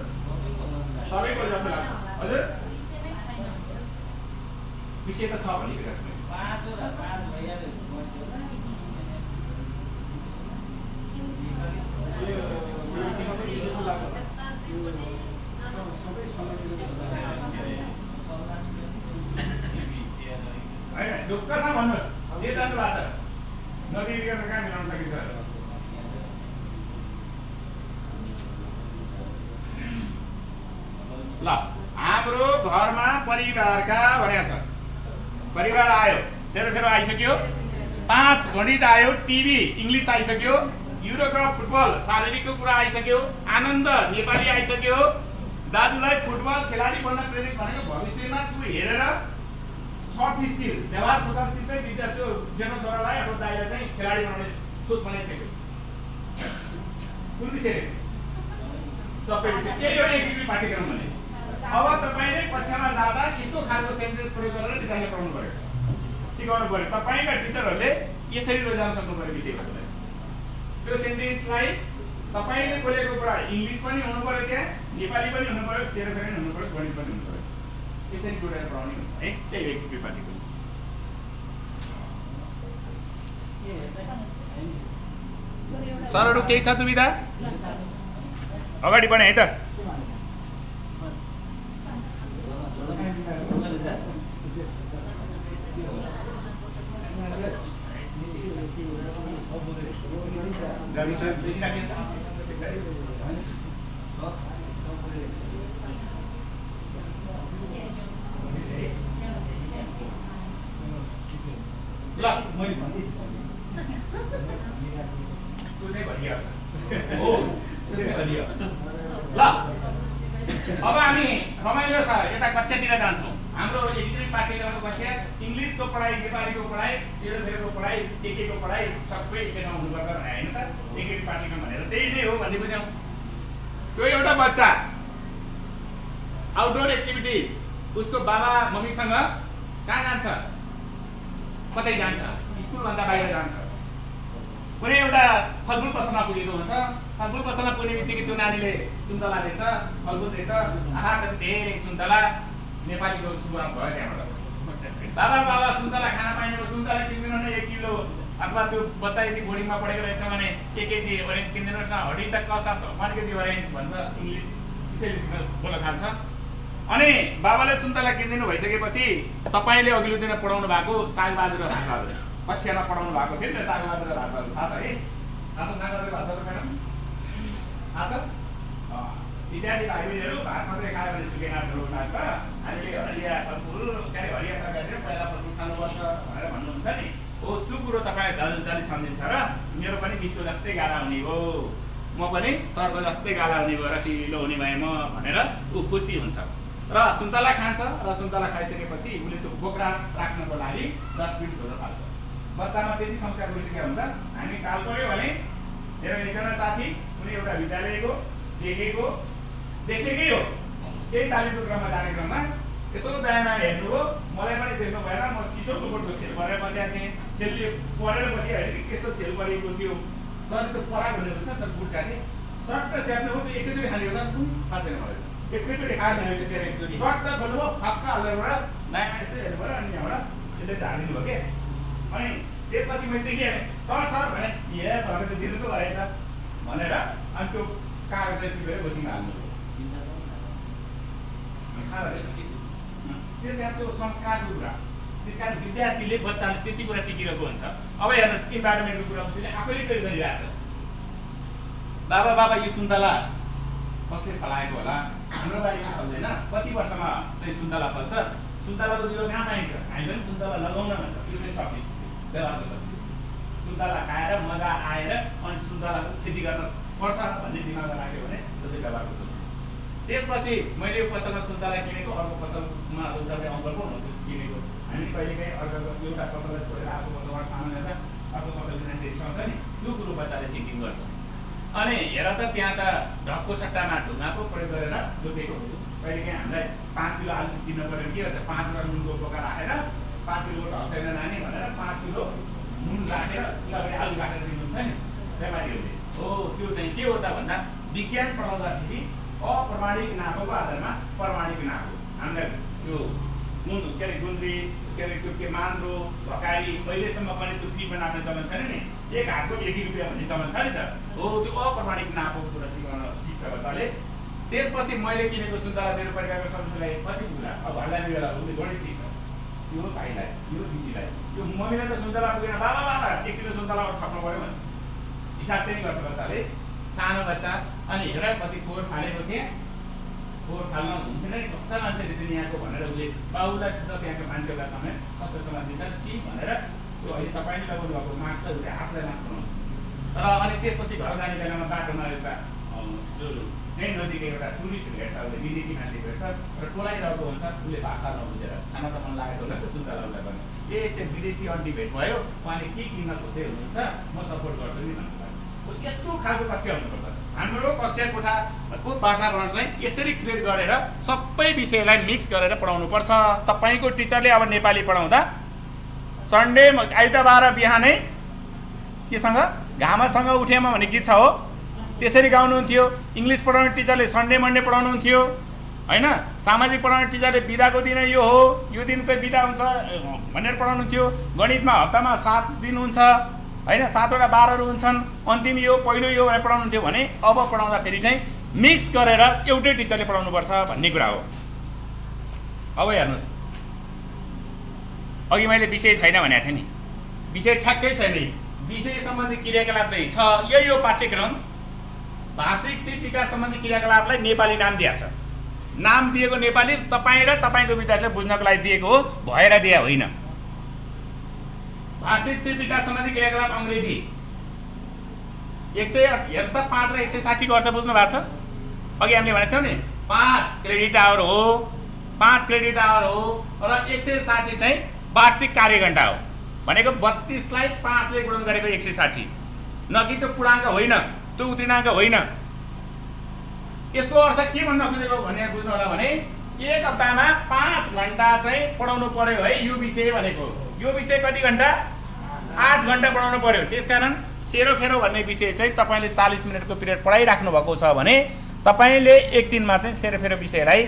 सबैको जस्तो लाग्छ हजुर? विषय त छ भनिसकेको छु मैले। होइन ढुक्कसँग भन्नुहोस्, जे जान्नु भएको छ नबिग्रिकन कहाँ मिलाउन सकिन्छ? ल हाम्रो घरमा परिवारका भनेको छ, परिवार आयो, सेरोफेरो आइसक्यो, 5 गणित आयो, टिभी इङ्ग्लिस आइसक्यो, युरोकप फुटबल शारीरिकको कुरा आइसक्यो, आनन्द नेपाली आइसक्यो, दाजुलाई फुटबल खेलाडी बन्न प्रेरित भनेको भविष्यमा तु हेरेर सफ्ट स्किल व्यवहार कुशलसितै विद्यार्थी जेठो छोरालाई अब दाइलाई चाहिँ खेलाडी बनाउने सोच बनाइसक्यो। कुन विषय रहेछ? सबै विषय त्यही हो एकीकृत पाठ्यक्रम भने। अब तपाईँले कक्षामा जाँदा यस्तो खालको सेन्टेन्स प्रयोग गरेर विद्यार्थीलाई पढाउनु पर्यो, सिकाउनु पर्यो। तपाईँका टिचरहरूले यसरी लैजान सक्नु पर्यो विषयवस्तुलाई। त्यो सेन्टेन्सलाई तपाईँले बोलेको कुरा इङ्ग्लिस पनि हुनु पर्यो, त्यहाँ नेपाली पनि हुनु पर्यो, सेरोफेरो पनि हुनु पर्यो, गणित पनि हुनु पर्यो। यसरी जोडेर पढाउने हुन्छ है, त्यही हो कृपातिको। सरहरू केही छ दुविधा? अगाडि बढे है त। ल मैले भन्दै त्यो चाहिँ भनिहाल्छ हो, त्यो चाहिँ भनियो। ल अब हामी रमाइलो छ यता कक्षातिर जान्छौँ। हाम्रो एडिटोरियल पाठ्यक्रमको कक्षा इङ्ग्लिसको पढाइ, नेपालीको पढाइ, सेरोफेरोको पढाइ, केको पढाइ सबै एकैमा हुनुपर्छ भने होइन त। एडिटोरियल पाठ्यक्रम भनेर त्यही नै हो भन्ने बुझ्यौँ। त्यो एउटा बच्चा आउटडोर एक्टिभिटिज उसको बाबा मम्मीसँग कहाँ जान्छ? कतै जान्छ, स्कुलभन्दा बाहिर जान्छ। कुनै एउटा फलफुल पसलमा पुगेको हुन्छ। फलफुल पसलमा पुग्ने बित्तिकै त्यो नानीले सुन्तला रहेछ, फलफुल रहेछ, आहा कति धेरै सुन्तला, नेपालीको सुरुवात भयो त्यहाँबाट। बाबा बाबा सुन्तला खान पाइने हो, सुन्तला किनिदिनु न 1 किलो। अथवा त्यो बच्चा यदि बोर्डिङमा पढेको रहेछ भने केजी ओरेन्ज किनिदिनुहोस् न, हटी त कस्ट अफ 1 केजी ओरेन्ज भन्छ इङ्ग्लिस, त्यसैले बोल्न थाल्छ। अनि बाबाले सुन्तला किनिदिनु भइसकेपछि तपाईँले अघिल्लो दिन पढाउनु भएको सागबहादुर र भातबहादुर कक्षामा पढाउनु भएको थियो नि त। सागबहादुर र भातबहादुर थाहा छ है? थाहा छ सागबहादुर भातबहादुर म्याडम? थाहा छ? विद्यार्थी भाइ बहिनीहरू भात मात्रै खायो भने सुकेनाहरू लाग्छ। हामीले हरिया फलफुल के अरे हरिया तरकारी पहिला फलफुल खानुपर्छ भनेर भन्नुहुन्छ नि हो। त्यो कुरो तपाईँलाई जल्दी सम्झिन्छ र मेरो पनि विश्व जस्तै गाला हुने हो, म पनि सर्व जस्तै गाला हुने भयो, रसिलो हुने भए म भनेर ऊ खुसी हुन्छ र सुन्तला खान्छ। र सुन्तला खाइसकेपछि उसले त्यो बोक्रा राख्नको लागि डस्टबिन खोल्न थाल्छ। बच्चामा त्यति समस्या भइसकेको हुन्छ। हामी काल पऱ्यो भने मेरो एकजना साथी कुनै एउटा विद्यालयको देखेकै हो, केही तालिमको क्रममा जाने क्रममा यसो दायाँमा हेर्नुभयो, मलाई पनि देख्नु भएन। म सिसोको बोटको छेल परेर बसेको थिएँ। छेलले परेर बसिहाल्यो, त्यस्तो छेल परेको थियो। सर त्यो पराग हुने हुन्छ सर बुट काटे सर्ट च्याप्नु हो, त्यो एकैचोटि खानेको छ थाहा छैन मलाई। एकैचोटि खाएर एकचोटि सर्ट खोल्नुभयो, फक्का हल्दाबाट दायाँमा यस्तै हेर्नुभयो अनि यहाँबाट त्यसरी ढालिदिनु भयो क्या। अनि त्यसपछि मैले देखेँ सर भने ए सरले त दिनु पो रहेछ भनेर अनि त्यो कागज चाहिँ टिपेर गोजीमा हाल्नु खाँदो रहेछ। त्यस कारण त्यो संस्कारको कुरा। त्यस कारण विद्यार्थीले बच्चाले त्यति कुरा सिकिरहेको हुन्छ। अब हेर्नुहोस् इन्भाइरोमेन्टको कुरा उसले आफैले प्रयोग गरिरहेछ। बाबा यो सुन्तला कसले फलाएको होला? हाम्रो बारीमा फल्दैन। कति वर्षमा चाहिँ सुन्तला फल्छ? सुन्तलाको बिरुवा कहाँ पाइन्छ? हामी पनि सुन्तला लगाउन भन्छ। त्यो चाहिँ सकिन्छ, व्यवहारको सक्छ। सुन्तला खाएर मजा आएर अनि सुन्तलाको खेती गर्न पर्छ भन्ने दिमागमा राख्यो भने त्यो चाहिँ व्यवहारको सक्छ। त्यसपछि मैले यो पसलमा सुन्तला किनेको, अर्को पसलमा उनीहरूले अङ्कल पो हुनुहुन्थ्यो चिनेको। हामी कहिलेकाहीँ अर्को एउटा पसललाई छोडेर अर्को पसलबाट सामान ल्याएर अर्को पसल किनेर रिसाउँछ नि, त्यो कुरो बच्चाले थिङ्किङ गर्छ। अनि हेर त त्यहाँ त ढकको सट्टामा ढुङ्गा पो प्रयोग गरेर जोतेको हुन्थ्यो। कहिलेकाहीँ हामीलाई 5 किलो आलु किन्नु पऱ्यो के भन्छ, 5 रुपियाँ नुनको पोका राखेर 5 किलो ढक छैन नानी भनेर 5 किलो नुन राखेर उताबाट आलु काटेर दिनुहुन्छ नि व्यापारीहरूले। हो त्यो चाहिँ के हो त भन्दा विज्ञान पढाउँदाखेरि अप्रमाणिक नाफोको आधारमा प्रमाणिक नाफो हामीलाई त्यो के अरे गुन्द्री के अरे त्यो के मान्द्रो भकारी अहिलेसम्म पनि त्यो फ्रीमा नाप्ने चलन छैन नि। 1 हातको 1 रुपियाँ भन्ने चलन छ नि त। हो त्यो अप्रमाणिक नाफोको कुरा सिक्छ बच्चाले। त्यसपछि मैले किनेको सुन्तला मेरो परिवारको सदस्यलाई कति कुरा अब घरलाई बेला उसले गणित सिक्छ। यो भाइलाई यो दिदीलाई यो मम्मीलाई त सुन्तला पुगेन, बाबा 1 किलो सुन्तला थप्नु पऱ्यो भन्छ। हिसाब त्यही गर्छ बच्चाले, सानो बच्चा। अनि हेर कति फोहोर फालेको थिएँ, फोहोर फाल्न हुन्थेन नि, कस्ता मान्छेले चाहिँ यहाँको भनेर उसले बाबुलाई सिधै त्यहाँको मान्छेहरूलाई समेत सचेतना दिन्छ छि भनेर त्यो अहिले तपाईँले लगाउनु भएको मास्क उसले आफूलाई मास्क बनाउँछ। र अनि त्यसपछि घर जाने बेलामा बाटोमा एउटा जो यहीँ नजिकै एउटा टुरिस्ट भेट्छ, उसले विदेशी मान्छे भेट्छ र टोलाइरहेको हुन्छ। उसले भाषा नबुझेर खाना त मन लागेको होला त्यो सुन्तलालाई पनि त्यो विदेशी अन्टी भेट भयो, उहाँले के किन्न खोज्दै हुनुहुन्छ, म सपोर्ट गर्छु नि भन्नु। यस्तो खालको कक्षा हुनुपर्छ। हाम्रो कक्षा कोठाको वातावरण चाहिँ यसरी क्रिएट गरेर सबै विषयलाई मिक्स गरेर पढाउनु पर्छ। तपाईँको टिचरले अब नेपाली पढाउँदा सन्डे आइतबार बिहानै केसँग घामासँग उठेमा भन्ने गीत छ हो, त्यसरी गाउनुहुन्थ्यो। इङ्ग्लिस पढाउने टिचरले सन्डे मन्डे पढाउनुहुन्थ्यो। होइन सामाजिक पढाउने टिचरले बिदाको दिन यो हो, यो दिन चाहिँ बिदा हुन्छ भनेर पढाउनु थियो। गणितमा हप्तामा 7 दिन हुन्छ होइन, 7वटा बारहरू हुन्छन्, अन्तिम यो पहिलो यो भनेर पढाउनु थियो भने अब पढाउँदाखेरि चाहिँ मिक्स गरेर एउटै टिचरले पढाउनुपर्छ भन्ने कुरा हो। अब हेर्नुहोस्, अघि मैले विषय छैन भनेको थिएँ नि, विषय ठ्याक्कै छैन। विषय सम्बन्धी क्रियाकलाप चाहिँ छ। यो पाठ्यक्रम भाषिक सिप विकास सम्बन्धी क्रियाकलापलाई नेपाली नाम दिएको छ। नाम दिएको नेपाली तपाईँ र तपाईँको विद्यार्थीलाई बुझ्नको लागि दिएको हो, भएर दिए होइन। भाषिक सिप विकास सम्बन्धी क्रियाकलाप अङ्ग्रेजी 100 हेर्नुहोस् त 5 र 160 को अर्थ बुझ्नु भएको छ। अघि हामीले भनेको थियौँ नि 5 क्रेडिट आवर हो, 5 क्रेडिट आवर हो र 160 चाहिँ वार्षिक कार्यघण्टा हो। भनेको 32 लाई 5 ले गुणन गरेको 160, न कि त्यो पूर्णाङ्क होइन, त्यो उत्तीर्णाङ्क होइन। यसको अर्थ के भन्न खोजेको भनेर बुझ्नु होला भने एक हप्तामा 5 घण्टा चाहिँ पढाउनु पर्यो है यो विषय भनेको। यो विषय कति घण्टा? 8 घण्टा पढाउनु पर्यो। त्यसकारण सेरोफेरो भन्ने विषय चाहिँ तपाईँले 40 मिनटको पिरियड पढाइराख्नु भएको छ भने तपाईँले एक दिनमा चाहिँ सेरोफेरो विषयलाई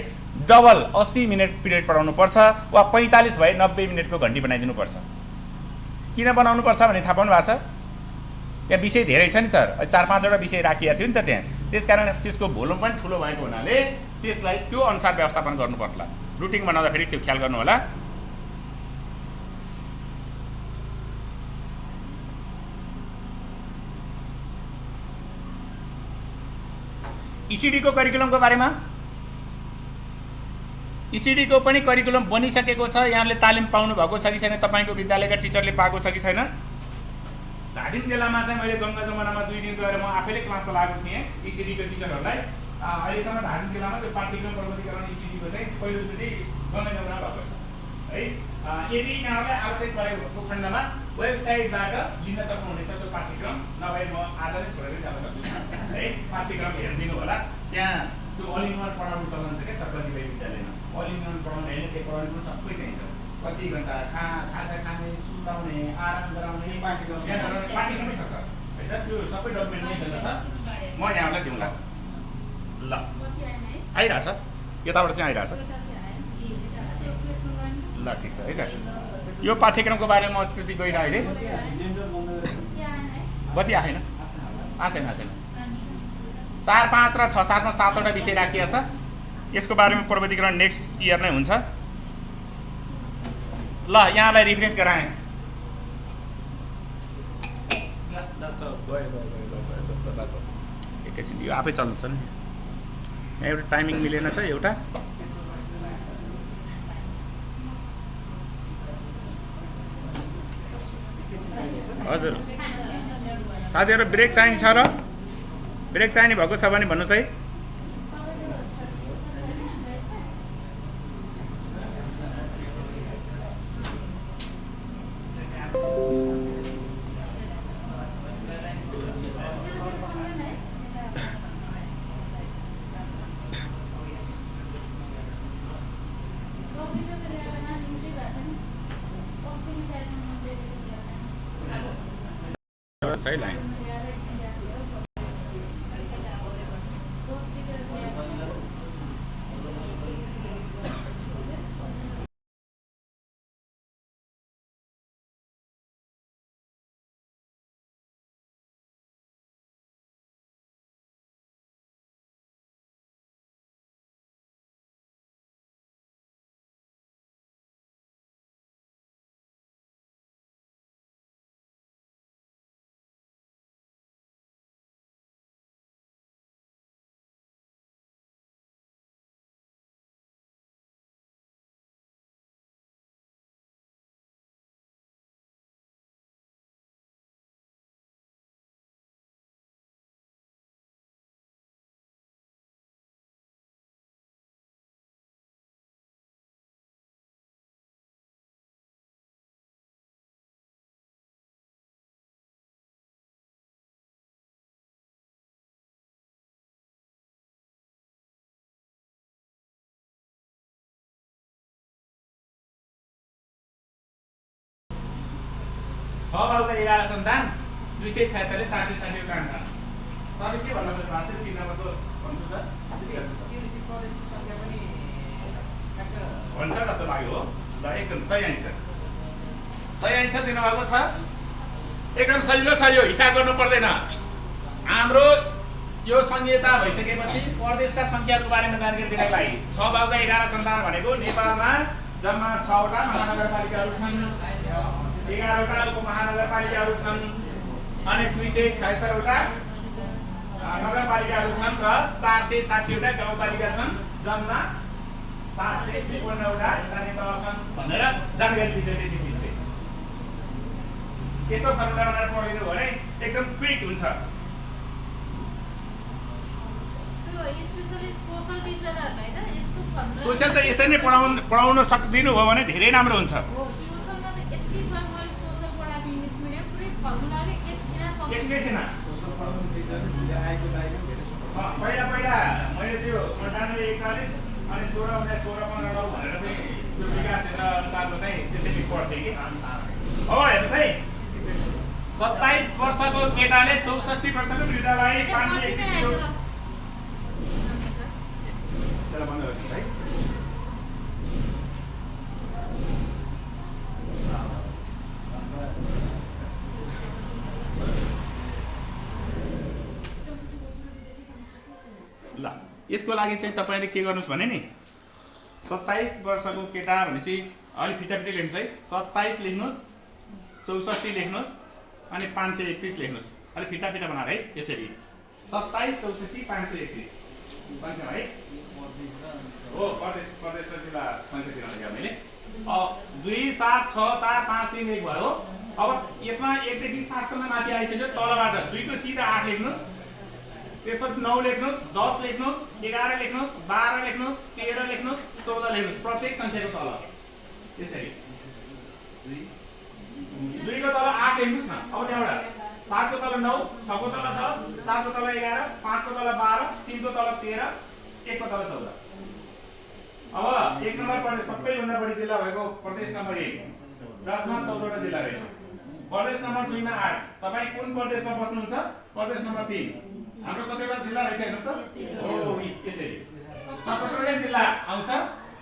डबल 80 मिनट पिरियड पढाउनु पर्छ वा 45 भए 90 मिनटको घन्टी बनाइदिनु पर्छ। किन बनाउनु पर्छ भने थाहा पाउनु भएको छ? त्यहाँ विषय धेरै छ नि सर, 4-5वटा विषय राखिएको थियो नि त त्यहाँ। त्यसकारण त्यसको भोल्युम पनि ठुलो भएको हुनाले त्यसलाई त्यो अनुसार व्यवस्थापन गर्नु पर्ला। रुटिन बनाउँदाखेरि त्यो ख्याल गर्नु होला। ECD को करिकुलमको बारेमा, ECD को पनि करिकुलम बनिसकेको छ। यहाँले तालिम पाउनु भएको छ कि छैन? तपाईँको विद्यालयका टिचरले पाएको छ कि छैन? धादिङ जिल्लामा चाहिँ मैले गङ्गा जमुनामा 2 दिन गएर म आफैले क्लास चलाएको थिएँ ECD को टिचरहरूलाई। अहिलेसम्म धादिङ जिल्लामा त्यो पाठ्यक्रम प्रगतिकरण ECD को चाहिँ पहिलोचोटि गङ्गा जमुना भएको छ है। यदि यहाँलाई आवश्यक परेको खण्डमा वेबसाइटबाट लिन सक्नुहुनेछ त्यो पाठ्यक्रम, नभए म आज नै छोडेर जान सक्छु है। पाठ्यक्रम हेरिदिनु होला, त्यहाँ त्यो अल इन वान पढाउनु चलन छ क्या सब कतिपय विद्यालयमा। अल इन वान पढाउने होइन, त्यो पढाउनु सबै त्यहीँ छ। कति घण्टा खाजा खाने, सुताउने, आराम गराउने पाठ्यक्रमै छ सर है सर। त्यो सबै डकुमेन्ट नै छ सर, म यहाँलाई दिउँला। ल आइरहेछ, यताबाट चाहिँ आइरहेछ। ल ठिक छ है त। यो पाठ्यक्रमको बारेमा म त्यति गइरह अहिले बत्ती आएन, आएन 4, 5 र 6, 7 मा 7वटा विषय राखिएको छ। यसको बारेमा प्रविधिकरण नेक्स्ट इयर नै हुन्छ। ल यहाँलाई रिफ्रेस गराएँ। एकैछिन यो आफै चल्नु छ नि। यहाँ एउटा टाइमिङ मिलेन छ एउटा। हजुर साथीहरू ब्रेक चाहिन्छ र? ब्रेक चाहिने भएको छ भने भन्नुहोस् है। सही लाइन छ बाउका 11 सन्तान 276 460 काण्ड। तपाईँ के भन्नु भएको थियो? 3 नम्बरको भन्नु छ। प्रदेशको सङ्ख्या पनि भन्छ जस्तो लाग्यो हो ल एकदम सही आन्सर दिनुभएको छ एकदम सजिलो छ यो हिसाब गर्नु पर्दैन हाम्रो यो संहिता भइसकेपछि प्रदेशका सङ्ख्याको बारेमा जानकारी दिनको लागि 6 बाहुका 11 सन्तान भनेको नेपालमा जम्मा 6 वटा महानगरपालिकाहरू छन् 11 वटा उपमहानगरपालिकाहरू छन् अनि 276 वटा नगरपालिकाहरू छन् र 460 वटा गाउँपालिका छन् जम्मा 753 वटा स्थानीय तह छन् भनेर जानकारी दिन्छ त्यति चिजले यस्तो फर्मुला बनाएर पढिदिनु भने एकदम क्विक हुन्छ सोसल त यसरी नै पढाउन सक्दिनु हो भने धेरै राम्रो हुन्छ एकैछिन पहिला मैले त्यो 9841 अनि 16 भनेर चाहिँ त्यो विकास क्षेत्र अनुसारको चाहिँ त्यसरी पढ्थेँ कि अब हेर्नुहोस् है 27 वर्षको केटाले 64 वर्षको वृद्धलाई 531 ल यसको लागि चाहिँ तपाईले के गर्नुस् भने नि 27 वर्षको केटा भनेपछि अलि फिटाफिटी लेख्नुस् है 27 लेख्नुस् 64 लेख्नुस् अनि 531 लेख्नुस् अलि फिटाफिटा बनाएर है यसरी 27 64 531 सङ्ख्या है हो प्रदेश र जिल्ला सङ्ख्या दिन लाग्यो मैले 2 7 6 4 5 3 1 भयो अब यसमा 1 देखि 7 सम्म माथि आइसक्यो तलबाट 2 को सिधा 8 लेख्नुस् त्यसपछि 9 लेख्नुस् 10 लेख्नुस् 11 लेख्नुस् 12 लेख्नुस् 13 लेख्नुस् 14 लेख्नुस् प्रत्येक सङ्ख्याको तल यसरी 2 को तल 8 लेख्नुस् न अब त्यहाँबाट 7 को तल 9 6 को तल 10 7 को तल 11 5 को तल 12 3 को तल 13 1 को तल 14 अब 1 नम्बर प्रदेश सबैभन्दा बढी जिल्ला भएको प्रदेश नम्बर 1 जसमा 14 वटा जिल्ला रहेछ प्रदेश नम्बर 2 मा 8 तपाई कुन प्रदेशमा बस्नुहुन्छ प्रदेश नम्बर 3 हाम्रो कतिवटा जिल्ला रहेछ हेर्नुस् त ओ यसरी 77 जिल्ला आउँछ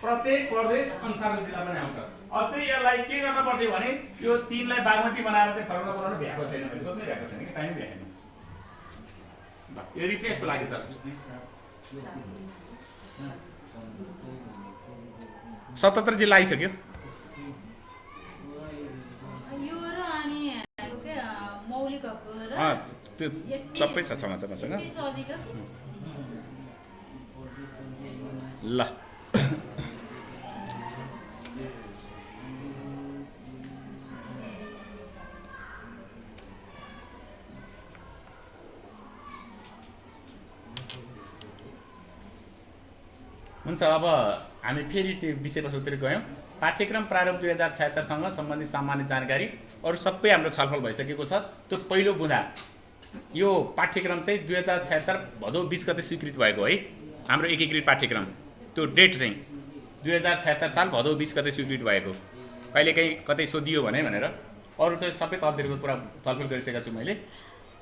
प्रत्येक प्रदेश अनुसारको जिल्ला पनि आउँछ अझै यसलाई के गर्न पर्थ्यो भने यो 3 लाई बागमती बनाएर चाहिँ फर्मुला बनाउनु भ्याएको छैन मैले सोध्नै भ्याएको छैन कि टाइम भ्याएन यो रिफ्रेसको लागि छ 77 जिल्ला आइसक्यो यो र अनि के मौलिक हकको र त्यो सबै छ समाजमा ल हुन्छ अब हामी फेरि त्यो विषयवस्तुतिर गयौँ पाठ्यक्रम प्रारूप 2076 सँग सम्बन्धित सामान्य जानकारी अरू सबै हाम्रो छलफल भइसकेको छ त्यो पहिलो बुँदा यो पाठ्यक्रम चाहिँ 2076 भदौ 20 गते स्वीकृत भएको है हाम्रो एकीकृत पाठ्यक्रम त्यो डेट चाहिँ 2076 साल भदौ 20 गते स्वीकृत भएको कहिलेकाहीँ कतै सोधियो भने भनेर अरू चाहिँ सबै तलतिरको कुरा छलफल गरिसकेको छु मैले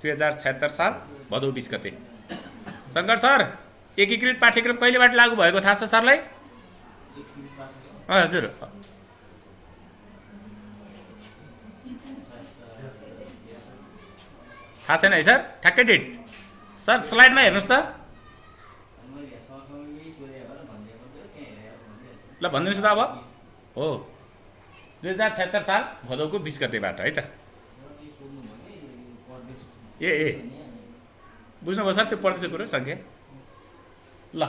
2076 साल भदौ 20 गते शङ्कर सर एकीकृत पाठ्यक्रम कहिलेबाट लागू भएको थाहा छ सरलाई हजुर थाहा छैन है सर ठ्याक्कै डेट सर स्लाइडमा हेर्नुहोस् त ल भनिदिनुहोस् त अब हो 2076 साल भदौको 20 गतेबाट है त ए बुझ्नुभयो सर त्यो प्रदेशको कुरो सङ्ख्या ल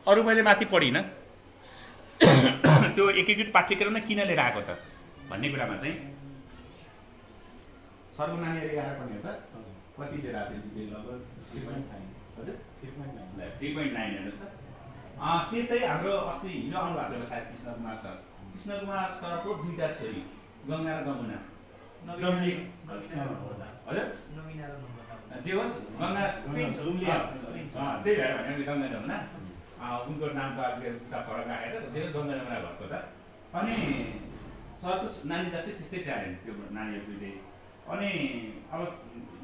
अरू मैले माथि पढिनँ त्यो एकीकृत पाठ्यक्रममा किन लिएर आएको त भन्ने कुरामा चाहिँ सरको नानीहरूले गाह्रो पढ्ने सर कति लिएर आएको थियो लगभग 3.9 हजुर 3.9 हेर्नुहोस् त त्यस्तै हाम्रो अस्ति हिजो आउनुभएको थियो सायद कृष्णकुमार सरको दुईटा छोरी गङ्गा र जमुना हजुर जे होस् गङ्गा त्यही भएर भने गङ्गा जमुना उनको नाम त उता फरक राखेको छ जे होस् गङ्गा जमुना घरको त अनि सरको नानी जस्तै त्यस्तै ट्यालेन्ट त्यो नानीहरू दुईटै अनि अब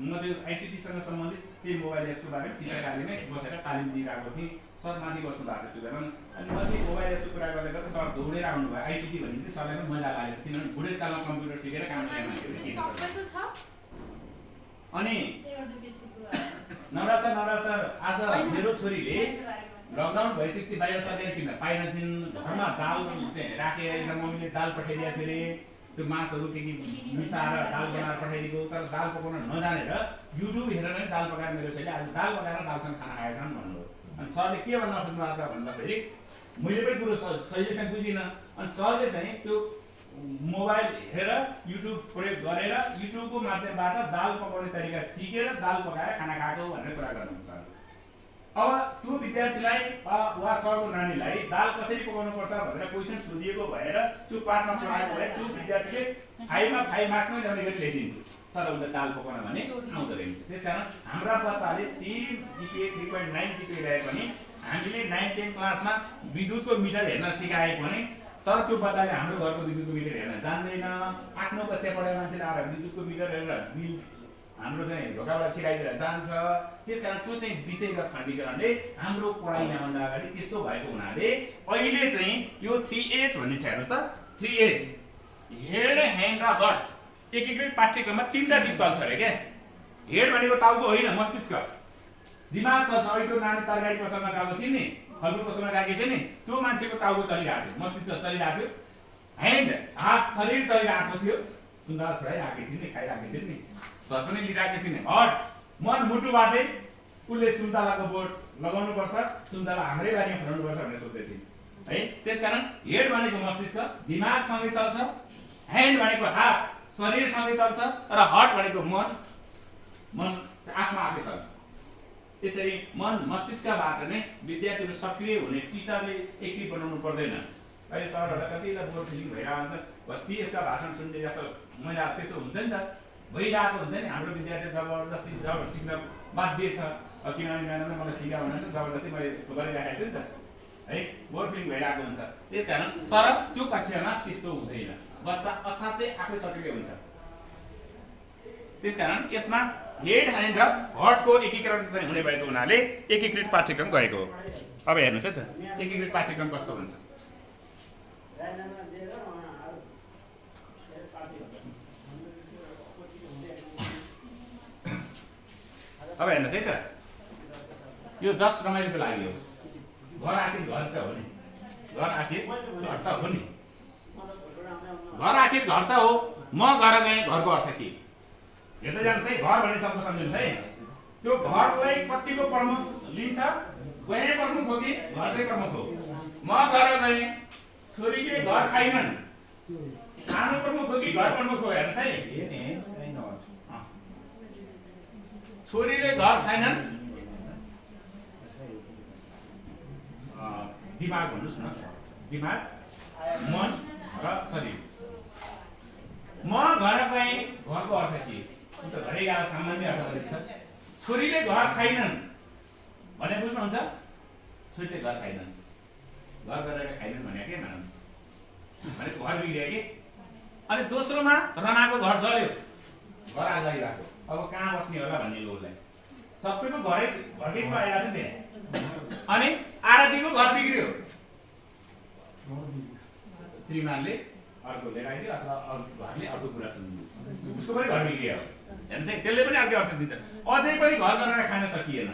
म त्यो आइसिटीसँग सम्बन्धित त्यही मोबाइल एप्सको बारेमा शिक्षाकाले नै बसेर तालिम दिइरहेको थिएँ। सर माथि बस्नु भएको थियो त्यो बेला अनि म चाहिँ मोबाइल एप्सको कुरा गर्दै गर्दा सर दौडेर आउनुभयो। आइसिटी भन्ने चाहिँ सरलाई पनि मजा लागेको छ किनभने बुढेसकालमा कम्प्युटर सिकेर काम गर्ने मान्छेहरू सबैको छ। अनि नवराज सर आज मेरो छोरीले लकडाउन भइसकेपछि बाहिर सधैँ किन पाइनछिन्। घरमा दाल चाहिँ राखेर एकदम मम्मीले दाल पठाइदिएको थियो अरे, त्यो मासहरू के मिसाएर दाल बनाएर पठाइदिएको। तर दाल पकाउन नजानेर युट्युब हेरेर नै दाल पकाएर मेरो छोरीले आज दाल पकाएर दालसँग खाना खाएछन् भन्नुभयो। अनि सरले के भन्न खोज्नु भएको भन्दाखेरि मैले पनि कुरो सहिलेसँग बुझिनँ। अनि सरले चाहिँ त्यो मोबाइल हेरेर युट्युब प्रयोग गरेर युट्युबको माध्यमबाट दाल पकाउने तरिका सिकेर दाल पकाएर खाना खाएको भनेर कुरा गर्नुहुन्छ। अब त्यो विद्यार्थीलाई वा सरको नानीलाई दाल कसरी पकाउनु पर्छ भनेर क्वेसन सोधिएको भएर त्यो पाठमा पढाएको भए त्यो विद्यार्थीले 5 मा 5 मार्क्समै ल्याउने गरी ल्याइदिन्थ्यो। तर उसले दाल पकाउन भने आउँदो रहेछ। त्यसकारण हाम्रा बच्चाले 3 जिपिए 3.9 जिपिए ल्याए पनि हामीले 9-10 क्लासमा विद्युतको मिटर हेर्न सिकाए पनि तर त्यो बच्चाले हाम्रो घरको विद्युतको मिटर हेर्न जान्दैन। 8-9 कक्षा पढेर मान्छेले आएर विद्युतको मिटर हेरेर बिल हाम्रो चाहिँ ढोकाबाट छिराइदिएर जान्छ। त्यसकारण त्यो चाहिँ विषयगत खण्डीकरणले हाम्रो पढाइ ल्याउनभन्दा अगाडि त्यस्तो भएको हुनाले अहिले चाहिँ यो 3H भन्ने छ हेर्नुहोस् त। 3H हेड ह्यान्ड र हर्ट एकीकृत पाठ्यक्रममा 3टा चिज चल्छ अरे क्या। हेड भनेको टाउको होइन मस्तिष्क दिमाग चल्छ। अहिले त्यो नानी तरकारी पसलमा गएको थियो नि, फलफुल पसलमा गएको थियो नि, त्यो मान्छेको टाउको चलिरहेको थियो, मस्तिष्क चलिरहेको थियो। ह्यान्ड हात शरीर चलिरहेको थियो, सुन्दर छोडाइरहेको थियो नि, खाइरहेको थियो नि, सर पनि लिइरहेको थियो नि। हर्ट मन मुटुबाटै उसले सुन्तलाको बोर्ड लगाउनु पर्छ, सुन्तला हाम्रै बारीमा फलाउनु पर्छ भनेर सोध्दै थियो है। त्यसकारण हेड भनेको मस्तिष्क दिमागसँगै चल्छ, ह्यान्ड भनेको हात शरीरसँगै चल्छ र हर्ट भनेको मन आत्मा आफै चल्छ। त्यसरी मन मस्तिष्कबाट नै विद्यार्थीहरू सक्रिय हुने टिचरले एक्टिभ बनाउनु पर्दैन। अहिले सरहरूलाई कतिलाई बोर फिलिङ भइरहेको हुन्छ, कति यसका भाषण सुन्ने जस्तो मजा त्यस्तो हुन्छ नि त, भइरहेको हुन्छ नि। हाम्रो विद्यार्थी जबरजस्ती सिक्न बाध्य छ, किनभने म्याडमले मलाई सिकायो भनेर जबरजस्ती मैले गरिराखेको छु नि त है, बोर फिलिङ भइरहेको हुन्छ। त्यसकारण तर त्यो कक्षामा त्यस्तो हुँदैन, बच्चा असाध्यै आफै सक्रिय हुन्छ। त्यसकारण यसमा हेड ह्यान्ड र हर्टको एकीकरण चाहिँ हुने भएको हुनाले एकीकृत पाठ्यक्रम गएको हो। अब हेर्नुहोस् है त एकीकृत पाठ्यक्रम कस्तो हुन्छ। अब हेर्नुहोस् है त यो जस्ट रमाइलोको लागि हो। घर आखिर घर त हो नि, घर आखिर घर त हो नि, घर आखिर घर त हो। म घर गएँ घरको अर्थ के हेर्दै जानुहोस् है। घर भन्ने शब्द सम्झिनुहोस् है। त्यो घरलाई कतिको प्रमुख लिन्छ, गए प्रमुख हो कि घर चाहिँ प्रमुख हो। म घर गएँ, छोरीले घर खाइनन्, खानु प्रमुख हो कि घर प्रमुख हो। हेर्नुहोस् है, छोरीले घर खाइनन्, दिमाग भन्नुहोस् न, दिमाग मन र शरीर। म घर गएँ घरको अर्थ के, त घरै गएर सामान्य अर्थ गरिन्छ। छोरीले घर खाइनन् भने बुझ्नुहुन्छ, छोरीले घर खाइनन्, घर गरेर खाइनन् भने के मानौँ भने घर बिग्रियो कि। अनि दोस्रोमा रमाको घर जल्यो, घर आग लागिरहेको, अब कहाँ बस्ने होला भन्ने लोभलाई सबैको घरकै आइरहेको छ नि त्यहाँ। अनि आरतीको घर बिग्रियो, श्रीमानले अर्को लिएर आइदियो अथवा घरले अर्को कुरा सुनिदियो, उसको पनि घर बिग्रियो। हेर्नुहोस् है, त्यसले पनि अर्कै अर्थ दिन्छ। अझै पनि घर गरेर खान सकिएन,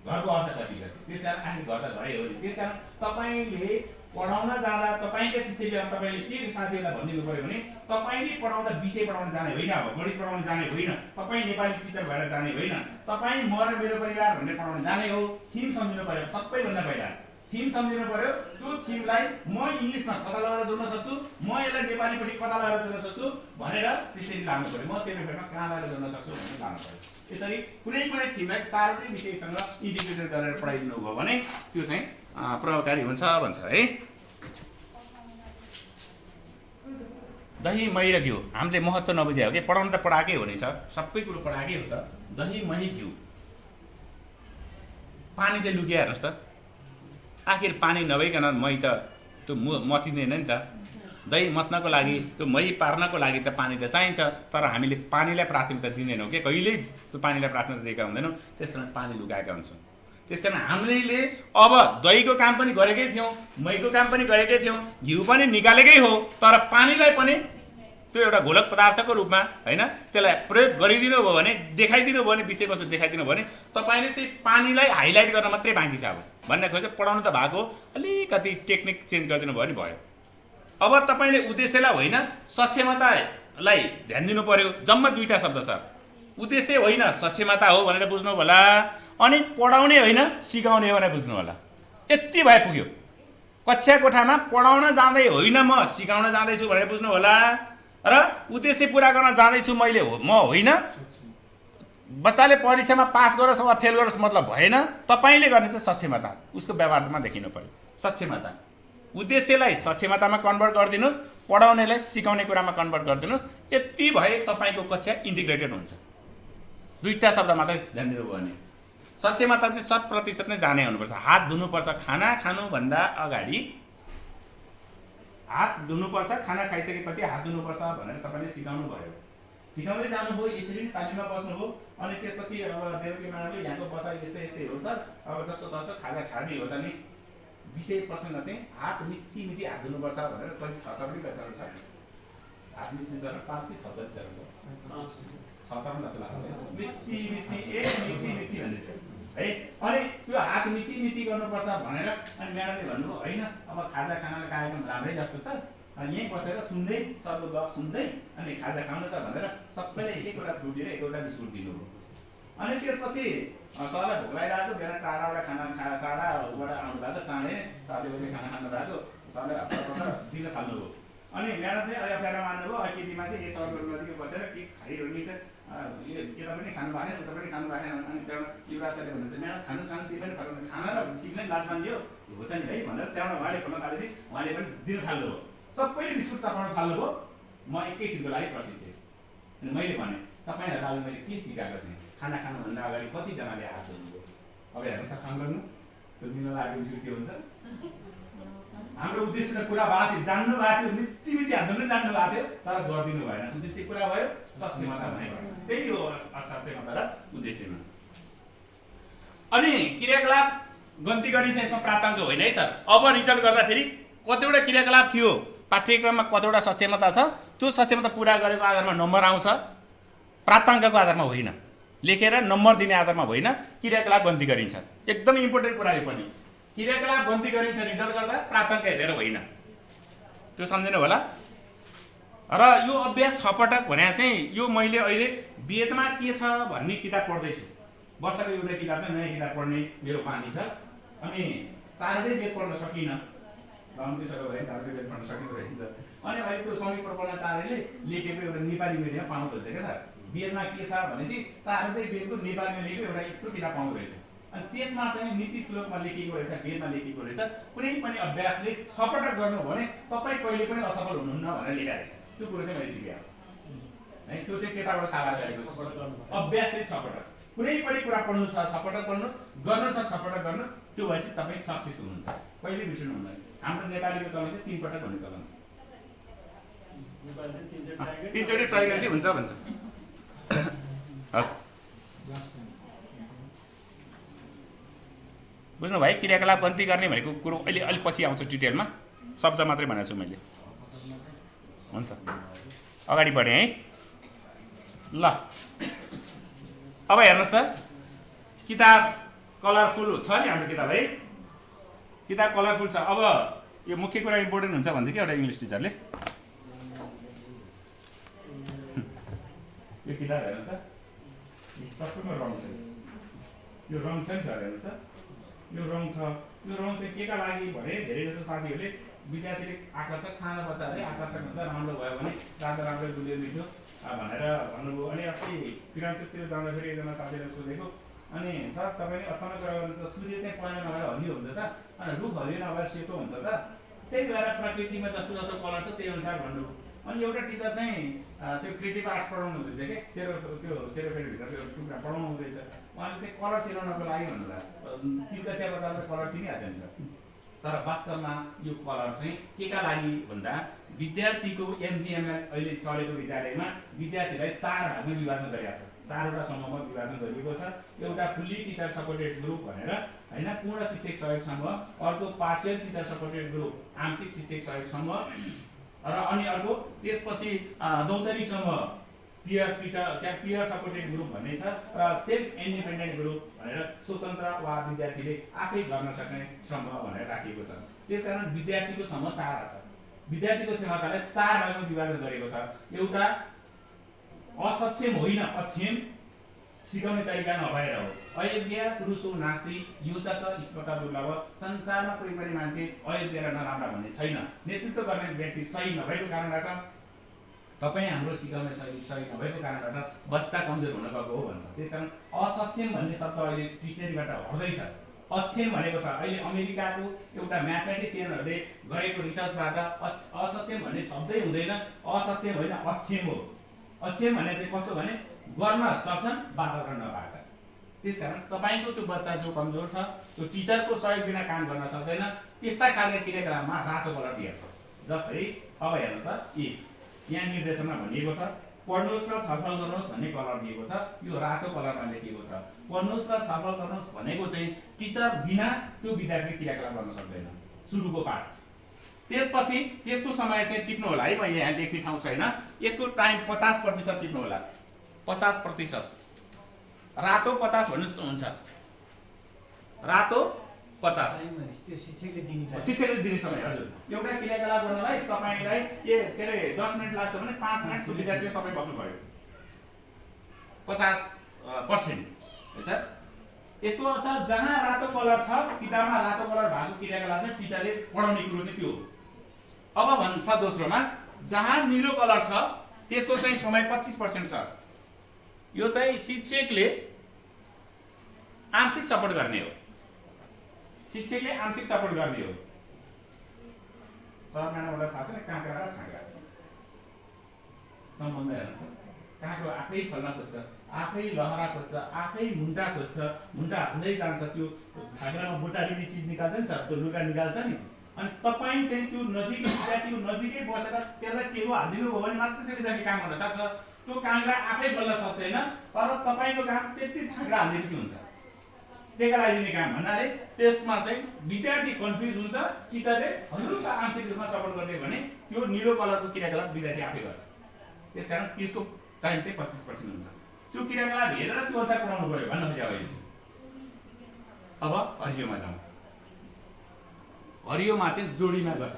घरको अर्थ कति गर्थ्यो। त्यसकारण आखिर घर त घरै हो नि। त्यसकारण तपाईँले पढाउन जाँदा तपाईँकै शिक्षकले तपाईँले के साथीहरूलाई भनिदिनु पऱ्यो भने तपाईँले पढाउँदा विषय पढाउन जाने होइन, गणित पढाउन जाने होइन, तपाईँ नेपाली टिचर भएर जाने होइन, तपाईँ म र मेरो परिवार भनेर पढाउन जाने हो। थिम सम्झिनु पऱ्यो, सबैभन्दा पहिला थिम सम्झिनु पऱ्यो। त्यो थिमलाई म इङ्ग्लिसमा कता लगाएर जोड्न सक्छु, म यसलाई नेपालीपट्टि कता लगाएर जोड्न सक्छु भनेर त्यसरी लानु पऱ्यो। म सेरोफेरमा कहाँ लगाएर जोड्न सक्छु भनेर लानु पऱ्यो। यसरी कुनै पनि थिमलाई 4वटै विषयसँग इन्टिग्रेटेड गरेर पढाइदिनु भयो भने त्यो चाहिँ प्रभावकारी हुन्छ भन्छ है। दही मही र घिउ हामीले महत्त्व नबुझे हो कि, पढाउनु त पढाएकै हो नि सर, सबै कुरो पढाएकै हो त। दही मही घिउ, पानी चाहिँ लुकिया हेर्नुहोस् त। आखिर पानी नभइकन मही त त्यो मतिँदैन नि त, दही मथ्नको लागि त्यो मही पार्नको लागि त पानी त चाहिन्छ, तर हामीले पानीलाई प्राथमिकता दिँदैनौँ कि कहिल्यै त्यो पानीलाई प्राथमिकता दिएका हुँदैनौँ, त्यस कारण पानी लुकाएका हुन्छौँ। त्यस कारण हामीले अब दहीको काम पनि गरेकै थियौँ, महीको काम पनि गरेकै थियौँ, घिउ पनि निकालेकै हो, तर पानीलाई पनि त्यो एउटा घोलक पदार्थको रूपमा होइन त्यसलाई प्रयोग गरिदिनु भयो भने, देखाइदिनु भयो भने, विषयवस्तु देखाइदिनु भयो भने तपाईँले त्यही पानीलाई हाइलाइट गर्न मात्रै बाँकी छ। अब भन्ने खोज पढाउनु त भएको, अलिकति टेक्निक चेन्ज गरिदिनु भयो भने भयो। अब तपाईँले उद्देश्यलाई होइन सक्षमतालाई ध्यान दिनु पर्यो। जम्मा दुईवटा शब्द छ, उद्देश्य होइन सक्षमता हो भनेर बुझ्नु होला, अनि पढाउने होइन सिकाउने हो भनेर बुझ्नु होला। यति भए पुग्यो। कक्षा कोठामा पढाउन जाँदै होइन म सिकाउन जाँदैछु भनेर बुझ्नु होला, र उद्देश्य पुरा गर्न जाँदैछु मैले हो म होइन। बच्चाले परीक्षामा पास गरोस् वा फेल गरोस् मतलब भएन। तपाईँले गर्ने चाहिँ सक्षमता, उसको व्यवहारमा देखिनु पर्यो सक्षमता। उद्देश्यलाई सक्षमतामा कन्भर्ट गरिदिनुहोस्, पढाउनेलाई सिकाउने कुरामा कन्भर्ट गरिदिनुहोस्। यति भए तपाईँको कक्षा इन्टिग्रेटेड हुन्छ। दुईवटा शब्द मात्रै ध्यान दिनुभयो भने सक्षमता चाहिँ 100% नै जाने हुनुपर्छ। हात धुनुपर्छ खाना खानुभन्दा अगाडि, हात धुनुपर्छ, खाना खाइसकेपछि हात धुनुपर्छ भनेर तपाईँले सिकाउनु भयो। सिकाउँदै जानुभयो, यसरी नै तालिममा बस्नुभयो। अनि त्यसपछि अब देवकी म्याडमले यहाँको बसाइ यस्तै यस्तै हो सर, अब जसो तसो खाजा खाने हो त नि विषय प्रसङ्ग चाहिँ हात मिची मिची हात धुनुपर्छ भनेर कति 6 पनि कक्षामा छ। हात मिची चरण 5 कि 6 चरण छ, 6 चरण जस्तो लाग्छ। मिची मिची मिची मिची भन्ने छ है। अनि त्यो हात मिची मिची गर्नुपर्छ भनेर अनि म्याडमले भन्नुभयो होइन अब खाजा खानाको कार्यक्रम राम्रै जस्तो छ, अनि यहीँ बसेर सुन्दै सरको गफ सुन्दै अनि खाजा खानु त भनेर सबैले एक एकवटा फ्रुट दिएर एकवटा बिस्कुट दिनुभयो। अनि त्यसपछि सरलाई भोक लागिरहेको, बिहान टाढाबाट टाढाबाट आउनु भएको, चाँडै साथी बजे खाना खानु भएको, सरले हप्ता दिन थाल्नुभयो। अनि म्याडम चाहिँ अलि अप्ठ्यारो मान्नुभयो। केटीमा चाहिँ यो सरको नजिकै बसेर के खाइरहने त यता पनि खानु भएन उता पनि खानु भएन। अनि त्यहाँबाट युवराज सरले भन्नुहुन्छ म्याडम खानु केही पनि फरक खाना र सिक्नै लाज मानियो हो त नि है भनेर त्यहाँबाट उहाँले खोल्न थालेपछि उहाँले पनि दिन थाल्नुभयो। सबैले बिस्कुट चपाउन थाल्नुभयो। म एकैछिनको लागि प्रशिक्षित। अनि मैले भने तपाईँहरूलाई मैले के सिकाएको थिएँ, खाना खानुभन्दा अगाडि कतिजनाले हात धुनुभयो? अब हेर्नुहोस् त खानु त्यो दिन लागेको बिस्कुट के हुन्छ। हाम्रो उद्देश्य त पुरा भएको थियो, जान्नु भएको थियो, मिची मिची हात धुनु जान्नु भएको थियो, तर गरिदिनु भएन। उद्देश्य पुरा भयो, सक्षमता भनेको त्यही हो सक्षमता र उद्देश्यमा। अनि क्रियाकलाप गन्ती गरिन्छ, यसमा प्राप्ताङ्क होइन है सर। अब रिजल्ट गर्दाखेरि कतिवटा क्रियाकलाप थियो, पाठ्यक्रममा कतिवटा सक्षमता छ, त्यो सक्षमता पुरा गरेको आधारमा नम्बर आउँछ, प्राप्ताङ्कको आधारमा होइन। लेखेर नम्बर दिने आधारमा होइन, क्रियाकलाप गन्ती गरिन्छ। एकदम इम्पोर्टेन्ट कुरा यो पनि, क्रियाकलाप गन्ती गरिन्छ रिजल्ट गर्दा, प्राप्ताङ्क हेरेर होइन। त्यो सम्झिनु होला। र यो अभ्यास 6 पटक भने चाहिँ यो मैले अहिले वेदमा के छ भन्ने किताब पढ्दैछु। वर्षको एउटा किताब चाहिँ नयाँ किताब पढ्ने मेरो बानी छ। अनि 4वटै वेद पढ्न सकिनँ, लम्बिसक्यो भने 4वटै वेद पढ्न सकिँदो रहेछ। अनि अहिले त्यो स्वामी प्रपन्नाचार्यले लेखेको एउटा नेपाली मिडियममा पाउँदो रहेछ क्या सर। वेदमा के छ भनेपछि 4वटै वेदको नेपालीमा लेखेको एउटा यत्रो किताब पाउँदो रहेछ। अनि त्यसमा चाहिँ नीति श्लोकमा लेखेको रहेछ, वेदमा लेखेको रहेछ। कुनै पनि अभ्यासले 6 पटक गर्नु भने तपाईँ कहिले पनि असफल हुनुहुन्न भनेर लेखेको रहेछ। त्यो कुरो चाहिँ मैले टिपेँ है। त्यो चाहिँ त्यताबाट साभा गरेको अभ्यास चाहिँ 6 पटक। कुनै पनि कुरा पढ्नु छ 6 पटक पढ्नुहोस्, गर्नु छ 6 पटक गर्नुहोस्, त्यो भएपछि तपाईँ सक्सेस हुनुहुन्छ, कहिले बिर्सिनु हुँदैन। हाम्रो नेपालीको चलन चाहिँ 3 पटक भन्ने चलन छ। 3 चोटि ट्राई गरेपछि हुन्छ भन्छ। हस् बुझ्नु भयो। क्रियाकलाप गन्ती गर्ने भनेको कुरो अहिले अलि पछि आउँछ डिटेलमा, शब्द मात्रै भनेको छु मैले। हुन्छ अगाडि बढेँ है। ल अब हेर्नुहोस् त, किताब कलरफुल छ नि हाम्रो किताब है। किताब कलरफुल छ। अब यो मुख्य कुरा इम्पोर्टेन्ट हुन्छ भन्थ्यो कि एउटा इङ्ग्लिस टिचरले। यो किताब हेर्नुहोस् त, सबैमा रङ छ। यो रङ छ नि सर, हेर्नुहोस् त यो रङ छ। यो रङ चाहिँ के का लागि भने धेरै जसो साथीहरूले विद्यार्थीले आकर्षक, सानो बच्चाहरूले आकर्षक हुन्छ, राम्रो भयो भने राम्रो राम्रो गुलियो मिठो भनेर भन्नुभयो। अनि अस्ति पिरान्चुकतिर जाँदाखेरि एकजना साथीले सोधेको, अनि सर तपाईँले अचानक गर्नुहुन्छ सूर्य चाहिँ पहेँलो नभएर हरियो हुन्छ त, अनि रुख हरियो नभएर सेतो हुन्छ त, त्यही भएर प्रकृतिमा जस्तो जस्तो कलर छ त्यही अनुसार भन्नुभयो। अनि एउटा टिचर चाहिँ त्यो क्रिएटिभ आर्ट्स पढाउनु हुँदैछ कि सेरोपेडभित्र त्यो टुक्रा पढाउनु हुँदैछ। उहाँले चाहिँ कलर चिनाउनको लागि भन्नुभयो। 3 कक्षा बच्चाले कलर चिनिहाल्छ नि सर, तर वास्तवमा यो कलर चाहिँ के का लागि भन्दा विद्यार्थीको एमजिएमलाई अहिले चलेको विद्यालयमा विद्यार्थीलाई 4 भागमा विभाजन गरिएको छ, 4वटा समूहमा विभाजन गरिएको छ। एउटा फुल्ली टिचर सपोर्टेड ग्रुप भनेर हैन, पूर्ण शिक्षक सहयोग समूह, अर्को पार्शियल टिचर सपोर्टेड ग्रुप आंशिक शिक्षक सहयोग समूह, र अनि अर्को त्यसपछि दौतरी समूह पियर सपोर्टेड ग्रुप भन्ने छ, र सेल्फ इन्डिपेन्डेन्ट ग्रुप भनेर स्वतन्त्र वा विद्यार्थीले आफै गर्न सक्ने समूह भनेर राखिएको छ। त्यसकारण विद्यार्थीको समूह 4 छ। विद्यार्थीको क्षमतालाई 4 भागमा विभाजन गरेको छ। एउटा असक्षम होइन, अक्षम, सिकाउने तरिका नभएर हो, अयोग्य, पुरुष हो, नास्ति, योजक, स्पष्ट, दुर्लभ, संसारमा कोही पनि मान्छे अयोग्य र नराम्रा भन्ने छैन। नेतृत्व गर्ने व्यक्ति सही नभएको कारणबाट तपाईँ हाम्रो सिकाउने शैली सही नभएको कारणबाट बच्चा कमजोर हुन गएको हो भन्छ। त्यसकारण असक्षम भन्ने शब्द अहिले डिक्सनेरीबाट हट्दैछ, अक्षम भनेको छ। अहिले अमेरिकाको एउटा म्याथमेटिसियनहरूले गरेको रिसर्चबाट असक्षम भन्ने शब्दै हुँदैन, असक्षम होइन अक्षम हो। अक्षम भने चाहिँ कस्तो भने गर्न सक्छन् वातावरण नपाएर। त्यसकारण तपाईको त्यो बच्चा जो कमजोर छ, त्यो टिचरको सहयोग बिना काम गर्न सक्दैन, त्यस्ता खालका क्रियाकलापमा रातो कलर दिएको छ। जस्तै अब हेर्नुहोस् त, यहाँ निर्देशनमा भनिएको छ पढ्नुहोस् र छलफल गर्नुहोस् भन्ने कलर दिएको छ, यो रातो कलरमा लेखिएको छ। पढ्नुहोस् र छलफल गर्नुहोस् भनेको चाहिँ टिचर बिना त्यो विद्यार्थी क्रियाकलाप गर्न सक्दैन, सुरुको पाठ। त्यसपछि त्यसको समय चाहिँ टिप्नु होला है, मैले यहाँ लेख्ने ठाउँ छैन, यसको टाइम 50% टिप्नु होला, 50%। रातो 50 भन्नुस् हुन्छ, रातो 50 त्यो शिक्षकले दिने शिक्षकले दिने समय। हजुर, एउटा क्रियाकलाप गर्नलाई तपाईलाई के अरे 10 मिनेट लाग्छ भने 5 मिनेट विद्यार्थी तपाईँ बस्नु पर्यो, 50%। है सर, यसको अर्थ जहाँ रातो कलर छ, किताबमा रातो कलर भएको क्रियाकलाप चाहिँ टिचरले पढाउने कुरो चाहिँ त्यो हो। अब भन्छ दोस्रोमा, जहाँ निलो कलर छ त्यसको चाहिँ समय 25% छ। यो चाहिँ शिक्षकले आंशिक सपोर्ट गर्ने हो, शिक्षकले आंशिक सपोर्ट गर्ने हो। सर म्याडमलाई थाहा छैन काँक्रा र खाँक्रा सम्बन्ध हेर्नुहोस्, काँक्रो आफै फल्न खोज्छ, आफै लहरा खोज्छ, आफै मुन्टा खोज्छ, मुन्टा हुँदै जान्छ, त्यो खाँक्रामा बुट्टा दिने चिज निकाल्छ नि सर, त्यो लुगा निकाल्छ नि। अनि तपाईँ चाहिँ त्यो नजिकै विद्यार्थीको नजिकै बसेर त्यसलाई टेबो हालिदिनु भयो भने मात्र त्यो विद्यार्थी काम गर्न सक्छ। त्यो काँक्रा आफै बल्ल सक्दैन, तर तपाईँको काम त्यति थाङ्ग्रा हालिदिएपछि हुन्छ, टेका लगाइदिने काम भन्नाले त्यसमा चाहिँ विद्यार्थी कन्फ्युज हुन्छ, टिचरले हल्का आंशिक रूपमा सपोर्ट गरिदियो भने त्यो निलो कलरको क्रियाकलाप विद्यार्थी आफै गर्छ। त्यसकारण त्यसको टाइम चाहिँ 25% हुन्छ। त्यो क्रियाकलाप हेरेर त्यो अनुसार पढाउनु पर्यो भन्न खोजेको। अब हरियोमा जाउँ। हरियोमा चाहिँ जोडीमा गर्छ,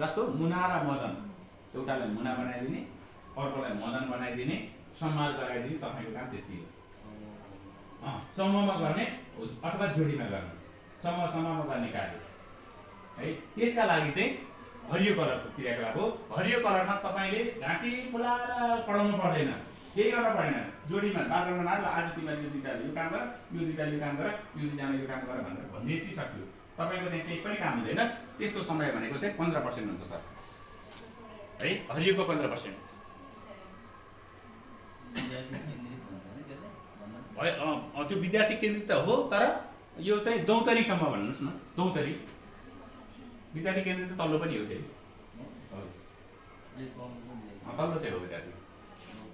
जस्तो मुना र मदन, एउटालाई मुना बनाइदिने, अर्कोलाई मदन बनाइदिने, सम्मान गराइदिने, तपाईँको काम त्यति हो। समूहमा गर्ने अथवा जोडीमा गर्ने, समूहमा गर्ने कार्य है। त्यसका लागि चाहिँ हरियो कलरको क्रियाकलाप हो। हरियो कलरमा तपाईँले घाँटी फुलाएर पढाउनु पर्दैन, केही गर्न पर्दैन। जोडीमा बादलमा नाल, आज तिमीले यो दुईटाले यो काम गर, यो दुईटाले यो काम गर, यो दुईजना यो काम गर भनेर भनिदिएपछि सक्यो। तपाईँको त्यहाँ केही पनि काम हुँदैन। त्यसको समय भनेको चाहिँ 15% हुन्छ सर है, हरियोको 15%। त्यो विद्यार्थी केन्द्रित त हो, तर यो चाहिँ दौतरीसम्म भन्नुहोस् न, दौतरी विद्यार्थी केन्द्रित तल्लो पनि हो, फेरि तल्लो चाहिँ हो विद्यार्थी।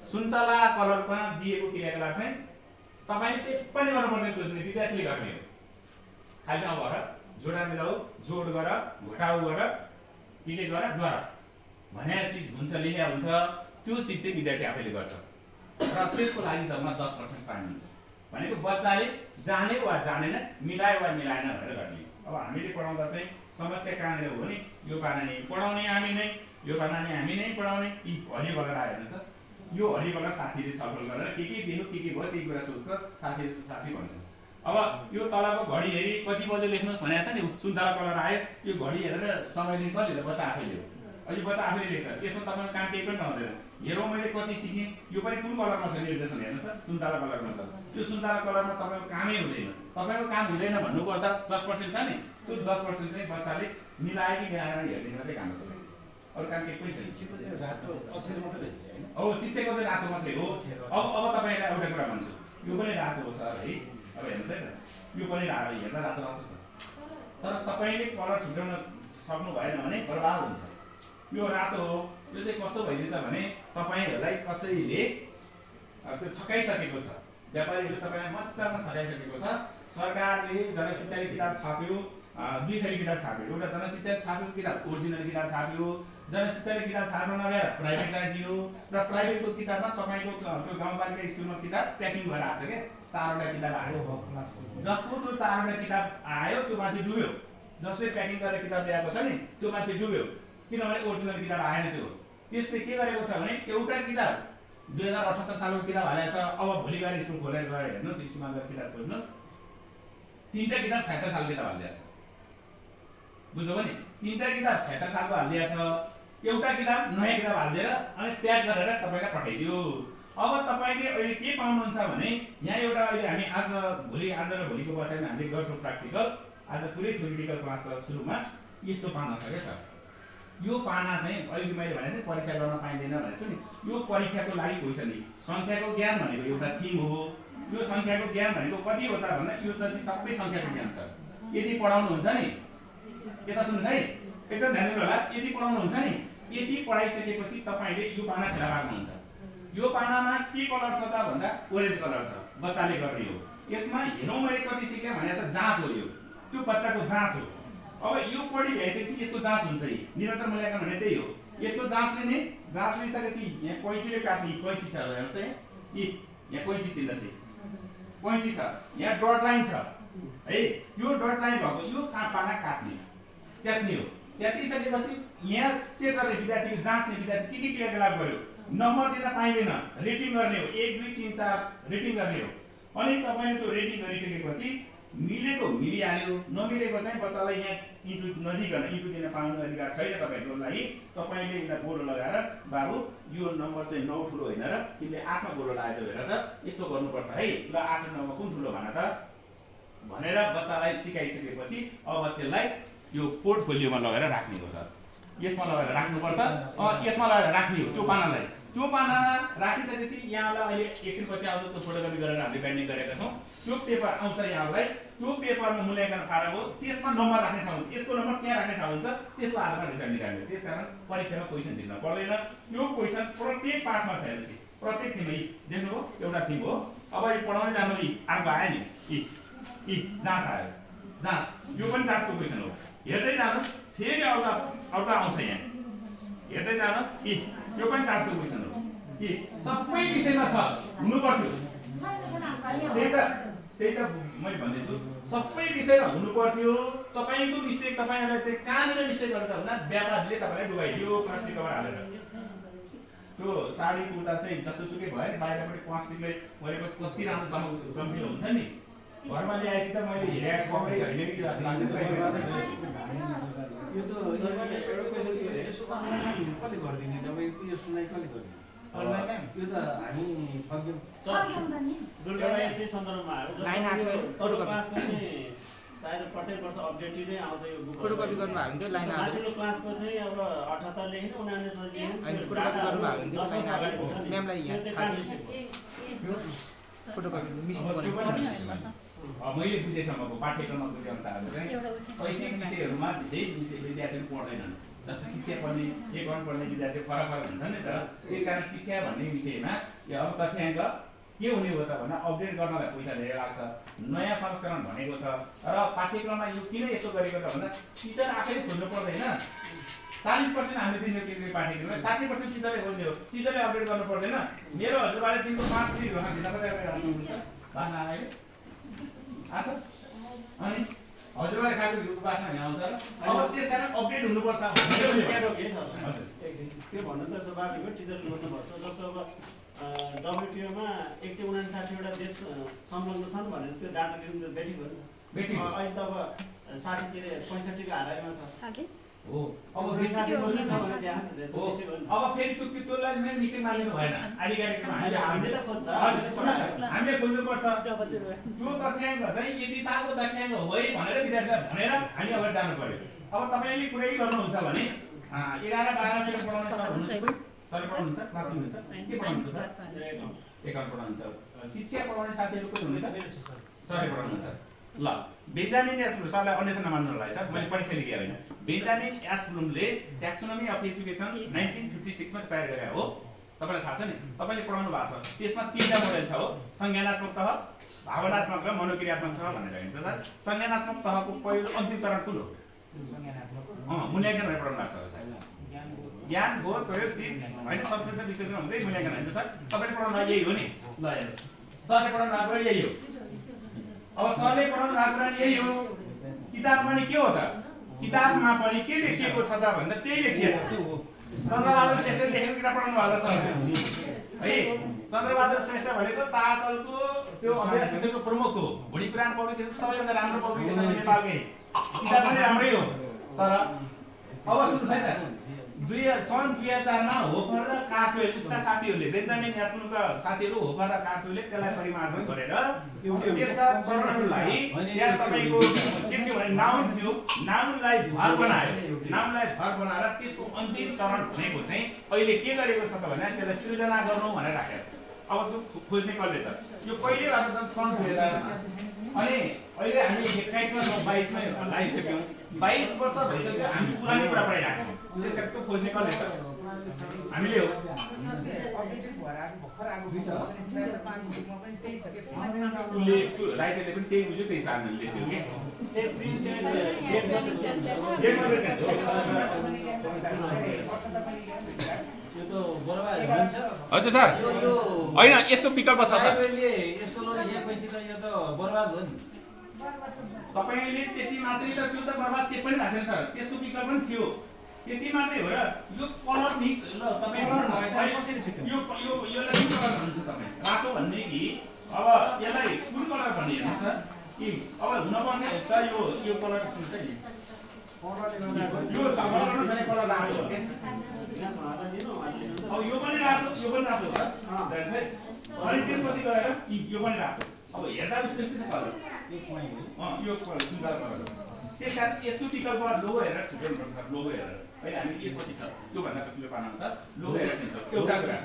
सुन्तला कलरमा दिएको क्रियाकलाप चाहिँ तपाईँले के पनि गर्नुपर्ने विद्यार्थीले गर्ने हो। खालि नभएर जोडा मिलाऊ, जोड गर, घटाउ गर, के गर भनेको चिज हुन्छ, लेख्या हुन्छ, त्यो चिज चाहिँ विद्यार्थी आफैले गर्छ। र त्यसको लागि जम्मा 10% टाइम हुन्छ भनेको बच्चाले जाने वा जानेन, मिलायो वा मिलाएन भनेर गर्ने। अब हामीले पढाउँदा चाहिँ समस्या कहाँनिर हो भने यो पानाले पढाउने हामी नै, यो पानाले हामी नै पढाउने। यी हरियो कलर आयो हेर्नुहोस्, यो हरियो कलर साथीले छलफल गरेर के देख्यो, के भयो त्यही कुरा सोध्छ, साथी भन्छ। अब यो तलको घडी हेरी कति बजे लेख्नुहोस् भनेको छ नि, सुन्तला कलर आयो, यो घडी हेरेर समय लेख्नु कसले, बच्चा आफैले हो। अहिले बच्चा आफैले लेख्छ, त्यसमा तपाईँको काम केही पनि नहुँदैन। हेरौँ मैले कति सिकेँ, यो पनि कुन कलरमा छ निर्देशन हेर्नुहोस् त, सुन्तला कलरमा छ। त्यो सुन्तला कलरमा तपाईँको कामै हुँदैन, तपाईँको काम हुँदैन भन्नुको अर्थ 10% छ नि, त्यो 10% चाहिँ बच्चाले मिलायो कि मिलाएर हेर्ने मात्रै काम गर्छ, अरू काम केही पनि छैन। अब शिक्षकको चाहिँ रातो मात्रै हो। अब तपाईँलाई एउटा कुरा भन्छु, यो पनि रातो हो सर है। अब हेर्नुहोस् है त, यो पनि रातो, हेर्दा रातो छ, तर तपाईँले कलर छुट्याउन सक्नु भएन भने बर्बाद हुन्छ। यो रातो हो, यो चाहिँ कस्तो भइदिन्छ भने तपाईँहरूलाई कसैले त्यो छकाइसकेको छ, व्यापारीहरूले तपाईँलाई मजासँग छकाइसकेको छ। सरकारले जनशिक्षाले किताब छाप्यो, 2 थरी किताब छाप्यो, एउटा जनशिक्षा छाप्यो किताब, ओरिजिनल किताब छाप्यो, जनशिक्षाले किताब छाप्न नगएर प्राइभेटलाई दियो र प्राइभेटको किताबमा तपाईँको त्यो गाउँपालिका स्कुलमा किताब प्याकिङ भएर आएको छ क्या, 4वटा किताब आयो। जसको त्यो 4वटा किताब आयो त्यो मान्छे डुब्यो, जसले प्याकिङ गरेर किताब ल्याएको छ नि त्यो मान्छे डुब्यो, किनभने ओरिजिनल किताब आएन त्यो। त्यसले के गरेको छ भने एउटा किताब 2078 सालको किताब हालेको छ। अब भोलि गएर स्कुल खोलेर गएर हेर्नुहोस्, स्कुलमा गएर किताब खोज्नुहोस्, 3टा किताब 76 सालको किताब हालिदिएको छ। बुझ्नुभयो नि, 3टा किताब 76 सालको हालिदिएको छ, एउटा किताब नयाँ किताब हालिदिएर अनि प्याक गरेर तपाईँलाई पठाइदियो। अब तपाईँले अहिले के पाउनुहुन्छ भने यहाँ एउटा अहिले हामी आज र भोलिको बसाइमा हामीले गर्छौँ प्र्याक्टिकल, आज पुरै थ्योरिटिकल क्लास छ सुरुमा। यस्तो पाना छ क्या सर, यो पाना चाहिँ अहिले मैले भने परीक्षा गर्न पाइँदैन भनेको छु नि, यो परीक्षाको लागि क्वेसन नि सङ्ख्याको ज्ञान भनेको एउटा थिम हो। यो सङ्ख्याको ज्ञान भनेको कति हो त भन्दा यो जति सबै सङ्ख्याको ज्ञान छ। यदि पढाउनुहुन्छ नि, यता सुन्नुहोस् है, एकदम ध्यान दिनु होला, यदि पढाउनुहुन्छ नि, यदि पढाइसकेपछि तपाईँले यो पाना फेला पार्नुहुन्छ। यो पानामा के कलर छ त भन्दा ओरेन्ज कलर छ, बच्चाले गर्ने हो। यसमा हेरौँ मैले कति सिकेँ भने चाहिँ जाँच हो, यो त्यो बच्चाको जाँच हो। अब यो पढि भइसकेपछि यसको जाँच हुन्छ, निरन्तर मूल्याङ्कन भने त्यही हो। यसको जाँच लिने, जाँच लिइसकेपछि यहाँ कैँचीले काट्ने, कैँची छ हेर्नुहोस् त, यहाँ कैँची चिन्ह छ, कैँची छ, यहाँ डट लाइन छ है, यो डट लाइन भएको यो पाना काट्ने, च्यात्ने हो। च्यातिसकेपछि यहाँ चेक गर्ने विद्यार्थीले, जाँच्ने विद्यार्थी के क्रियाकलाप गर्यो, नम्बर दिन पाइँदैन, रेटिङ गर्ने हो, 1 2 3 4 रेटिङ गर्ने हो। अनि तपाईँले त्यो रेटिङ गरिसकेपछि मिलेको मिलिहाल्यो, नमिलेको चाहिँ बच्चालाई यहाँ इन्टु नदिकन, इन्टु दिन पाउने अधिकार छैन तपाईँको लागि। तपाईँले यसलाई गोलो लगाएर बाबु यो नम्बर चाहिँ 9 ठुलो होइन र तिमीले 8 मा गोलो लगाएछौ हेर त, यस्तो गर्नुपर्छ है, ल 8 र 9 मा कुन ठुलो भन त भनेर बच्चालाई सिकाइसकेपछि अब त्यसलाई यो पोर्टफोलियोमा लगेर राख्ने हो सर, यसमा लगेर राख्नुपर्छ। यसमा लगेर राख्ने हो त्यो पानालाई। त्यो पाना राखिसकेपछि यहाँलाई अहिले एकछिनपछि आउँछ त्यो फोटोकपी गरेर हामीले बाइन्डिङ गरेका छौँ, त्यो पेपर आउँछ यहाँलाई। त्यो पेपरमा मूल्याङ्कन फारम हो, त्यसमा नम्बर राख्ने ठाउँ हुन्छ, यसको नम्बर त्यहाँ राख्ने ठाउँ हुन्छ, त्यसको आधारमा रिजल्ट निकाल्ने। त्यसकारण परीक्षामा क्वेसन झिक्न पर्दैन। यो क्वेसन प्रत्येक पाठमा छ, हेर्नुहोस् प्रत्येक थिम देख्नुभयो, एउटा थिम हो। अब यो पढाउनै जानु अर्को आयो नि, जाँच आयो, जाँच, यो पनि जाँचको क्वेसन हो। हेर्दै जानुहोस्, फेरि अर्को आउँछ यहाँ, हेर्दै जानुहोस्, यो पनि जाँचको क्वेसन हो। सबै विषयमा छ, हुनु पर्थ्यो। त्यही त मैले भन्दैछु, सबै विषयमा हुनु पर्थ्यो। तपाईँको मिस्टेक, तपाईँहरूलाई चाहिँ कहाँनिर मिस्टेक गर्नु त भन्दा व्यापारले तपाईँलाई डुबाइदियो प्लास्टिक कभर हालेर। त्यो साडी कुर्ता चाहिँ जस्तोसुकै भयो नि, बाहिरपट्टि प्लास्टिकले गरेपछि कति राम्रो चम्किलो हुन्छ नि, घरमा ल्याएपछि त मैले हेरेको कपडै होइन कि लाग्छ त। यो त एउटा क्वेसन सोधेँ, कसले गरिदिने तपाईँको यो सुनाइ कसले गरिदिने? यो त हामी दुर्गा यसै सन्दर्भमा आयो, जस्तो क्लासको चाहिँ सायद प्रत्येक वर्ष अपडेटेडै आउँछ यो बुक। फोटोकपी गर्नु भएको थियो लाइन आयो, माथिल्लो क्लासको चाहिँ अब 78 लेख्नु, 79 लेख्नु, फोटोकपी गर्नु भएको थियो साइन आयो, म्यामलाई यहाँ फोटोकपी मिसिङ गर्नु। मैले बुझेसम्मको पाठ्यक्रममा बुझेअनुसार चाहिँ शैक्षिक विषयहरूमा धेरै विद्यार्थीहरू पढ्दैनन्। जस्तो शिक्षा पढ्ने, गर्नुपर्ने विद्यार्थी फरक हुन्छ नि त। त्यसकारण शिक्षा भन्ने विषयमा यो अब तथ्याङ्क के हुने हो त भन्दा अपडेट गर्नलाई पैसा धेरै लाग्छ, नयाँ संस्करण भनेको छ। र पाठ्यक्रममा यो किन यस्तो गरेको त भन्दा टिचर आफैले खोज्नु पर्दैन। 40% हामीले दिने केन्द्रीय पाठ्यक्रममा 60% टिचरले खोज्ने हो, टिचरले अपडेट गर्नु पर्दैन। मेरो हजुरबाले दिनको 5 मिनट घोषणा दिन कतै बाना आयो आछ, अनि हजुरबाले खाएको घिउको बासना यहाँ आउँछ। अब त्यसकारण अपडेट हुनुपर्छ। त्यो भन्नु त स्वाभाविक हो, टिचरले गर्नुपर्छ। जस्तो अब WTO-मा 159 वटा देश संलग्न छन् भनेर त्यो डाटा लिनु त बेठी भयो नि त। अहिले त अब 60 तिर 65 को हाराइमा छ हो। अब अब फेरि त्यसलाई मिसिङ मालिनु भएन। आधिकारिकमा हामीले त खोज्छ, हामीले खोज्नुपर्छ। त्यो तथ्याङ्क चाहिँ यदि सालको तथ्याङ्क हो है भनेर विद्यार्थीलाई भनेर हामी अगाडि जानु पर्यो। अब तपाईँले कुरै गर्नुहुन्छ भने 11 12 मिनट पढाउने सर हुनुहुन्छ, सर पढाउनुहुन्छ, क्लास हुनुहुन्छ, के पढाउनुहुन्छ सर? एकाउन्ट पढाउनुहुन्छ। शिक्षा पढाउने साथीहरू कोही हुनुहुन्छ? सरले पढाउनुहुन्छ। ल बेन्जामिन सरलाई अन्यथा नमान्नु होला है सर, मैले परीक्षा लेखेर होइन। बेन्जामिन एसब्लुमले ट्याक्सोनमी अफ एजुकेसन 1956 मा तयार गरे हो। तपाईलाई थाहा छ नि, तपाईले पढाउनु भएको छ। त्यसमा 3टा मोडेल छ हो, संज्ञानात्मक तह, भावनात्मक र मनोक्रियात्मक तह भनेर भनिन्छ सर। संज्ञानात्मक तहको पहिलो अन्तिम चरण कुन हो? मूल्याङ्कन भनेर पढाउनु भएको छ सर। ज्ञान बोध प्रयोगशील हैन, संश्लेषण विश्लेषण हुँदै मूल्याङ्कन हैन सर। तपाईले पढाउनु यही हो नि। ल हेर्नुस्, सरले पढाउनु भएको यही हो। अब सरले पढाउनु भएको यही हो। किताबमा नि के हो त? किताबमा पनि के लेखिएको छ त भन्दा त्यही लेखिएको छ। चन्द्रबहादुर श्रेष्ठले लेखेको किताब पढाउनु भएको छ है। चन्द्रबहादुर श्रेष्ठ भनेको ताचलको त्यो अभ्यास शिक्षकको प्रमुख हो। भुडी पुराण पब्लिकेसन सबैभन्दा राम्रो पब्लिकेसन नेपालकै। किताब पनि राम्रै हो। तर अब सुन्नुहोस् है त, सन् 2000 मा होफर र कार्टवेल उसका साथीहरूले, बेन्जामिन एसब्लुमका साथीहरू होफर र कार्टवेलले त्यसलाई परिमार्जन गरेर त्यसका चरणहरूलाई त्यहाँ तपाईको के थियो भने नाउन थियो, नाउनलाई भर बनायो। नाउनलाई भर बनाएर त्यसको अन्तिम चरण भनेको चाहिँ अहिले के गरेको छ त भने त्यसलाई सृजना गर्नु भनेर राखेको छ। अब त्यो खोज्ने कसले त? यो कहिले भएको छ? सन् 2000 मा। अनि अहिले हामी 21 मा 22 मा लागिसक्यौं। 22 वर्ष भइसक्यो हामी पुरानो कुरा पढिरहेको छौँ। त्यसकारण त्यो खोज्ने कसले त? हामीले हो। उसले राइटरले पनि त्यही बुझ्यो, त्यही कारणले लेख्यो के। हजुर सर, होइन यसको विकल्प छ सर। तपाईले त्यति मात्रै त, त्यो त बर्बाद के पनि भएको छैन सर। त्यसको विकल्प पनि थियो, त्यति मात्रै हो। र यो कलर मिक्स ल तपाईको यो यसलाई कुन कलर भन्नुहुन्छ तपाईँ? रातो भन्ने कि अब यसलाई कुन कलर भन्ने हेर्नुहोस् त। कि अब हुनुपर्ने त यो कलर सुन्छ नि, यो कलर छैन, कलर रातो हो के। अब यो पनि रातो, यो पनि रातो हो त। अनि त्यसपछि गएर कि यो पनि रातो। अब हेर्दा उसले के छ कलर? यो कलर सुन्दर कलर हो। त्यसकारण यसको विकल्प लोगो हेरेर छिट्याउनुपर्छ सर। लोगो हेरेर अहिले हामी यसपछि छ, त्योभन्दा कतिले पाउनुहुन्छ सर? लोगो हेरेर छिन्छ एउटा कुरा।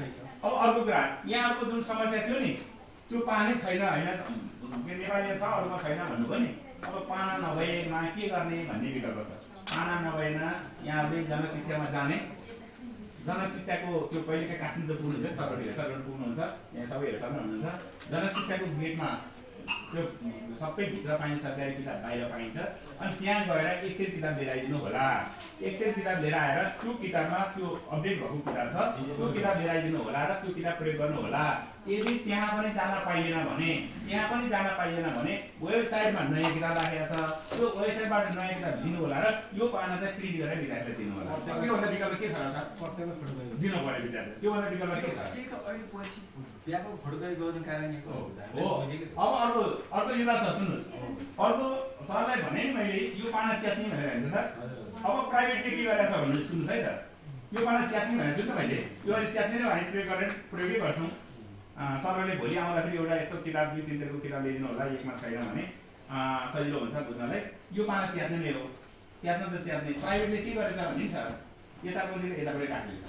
अब अर्को कुरा, यहाँको जुन समस्या थियो नि, त्यो पानी छैन होइन, नेपाली छ अरूमा छैन भन्नुभयो नि। अब पाना नभएमा के गर्ने भन्ने विकल्प छ। पाना नभएन यहाँले जनशिक्षामा जाने, जनशिक्षाको त्यो पहिलेकै काठमाडौँ पुग्नुहुन्छ, सरकारी हेरचाहहरू पुग्नुहुन्छ, यहाँ सबै हेरचाहमा हुनुहुन्छ। जनशिक्षाको गेटमा त्यो सबै भित्र पाइन्छ, सरकारी किताब बाहिर पाइन्छ। अनि त्यहाँ गएर एक्सेल किताब लिएर आइदिनु होला। एक्सेल किताब लिएर आएर त्यो किताबमा त्यो अपडेट भएको किताब छ, त्यो किताब लिएर आइदिनु होला र त्यो किताब प्रयोग गर्नु होला। यदि त्यहाँ पनि जान पाइएन भने, वेबसाइटमा नयाँ किताब राखेको छ, त्यो वेबसाइटबाट नयाँ किताब लिनु होला र यो पाना चाहिँ प्रिन्ट गरेर विद्यार्थीलाई दिनु होला। त्योभन्दा विकल्प के छ र सर? दिनु पर्यो विद्यार्थी। त्योभन्दा विकल्प के छ? अब अर्को युवा छ, सुन्नुहोस्। अर्को सरलाई भने नि मैले यो पाना च्यात्ने भनेर भन्छ सर। अब प्राइभेटले के गरेछ भन्नु सुन्नुहोस् है त। यो पाना च्यात्ने भनेको छु नि मैले, यो अहिले च्यात्ने र हामी प्रयोगै गर्छौँ। सरले भोलि आउँदाखेरि एउटा यस्तो किताब 2-3 दिनको किताब ल्याइदिनु होला, एकमा छैन भने सजिलो हुन्छ बुझ्नलाई। यो पाना च्यात्ने नै हो। च्यात्न त च्यात्ने। प्राइभेटले के गरेछ भने नि सर, यतापट्टि र यतापट्टि राखिदिन्छ।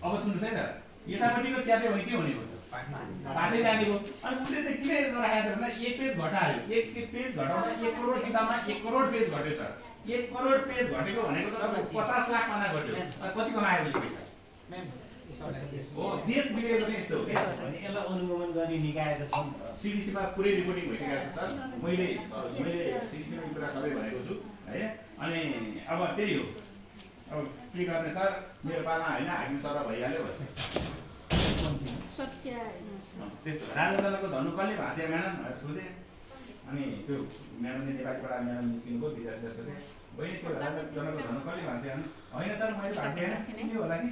अब सुन्नुहोस् है त, यतापट्टिको च्यात्यो भने के हुने हो? बाटै जाने हो। अनि उसले चाहिँ किन राखेको छ भन्दा 1 पेज घटायो। 1 पेज घटाउँदा 1 करोड किताबमा 1 करोड पेज घट्यो सर। 1 करोड पेज घटेको भनेको त 50 लाख पाना घट्यो। कति कमायो उसले पैसा? हो, देश बिग्रेको चाहिँ यस्तो हो क्या। यसलाई अनुगमन गर्ने निकाय त छ नि त। सिडिसीमा पुरै रिपोर्टिङ भइसकेको छ सर। मैले सिडिसीमा यो कुरा सबै भनेको छु है। अनि अब त्यही हो, अब के गर्ने सर? मेरो पाला होइन, हाकिम सर भइहाल्यो भन्छ। त्यस्तो राजाजनको धनु कसले भाँच्यो म्याडम भनेर सोधेँ। अनि त्यो म्याडमले नेपालीबाट म्याडम निस्किनुको विद्यार्थीलाई सोधेँ, बहिनी त्यो राजाजनको धनु कसले भाँच्यो? होइन सर मैले भाँचेन, के होला कि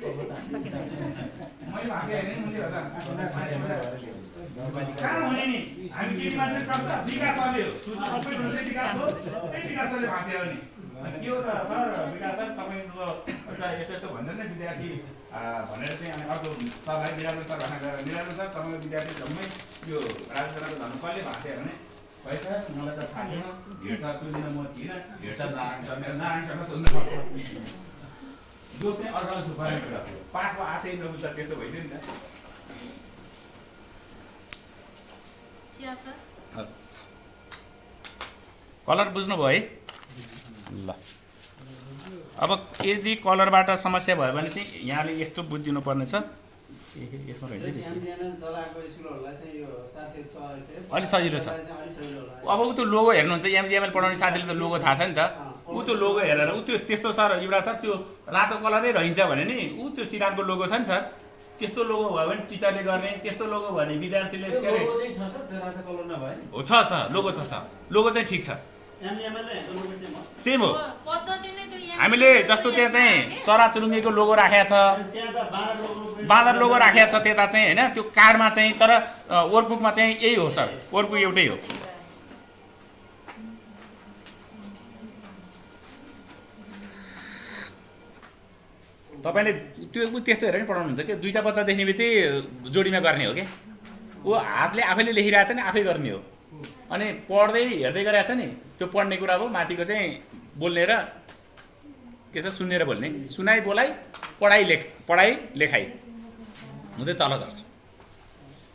मैले भाँचेँ होइन, मैले होला कहाँ हुने नि। हामी केटी मान्छे सक्छ, विकास सरले हो, सबै ठुलो विकास हो, त्यही विकास सरले भाँच्यो नि। के हो त सर विकास सर, तपाईँको यस्तो यस्तो भन्छ नि विद्यार्थी भनेर चाहिँ। अनि अर्को सरलाई निराजन सर भन्न गएर, निराजन सर तपाईँको विद्यार्थी जम्मै यो राजाजनको धनु कसले भाँच्यो भने, है सर मलाई त थाहा थिएन, हेड सर त्यो दिन म थिइनँ, हेड सर नारायण सर, मेरो नारायण सरलाई सोध्नुपर्छ। जो चाहिँ अर्कालाई थुपार्ने कुरा हो। पाठको आशय नबुझ्दा त्यस्तो भइदियो नि त। हस्, कलर बुझ्नुभयो है? ल अब यदि कलरबाट समस्या भयो भने चाहिँ यहाँले यस्तो बुझिदिनु पर्ने छ यसमा रहन्छ अलि सजिलो छ अब ऊ त्यो लोगो हेर्नुहुन्छ एमजिएमएल पढाउने साथीले त लोगो थाहा छ नि त ऊ त्यो लोगो हेरेर ऊ त्यो त्यस्तो सर युवराज सर त्यो रातो कलरै रहन्छ भने नि ऊ त्यो सिरानको लोगो छ नि सर त्यस्तो लोगो भयो भने टिचरले गर्ने त्यस्तो लोगो भयो भने विद्यार्थीले के अरे हो छ लोगो त छ लोगो चाहिँ ठिक छ सेम हो हामीले जस्तो त्यहाँ चाहिँ चराचुरुङ्गीको लोगो राखेको छ बाँदर लोगो राखेको छ त्यता चाहिँ होइन त्यो कार्डमा चाहिँ तर वर्कबुकमा चाहिँ यही हो सर वर्कबुक एउटै हो तपाईँले त्यो त्यस्तो हेरेर नि पढाउनुहुन्छ कि दुईवटा बच्चा देख्ने बित्तिकै जोडीमा गर्ने हो कि ऊ हातले आफैले लेखिरहेछ नि आफै गर्ने हो अनि पढ्दै हेर्दै गरिरहेछ नि त्यो पढ्ने कुरा हो माथिको चाहिँ बोल्ने र के छ सुनेर बोल्ने सुनाइ बोलाइ पढाइ लेखाइ हुँदै तल झर्छ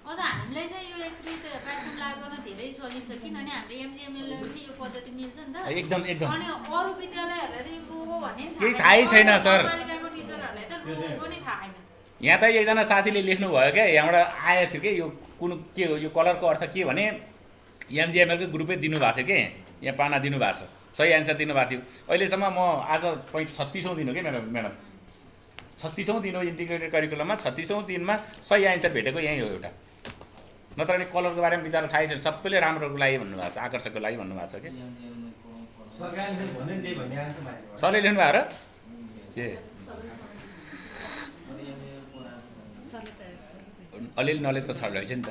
अझ हामीलाई चाहिँ यो एकीकृत पाठ्यक्रम लागु गर्न धेरै सजिलो छ किनभने हाम्रो एमजिएमएल चाहिँ यो पद्धति मिल्छ नि त एकदम अनि अरू विद्यालयहरूलाई लोगो भन्ने केही थाहै छैन सर पालिकाको टिचरहरूलाई त लोगो नै थाहा छैन यहाँ त एकजना साथीले लेख्नु भयो क्या यहाँबाट आएको थियो कि यो कुन के हो यो कलरको अर्थ के भने एमजिएमएलको ग्रुपै दिनुभएको थियो कि यहाँ पाना दिनुभएको छ सही एन्सर दिनुभएको थियो अहिलेसम्म म आज 36औँ दिन हो कि म्याडम 36औँ दिन हो इन्टिग्रेटेड करिकुलममा 36औँ दिनमा सही एन्सर भेटेको यहीँ हो एउटा नत्र भने कलरको बारेमा विचार थाहै छैन सबैले राम्रोको लागि भन्नुभएको छ आकर्षकको लागि भन्नुभएको छ कि सरले लेख्नु भएको र ए अलिअलि नलेज त छ रहेछ नि त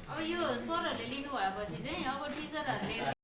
अब यो सरहरूले लिनु भएपछि चाहिँ अब टिचरहरूले